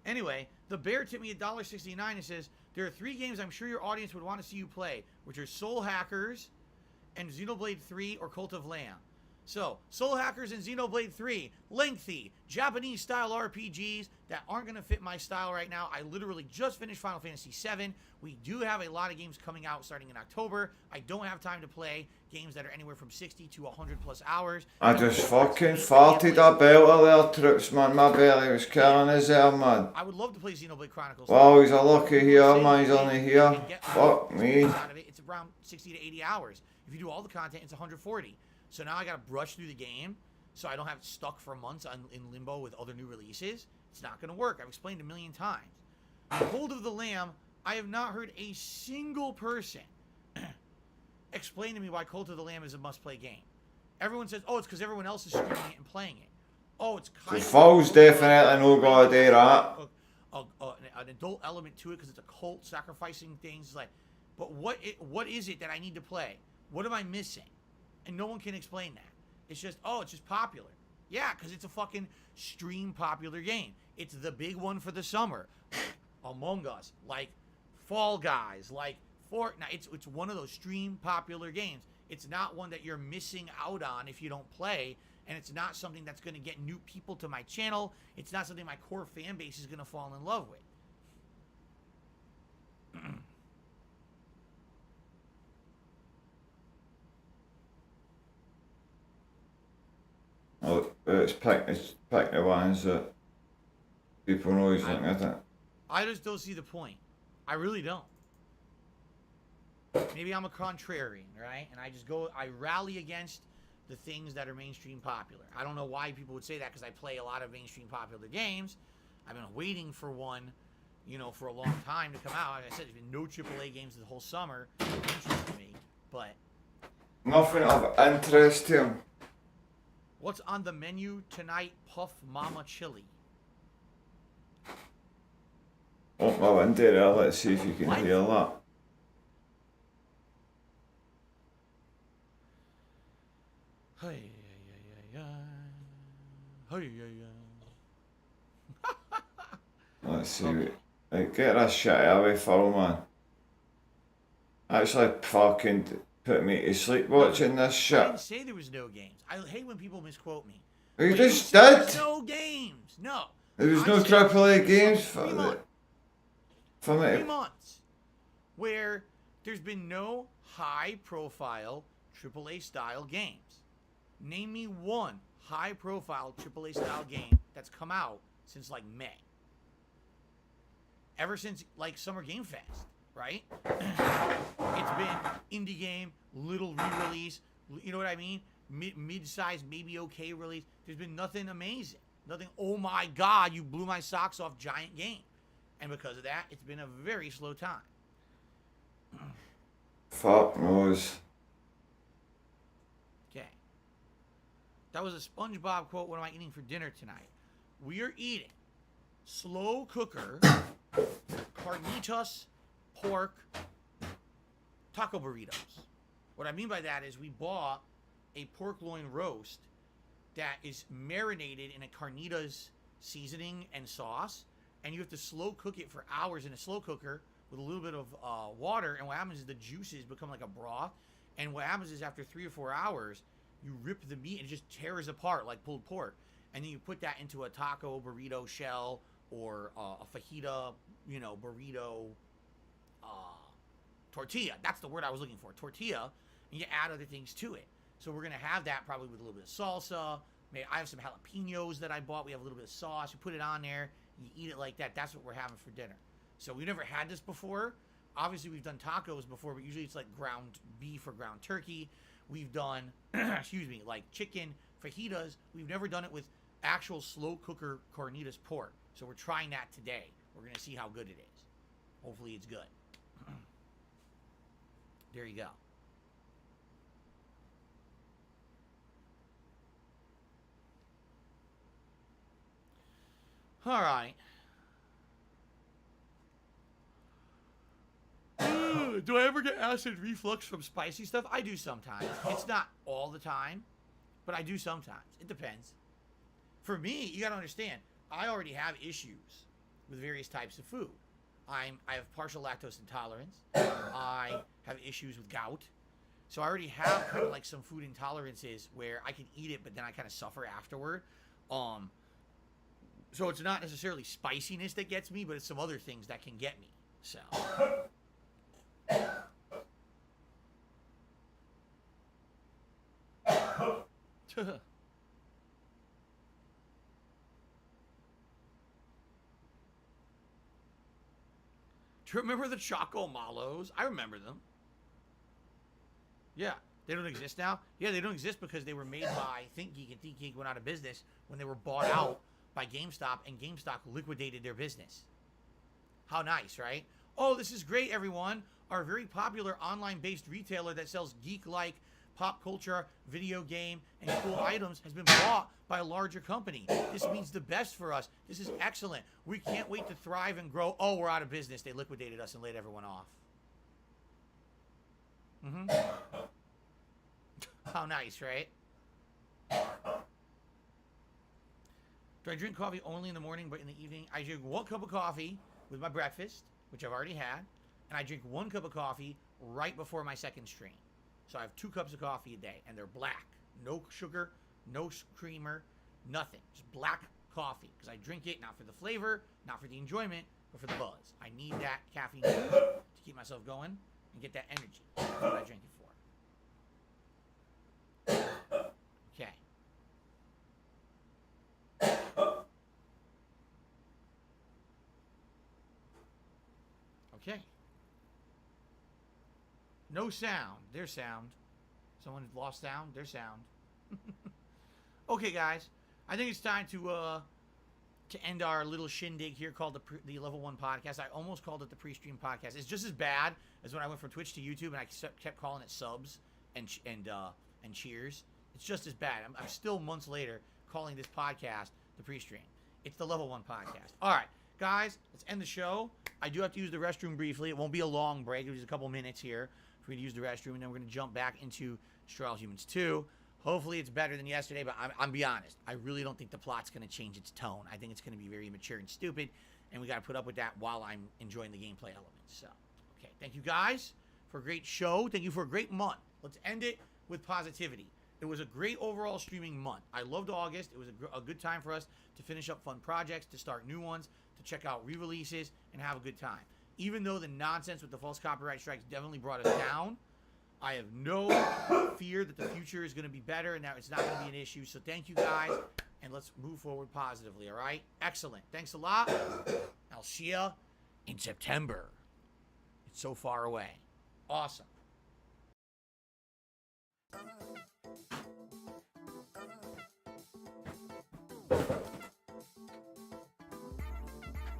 Anyway, the bear tipped me $1.69 and says, there are 3 games I'm sure your audience would want to see you play, which are Soul Hackers, and Xenoblade 3 or Cult of Lamb. So, Soul Hackers and Xenoblade 3, lengthy, Japanese-style RPGs that aren't going to fit my style right now. I literally just finished Final Fantasy VII. We do have a lot of games coming out starting in October. I don't have time to play games that are anywhere from 60 to 100 plus hours. I just fucking farted a belter there, Troops, man. My belly was killing us there, man. I would love to play Xenoblade Chronicles. Wow, he's a lucky here, man. He's only here. Fuck me. It's around 60 to 80 hours. If you do all the content, it's 140. So now I got to brush through the game so I don't have it stuck for months in limbo with other new releases. It's not going to work. I've explained a million times. Cult of the Lamb, I have not heard a single person explain to me why Cult of the Lamb is a must-play game. Everyone says, oh, it's because everyone else is streaming it and playing it. Oh, it's kind The Fall's definitely no gotta do that. an adult element to it because it's a cult sacrificing things. Like, but what is it that I need to play? What am I missing? And no one can explain that. It's just, oh, it's just popular. Yeah, because it's a fucking stream popular game. It's the big one for the summer. Among Us, like Fall Guys, like Fortnite. It's one of those stream popular games. It's not one that you're missing out on if you don't play. And it's not something that's going to get new people to my channel. It's not something my core fan base is going to fall in love with. Well, it's pick the ones that people know he's looking at it. I just don't see the point. I really don't. Maybe I'm a contrarian, right? And I rally against the things that are mainstream popular. I don't know why people would say that because I play a lot of mainstream popular games. I've been waiting for one, for a long time to come out. Like I said, there's been no AAA games the whole summer that interest me, but... Nothing of interest to him. What's on the menu tonight? Puff Mama Chili. Open my window there, let's see if you can hear that. Let's see. Okay. Like, get that shit away, foul man. Actually, fucking put me to sleep watching this I shit. didn't say there was no games. I hate when people misquote me. You But just said did. there's no games. No. There was I no said AAA games for 3 it. months. For 3 me. months where there's been no high-profile AAA style games. Name me one high-profile AAA style game that's come out since like May. Ever since like Summer Game Fest, right? It's been indie game, little re-release. You know what I mean? Mid-size, maybe okay release. There's been nothing amazing. Nothing, oh my God, you blew my socks off giant game. And because of that, it's been a very slow time. Fuck knows. Okay. That was a SpongeBob quote. What am I eating for dinner tonight? We are eating slow cooker, carnitas, pork, taco burritos. What I mean by that is we bought a pork loin roast that is marinated in a carnitas seasoning and sauce, and you have to slow cook it for hours in a slow cooker with a little bit of water, and what happens is the juices become like a broth, and what happens is after 3 or 4 hours, you rip the meat and it just tears apart like pulled pork, and then you put that into a taco burrito shell or a fajita, burrito tortilla. That's the word I was looking for, tortilla, and you add other things to it. So we're gonna have that probably with a little bit of salsa. Maybe I have some jalapenos that I bought. We have a little bit of sauce. You put it on there. You eat it like that. That's what we're having for dinner. So we've never had this before. Obviously, we've done tacos before, but usually it's like ground beef or ground turkey. We've done, like chicken fajitas. We've never done it with actual slow cooker carnitas pork. So we're trying that today. We're gonna see how good it is. Hopefully, it's good. There you go. All right. Do I ever get acid reflux from spicy stuff? I do sometimes. It's not all the time, but I do sometimes. It depends. For me, you gotta understand, I already have issues with various types of food. I have partial lactose intolerance. I have issues with gout. So I already have kind of like some food intolerances where I can eat it, but then I kind of suffer afterward. So it's not necessarily spiciness that gets me, but it's some other things that can get me. So. Do you remember the Choco Malos? I remember them. Yeah. They don't exist now? Yeah, they don't exist because they were made by ThinkGeek, and ThinkGeek went out of business when they were bought out by GameStop, and GameStop liquidated their business. How nice, right? Oh, this is great, everyone. Our very popular online-based retailer that sells geek-like pop culture, video game, and cool items has been bought by a larger company. This means the best for us. This is excellent. We can't wait to thrive and grow. Oh, we're out of business. They liquidated us and laid everyone off. How nice, right? Do I drink coffee only in the morning, but in the evening? I drink 1 cup of coffee with my breakfast, which I've already had, and I drink 1 cup of coffee right before my second stream. So I have 2 cups of coffee a day, and they're black. No sugar, no creamer, nothing. Just black coffee, because I drink it not for the flavor, not for the enjoyment, but for the buzz. I need that caffeine to keep myself going and get that energy. That's what I drink it for. Okay. Okay. No sound. There's sound. Someone lost sound. There's sound. Okay, guys. I think it's time to end our little shindig here called the Level 1 Podcast. I almost called it the pre-stream podcast. It's just as bad as when I went from Twitch to YouTube and I kept calling it subs and cheers. It's just as bad. I'm still months later calling this podcast the pre-stream. It's the Level 1 Podcast. All right, guys, let's end the show. I do have to use the restroom briefly. It won't be a long break. It'll be a couple minutes here for me to use the restroom, and then we're going to jump back into Destroy All Humans 2. Hopefully it's better than yesterday, but I'm be honest. I really don't think the plot's going to change its tone. I think it's going to be very immature and stupid, and we got to put up with that while I'm enjoying the gameplay elements. So, okay, thank you guys for a great show. Thank you for a great month. Let's end it with positivity. It was a great overall streaming month. I loved August. It was a good time for us to finish up fun projects, to start new ones, to check out re-releases, and have a good time. Even though the nonsense with the false copyright strikes definitely brought us down, I have no fear that the future is going to be better and that it's not going to be an issue. So thank you guys, and let's move forward positively, all right? Excellent. Thanks a lot. I'll see ya in September. It's so far away. Awesome.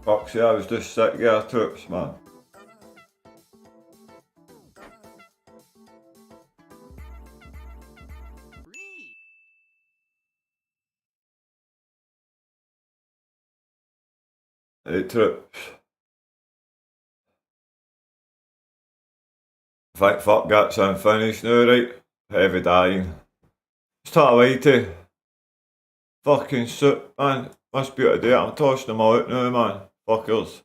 Foxy, I was just sick of our troops, man. Hey, troops. Think fuck gets unfinished now, right? Heavy dying. It's not away to fucking suit, man. Must be able to do it. I'm tossing them all out now, man. Fuckers.